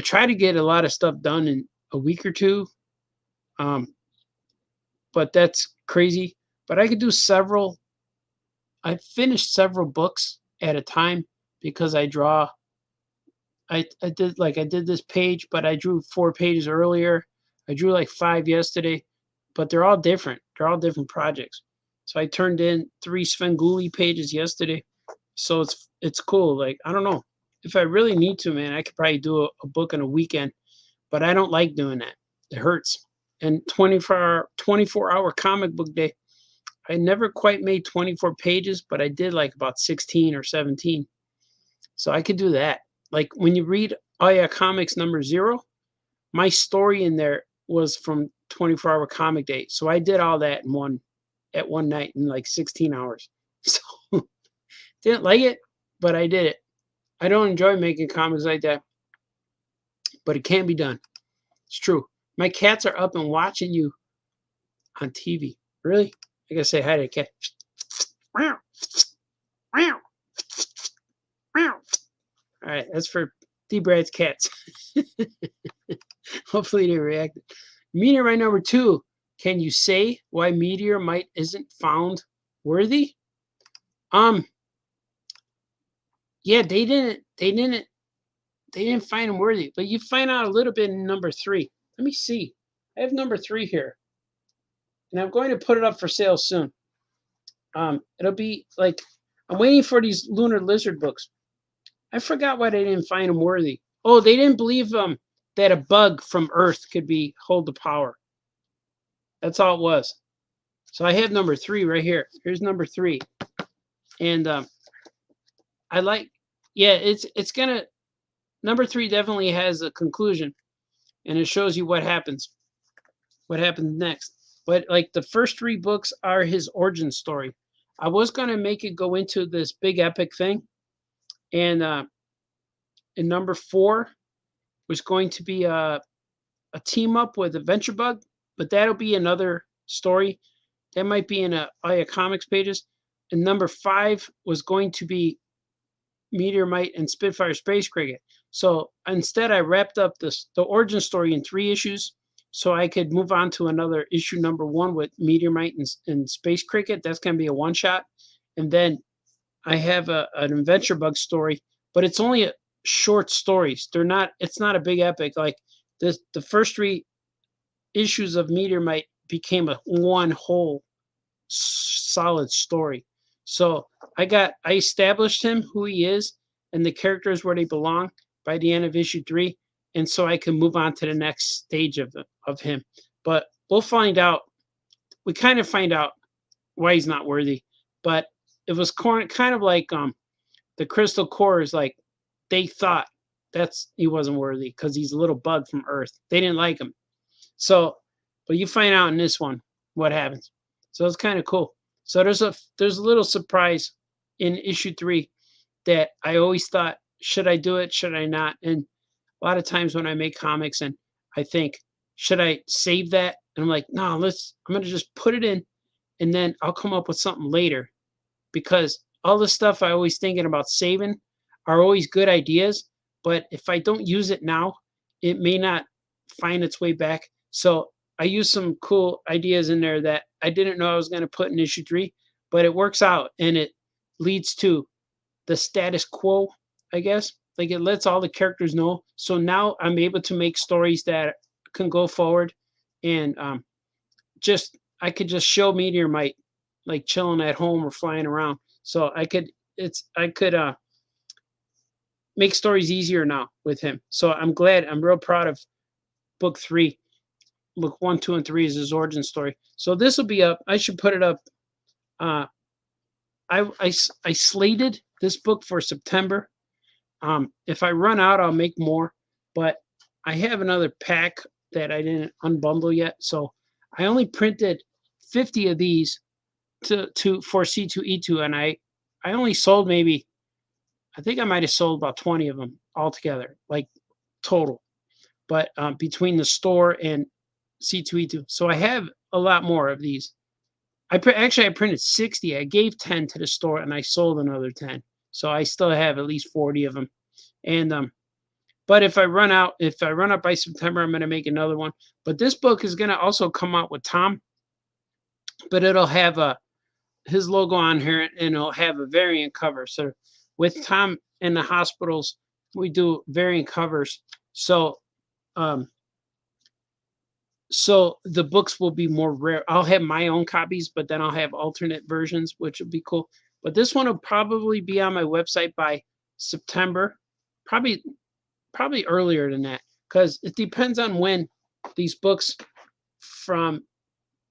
Speaker 5: try to get a lot of stuff done in a week or two. But that's crazy. But I could do several. I finished several books at a time because I draw. I did this page, but I drew 4 pages earlier. I drew like 5 yesterday, but they're all different. They're all different projects. So I turned in 3 Svengoolie pages yesterday. So it's cool. Like, I don't know. If I really need to, man, I could probably do a book in a weekend, but I don't like doing that. It hurts. And 24-hour comic book day, I never quite made 24 pages, but I did like about 16 or 17. So I could do that. Like when you read Oh Yeah Comics number 0, my story in there was from 24-hour comic day. So I did all that at one night in like 16 hours. So didn't like it, but I did it. I don't enjoy making comics like that, but it can be done. It's true. My cats are up and watching you on TV. Really? I gotta say hi to the cat. All right, that's for D. Brad's cats. Hopefully they reacted. Meteorite number 2. Can you say why Meteorite isn't found worthy? Yeah, they didn't find him worthy, but you find out a little bit in number 3. Let me see. I have number 3 here, and I'm going to put it up for sale soon. It'll be like, I'm waiting for these Lunar Lizard books. I forgot why they didn't find him worthy. Oh, they didn't believe that a bug from Earth could hold the power. That's all it was. So I have number 3 right here. Here's number 3, and I like, yeah, it's gonna, number 3 definitely has a conclusion, and it shows you what happens next. But like the first 3 books are his origin story. I was gonna make it go into this big epic thing, and in number 4 was going to be a team up with Adventure Bug, but that'll be another story. That might be in a comics pages. And number 5 was going to be Meteorite and Spitfire Space Cricket. So instead, I wrapped up the origin story in 3 issues, so I could move on to another issue number 1 with Meteorite and Space Cricket. That's going to be a one-shot. And then I have an Adventure Bug story, but it's only short stories. It's not a big epic. Like the first 3 issues of Meteorite became one whole solid story. So I established him, who he is, and the characters where they belong by the end of issue 3, and so I can move on to the next stage of him. But we'll find out. We kind of find out why he's not worthy, but it was kind of like the Crystal Core is like, they thought he wasn't worthy because he's a little bug from Earth. They didn't like him. So, but you find out in this one what happens. So it's kind of cool. So there's a little surprise in issue 3 that I always thought, should I do it? Should I not? And a lot of times when I make comics and I think, should I save that? And I'm like, no, I'm going to just put it in, and then I'll come up with something later, because all the stuff I always thinking about saving are always good ideas. But if I don't use it now, it may not find its way back. So I use some cool ideas in there that I didn't know I was going to put in issue 3, but it works out, and it leads to the status quo, I guess. Like, it lets all the characters know. So now I'm able to make stories that can go forward, and I could just show Meteorite like chilling at home or flying around. So I could make stories easier now with him. So I'm glad. I'm real proud of book 3. Book 1, 2, and 3 is his origin story. So this will be up. I should put it up. I slated this book for September. If I run out, I'll make more. But I have another pack that I didn't unbundle yet. So I only printed 50 of these for C2E2, and I only sold maybe, I think I might have sold about 20 of them altogether, like total. But between the store and C2E2, so I have a lot more of these. Actually, I printed 60. I gave 10 to the store, and I sold another 10. So I still have at least 40 of them. And but if I run out by September, I'm going to make another one. But this book is going to also come out with Tom, but it'll have his logo on here, and it'll have a variant cover. So with Tom in the hospitals, we do variant covers. So so the books will be more rare. I'll have my own copies, but then I'll have alternate versions, which will be cool. But this one will probably be on my website by September, probably earlier than that, because it depends on when these books from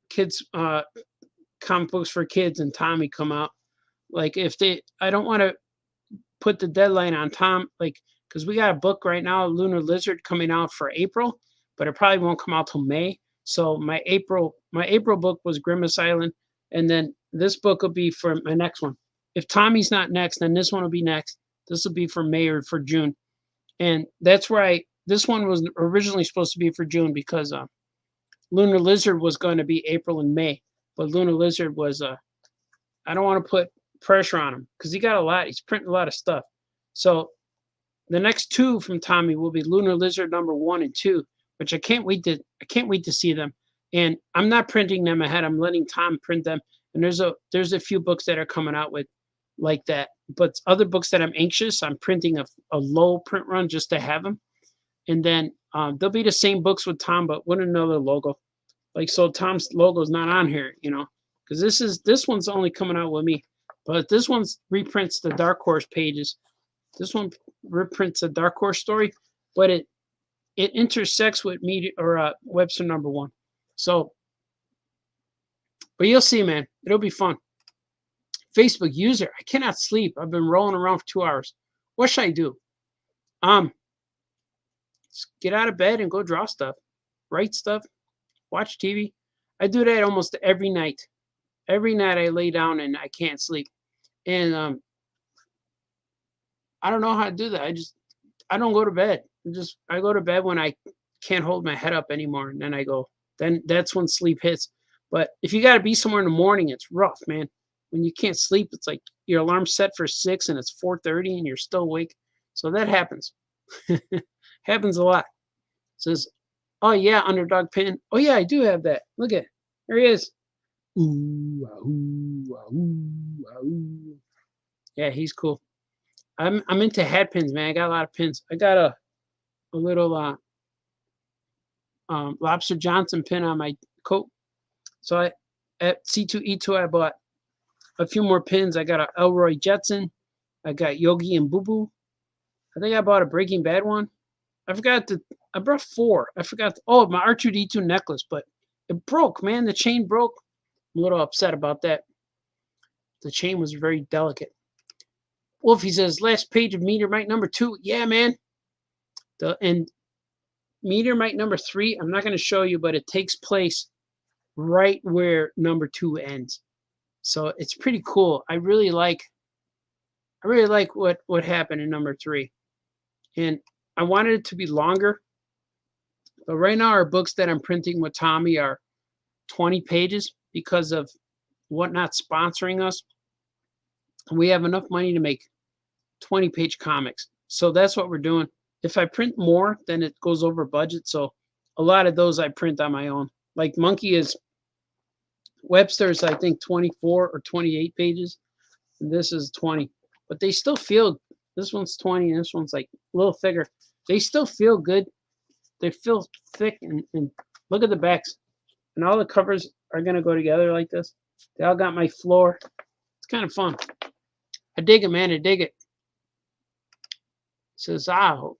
Speaker 5: kids, comic books for kids and Tommy come out. Like I don't want to put the deadline on Tom, like, because we got a book right now, Lunar Lizard, coming out for April, but it probably won't come out till May. So my April book was Grimace Island, and then this book will be for my next one. If Tommy's not next, then this one will be next. This will be for May or for June. And that's where this one was originally supposed to be for June, because Lunar Lizard was going to be April and May. But Lunar Lizard was, I don't want to put pressure on him because he's printing a lot of stuff. So the next 2 from Tommy will be Lunar Lizard number 1 and 2, which I can't wait to see them. And I'm not printing them ahead. I'm letting Tom print them. And there's a few books that are coming out with like that. But other books that I'm printing a low print run just to have them. And then they'll be the same books with Tom, but with another logo. Like, so Tom's logo is not on here, because this one's only coming out with me. But this one reprints the Dark Horse pages. This one reprints a Dark Horse story, but it intersects with Webster number 1. So, but you'll see, man. It'll be fun. Facebook user, I cannot sleep. I've been rolling around for 2 hours. What should I do? Get out of bed and go draw stuff, write stuff, watch TV. I do that almost every night. Every night I lay down and I can't sleep. And I don't know how to do that. I don't go to bed. I go to bed when I can't hold my head up anymore, and then I go. Then that's when sleep hits. But if you got to be somewhere in the morning, it's rough, man. When you can't sleep, it's like your alarm's set for 6 and it's 4:30 and you're still awake. So that happens. Happens a lot. Says, oh yeah, Underdog Pin. Oh yeah, I do have that. Look at it. There he is. Ooh, ooh, ooh, ooh. Yeah, he's cool. I'm into hat pins, man. I got a lot of pins. I got a little Lobster Johnson pin on my coat. So at C2E2 I bought a few more pins. I got a Elroy Jetson. I got Yogi and Boo Boo. I think I bought a Breaking Bad one. I brought 4. I forgot. My R2D2 necklace, but it broke, man. The chain broke. I'm a little upset about that. The chain was very delicate. Wolfie says, last page of Meteorite number 2. Yeah, man. And Meteorite number 3, I'm not going to show you, but it takes place right where number 2 ends. So it's pretty cool. I really like what happened in number 3. And I wanted it to be longer. But right now our books that I'm printing with Tommy are 20 pages because of Whatnot sponsoring us. We have enough money to make 20-page comics. So that's what we're doing. If I print more, then it goes over budget. So a lot of those I print on my own. Like Monkey is Webster's, I think, 24 or 28 pages. And this is 20. But they still feel, this one's 20 and this one's like a little thicker. They still feel good. They feel thick, and look at the backs. And all the covers are going to go together like this. They all got my floor. It's kind of fun. I dig it, man. I dig it. Says,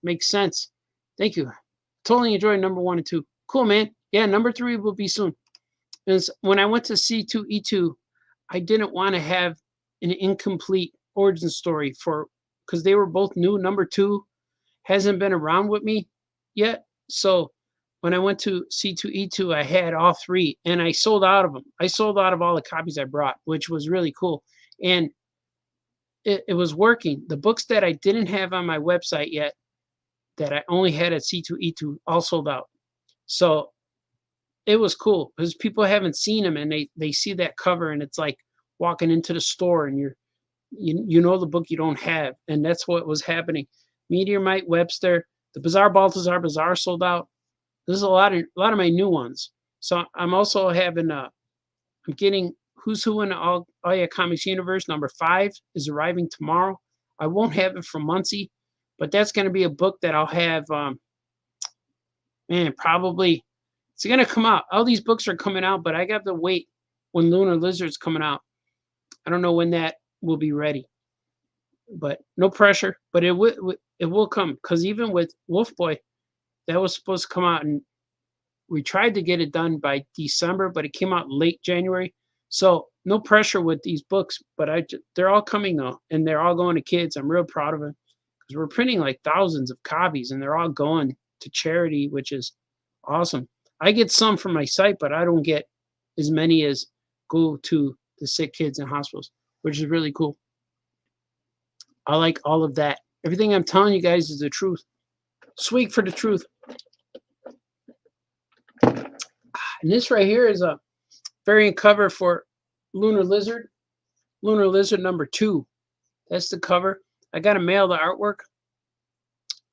Speaker 5: makes sense. Thank you. Totally enjoyed number 1 and 2. Cool, man. Yeah, number 3 will be soon. And when I went to C2E2, I didn't want to have an incomplete origin story because they were both new. Number 2 hasn't been around with me yet. So when I went to C2E2, I had all 3 and I sold out of them. I sold out of all the copies I brought, which was really cool. And it was working. The books that I didn't have on my website yet, that I only had at C2E2, all sold out. So it was cool because people haven't seen them and they see that cover and it's like walking into the store and you know the book you don't have. And that's what was happening. Meteorite, Webster, the Bizarre Balthazar Bazaar sold out. There's a lot of my new ones. So I'm also having I'm getting Who's Who in the All Ya Comics universe. Number 5 is arriving tomorrow. I won't have it from Muncie, but that's going to be a book that I'll have. Probably it's going to come out. All these books are coming out, but I got to wait when Lunar Lizard's coming out. I don't know when that will be ready, but no pressure. But it will come, because even with Wolf Boy, that was supposed to come out, and we tried to get it done by December, but it came out late January. So no pressure with these books, but they're all coming though, and they're all going to kids. I'm real proud of it because we're printing like thousands of copies, and they're all going to charity, which is awesome. I get some from my site, but I don't get as many as go to the sick kids in hospitals, which is really cool. I like all of that. Everything I'm telling you guys is the truth. Swig for the truth. And this right here is a variant cover for Lunar Lizard. Lunar Lizard number 2. That's the cover. I got to mail the artwork.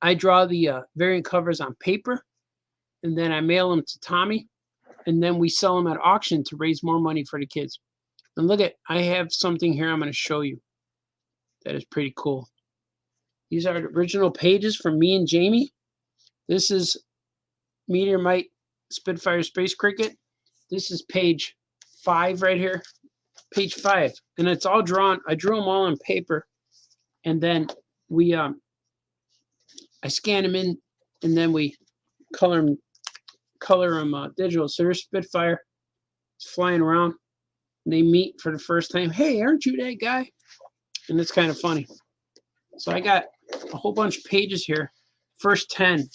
Speaker 5: I draw the variant covers on paper, and then I mail them to Tommy, and then we sell them at auction to raise more money for the kids. And look I have something here I'm going to show you that is pretty cool. These are the original pages from me and Jamie. This is Meteorite Spitfire Space Cricket. This is page 5 right here. Page 5. And it's all drawn. I drew them all on paper. And then we I scan them in, and then we color them digital. So there's Spitfire. It's flying around. And they meet for the first time. Hey, aren't you that guy? And it's kind of funny. So I got a whole bunch of pages here. First 10.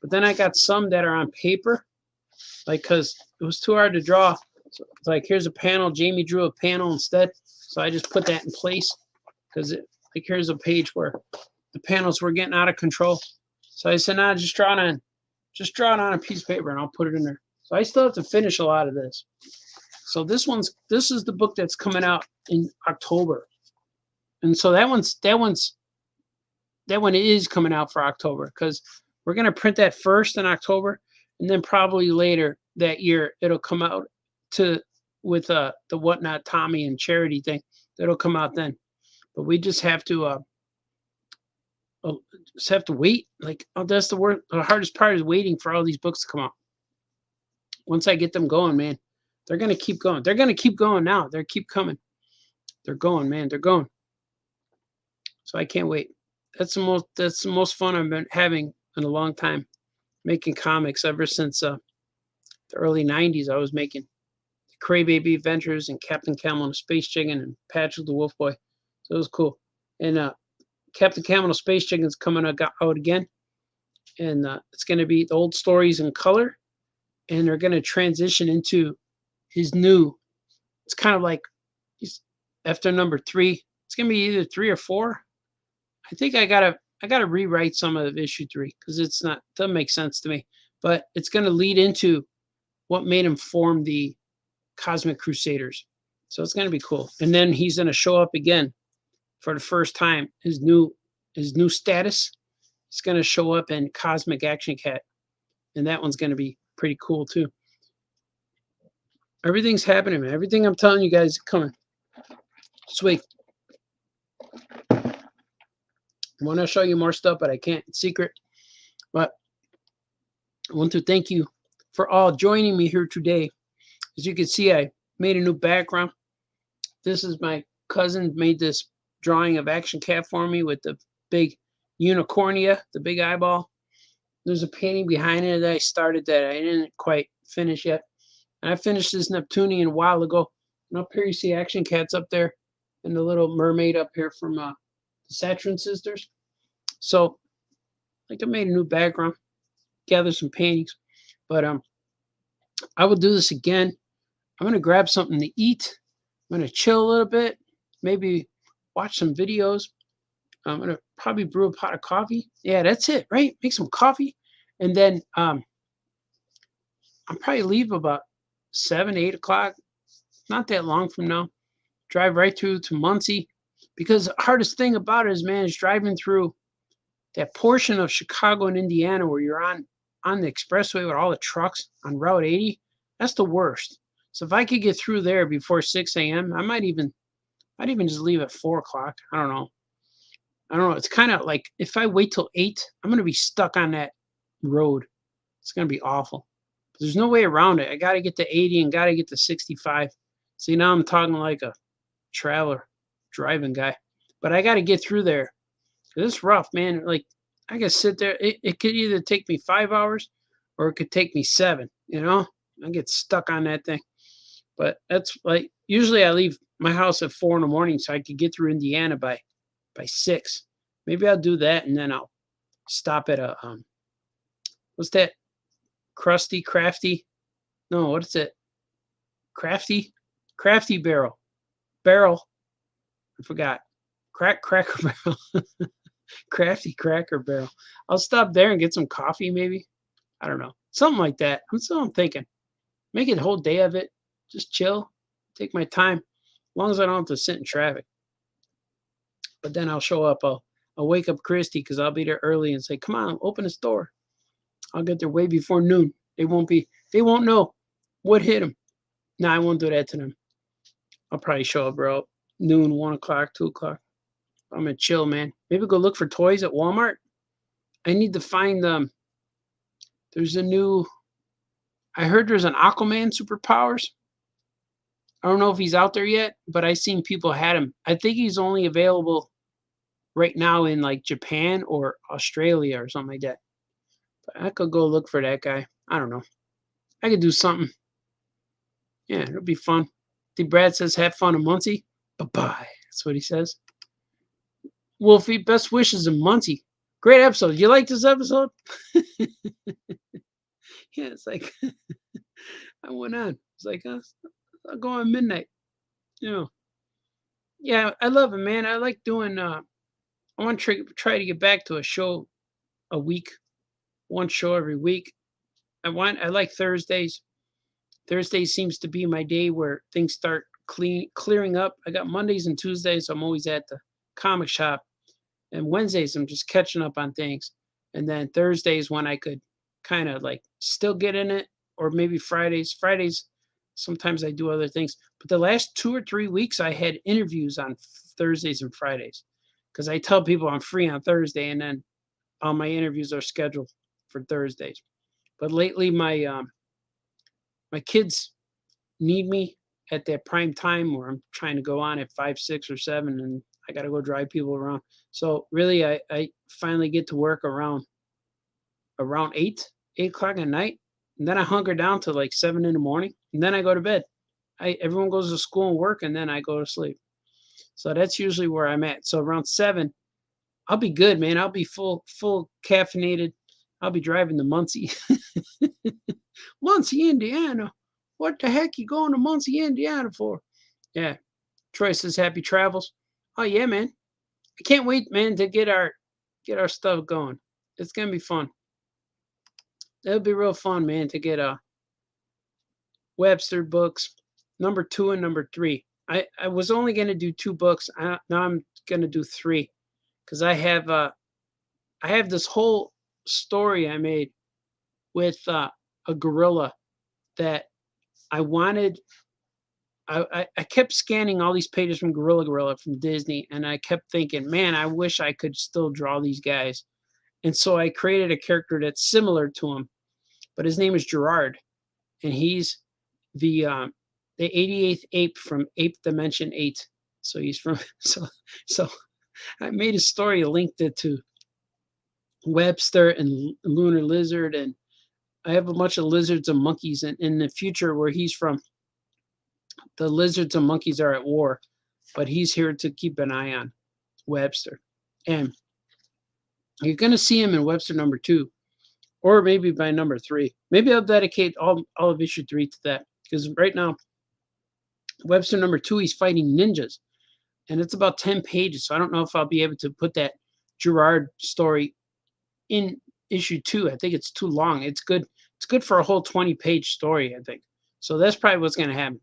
Speaker 5: But then I got some that are on paper. Like, because it was too hard to draw. So it's like, here's a panel. Jamie drew a panel instead. So I just put that in place. Because like, here's a page where the panels were getting out of control. So I said, nah, just draw it on a piece of paper and I'll put it in there. So I still have to finish a lot of this. So this is the book that's coming out in October. And so that one is coming out for October, because we're going to print that first in October, and then probably later that year it'll come out with the Whatnot Tommy and charity thing. That'll come out then. But we just have to wait. Like, that's the worst. The hardest part is waiting for all these books to come out. Once I get them going, man, they're gonna keep going. They're gonna keep going now. They keep coming. They're going, man. They're going. So I can't wait. That's the most fun I've been having in a long time, making comics ever since the early 90s. I was making the Crybaby Adventures and Captain Camel and the Space Chicken and Patrick the Wolf Boy. So it was cool. And Captain Camel and the Space Chicken's coming out again. And it's going to be the old stories in color. And they're going to transition into his new. It's kind of like he's after number 3. It's going to be either 3 or 4. I think I gotta rewrite some of issue 3 because doesn't make sense to me. But it's going to lead into what made him form the Cosmic Crusaders. So it's going to be cool. And then he's going to show up again for the first time. His new status is going to show up in Cosmic Action Cat, and that one's going to be pretty cool too. Everything's happening, man. Everything I'm telling you guys is coming. Sweet. I want to show you more stuff, but I can't. It's secret. But I want to thank you for all joining me here today. As you can see, I made a new background. This is my cousin made this drawing of Action Cat for me with the big unicornia, the big eyeball. There's a painting behind it that I started that I didn't quite finish yet. And I finished this Neptunian a while ago. And up here you see Action Cats up there and the little mermaid up here from the Saturn Sisters. So like I made a new background, gathered some paintings. But I will do this again. I'm gonna grab something to eat. I'm gonna chill a little bit, maybe watch some videos. I'm gonna probably brew a pot of coffee. Yeah, that's it, right? Make some coffee, and then I'll probably leave about 7, 8 o'clock. Not that long from now. Drive right through to Muncie, because the hardest thing about it is, man, is driving through that portion of Chicago and Indiana where you're on the expressway with all the trucks on Route 80. That's the worst. So if I could get through there before 6 a.m., I might even just leave at 4 o'clock. I don't know. It's kind of like if I wait till 8, I'm going to be stuck on that road. It's going to be awful. But there's no way around it. I got to get to 80 and got to get to 65. See, now I'm talking like a traveler driving guy. But I got to get through there. It's rough, man. Like, I could sit there. It could either take me 5 hours or it could take me 7, you know? I get stuck on that thing. But that's like, usually I leave my house at 4 in the morning so I could get through Indiana by 6. Maybe I'll do that, and then I'll stop at a what's that? Crafty? No, what is it? Crafty barrel. I forgot. Cracker barrel. Crafty Cracker Barrel. I'll stop there and get some coffee, maybe. I don't know. Something like that. I'm thinking. Make it a whole day of it. Just chill. Take my time. As long as I don't have to sit in traffic. But then I'll show up. I'll wake up Christy because I'll be there early and say, come on, open this door. I'll get there way before noon. They won't know what hit them. No, I won't do that to them. I'll probably show up, bro. Noon, 1 o'clock, 2 o'clock. I'm gonna chill, man. Maybe go look for toys at Walmart. I need to find there's I heard there's an Aquaman superpowers. I don't know if he's out there yet, but I seen people had him. I think he's only available right now in like Japan or Australia or something like that. But I could go look for that guy. I don't know. I could do something. Yeah, it'll be fun. The Brad says, have fun in Muncie. Bye-bye. That's what he says. Wolfie, best wishes in Muncie. Great episode. You like this episode? Yeah, it's like, I went on. It's like, I'll go on midnight. You know. Yeah, I love it, man. I like doing, I want to try to get back to a show a week. One show every week. I like Thursdays. Thursdays seems to be my day where things start clearing up. I got Mondays and Tuesdays. I'm always at the comic shop. And Wednesdays, I'm just catching up on things. And then Thursdays when I could kind of like still get in it, or maybe Fridays. Fridays, sometimes I do other things. But the last 2 or 3 weeks, I had interviews on Thursdays and Fridays because I tell people I'm free on Thursday, and then all my interviews are scheduled for Thursdays. But lately, my kids need me at that prime time where I'm trying to go on at 5, 6, or 7, and I got to go drive people around. So really, I finally get to work around 8 o'clock at night, and then I hunker down to like 7 in the morning, and then I go to bed. Everyone goes to school and work, and then I go to sleep. So that's usually where I'm at. So around 7, I'll be good, man. I'll be full caffeinated. I'll be driving to Muncie. Muncie, Indiana. What the heck you going to Muncie, Indiana for? Yeah. Troy says happy travels. Oh yeah, man. I can't wait, man, to get our stuff going. It's gonna be fun. It'll be real fun, man, to get Webster books, number 2 and number 3. I was only gonna do 2 books. Now I'm gonna do 3 because I have this whole story I made with a gorilla that I wanted. I kept scanning all these pages from Gorilla from Disney, and I kept thinking, man, I wish I could still draw these guys. And so I created a character that's similar to him, but his name is Gerard, and he's the 88th ape from Ape Dimension 8. So he's from so I made a story, linked it to Webster and Lunar Lizard, and I have a bunch of lizards and monkeys. And in the future, where he's from, the lizards and monkeys are at war, but he's here to keep an eye on Webster. And you're going to see him in Webster number 2, or maybe by number 3. Maybe I'll dedicate all of issue 3 to that, because right now, Webster number 2, he's fighting ninjas, and it's about 10 pages. So I don't know if I'll be able to put that Gerard story in issue 2. I think it's too long. It's good. It's good for a whole 20-page story, I think. So that's probably what's going to happen,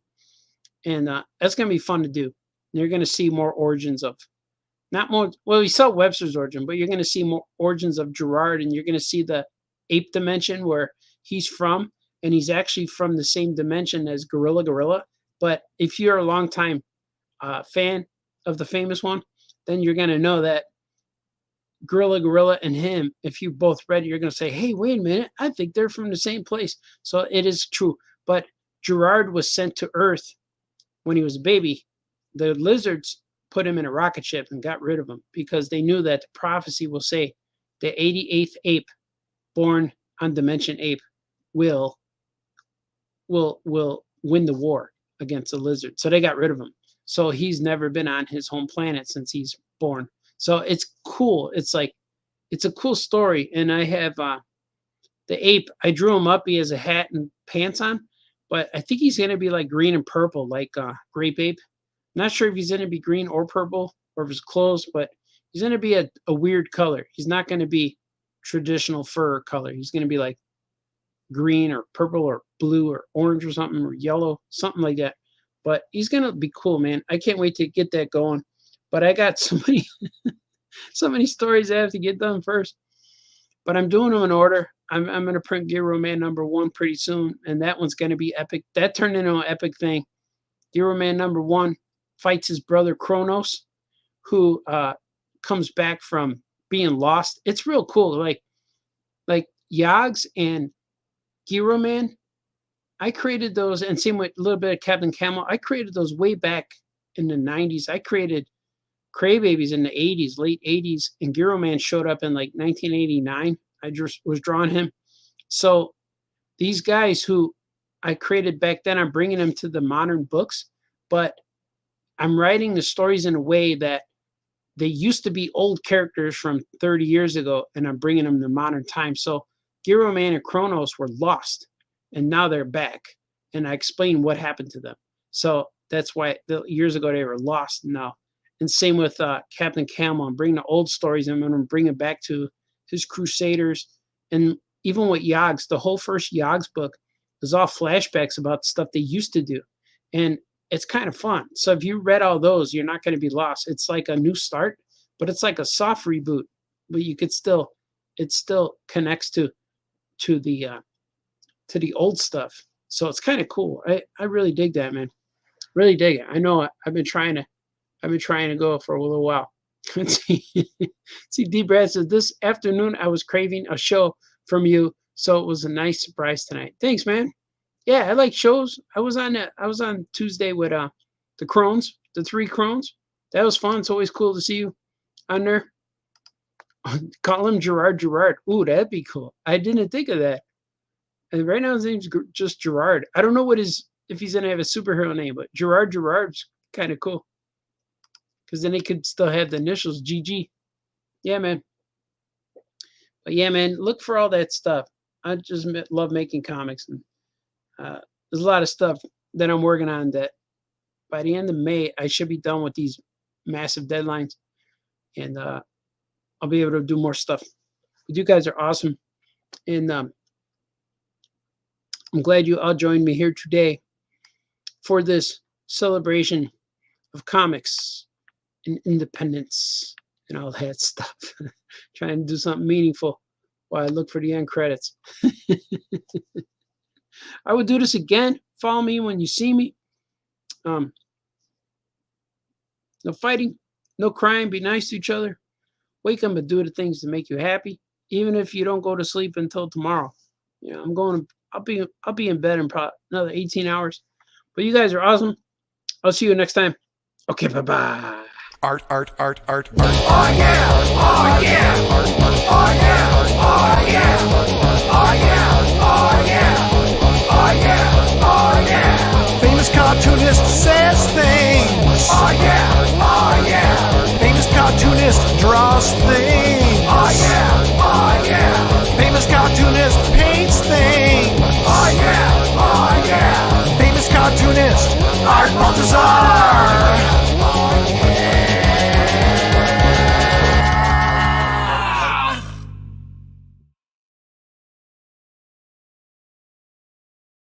Speaker 5: and that's going to be fun to do. You're going to see more origins of, not more. Well, we saw Webster's origin, but you're going to see more origins of Gerard, and you're going to see the ape dimension where he's from, and he's actually from the same dimension as Gorilla. But if you're a longtime fan of the famous one, then you're going to know that Gorilla and him, if you both read it, you're going to say, hey, wait a minute, I think they're from the same place. So it is true. But Gerard was sent to Earth when he was a baby. The lizards put him in a rocket ship and got rid of him because they knew that the prophecy will say the 88th ape born on Dimension Ape will win the war against the lizard. So they got rid of him. So he's never been on his home planet since he's born. So it's cool. It's like, it's a cool story. And I have the ape, I drew him up. He has a hat and pants on, but I think he's going to be like green and purple, like Grape Ape. I'm not sure if he's going to be green or purple or if his clothes, but he's going to be a weird color. He's not going to be traditional fur color. He's going to be like green or purple or blue or orange or something, or yellow, something like that. But he's going to be cool, man. I can't wait to get that going. But I got so many stories I have to get done first. But I'm doing them in order. I'm going to print Giro Man number 1 pretty soon, and that one's going to be epic. That turned into an epic thing. Giro Man number 1 fights his brother Kronos, who comes back from being lost. It's real cool. Like Yogs and Giro Man, I created those, and same with a little bit of Captain Camel. I created those way back in the 90s. I created Crybabies in the 80s, late 80s, and Giro Man showed up in like 1989. I just was drawing him. So these guys who I created back then, I'm bringing them to the modern books, but I'm writing the stories in a way that they used to be old characters from 30 years ago, and I'm bringing them to modern times. So Giro Man and Kronos were lost, and now they're back, and I explain what happened to them. So that's why years ago they were lost now. And same with Captain Camel. I'm bringing the old stories, and I'm going to bring it back to his Crusaders. And even with Yogs, the whole first Yogs book is all flashbacks about stuff they used to do. And it's kind of fun. So if you read all those, you're not going to be lost. It's like a new start, but it's like a soft reboot. But you could still, it still connects to the old stuff. So it's kind of cool. I really dig that, man. Really dig it. I know I've been trying to go for a little while. Let's see, D. Brad says, this afternoon I was craving a show from you, so it was a nice surprise tonight. Thanks, man. Yeah, I like shows. I was on Tuesday with the Crones, the 3 Crones. That was fun. It's always cool to see you on there. Call him Gerard. Ooh, that'd be cool. I didn't think of that. And right now his name's just Gerard. I don't know if he's gonna have a superhero name, but Gerard's kind of cool. Because then he could still have the initials GG. Yeah, man. But yeah, man, look for all that stuff. I just love making comics. And there's a lot of stuff that I'm working on that by the end of May, I should be done with these massive deadlines. And I'll be able to do more stuff. But you guys are awesome. And I'm glad you all joined me here today for this celebration of comics and independence and all that stuff. Trying to do something meaningful while I look for the end credits. I would do this again. Follow me when you see me. No fighting, no crying. Be nice to each other. Wake up and do the things to make you happy, even if you don't go to sleep until tomorrow. You know, I'll be in bed in probably another 18 hours. But you guys are awesome. I'll see you next time. Okay, bye-bye.
Speaker 2: Art.
Speaker 3: Oh yeah! Oh yeah! Oh yeah! yeah, oh yeah, oh yeah, oh yeah, oh yeah,
Speaker 4: Famous cartoonist says things.
Speaker 3: oh yeah, oh yeah,
Speaker 4: Famous cartoonist draws things.
Speaker 3: oh yeah, oh yeah,
Speaker 4: Famous cartoonist paints things.
Speaker 3: oh yeah, oh yeah,
Speaker 4: Famous cartoonist
Speaker 3: Art Baltazar.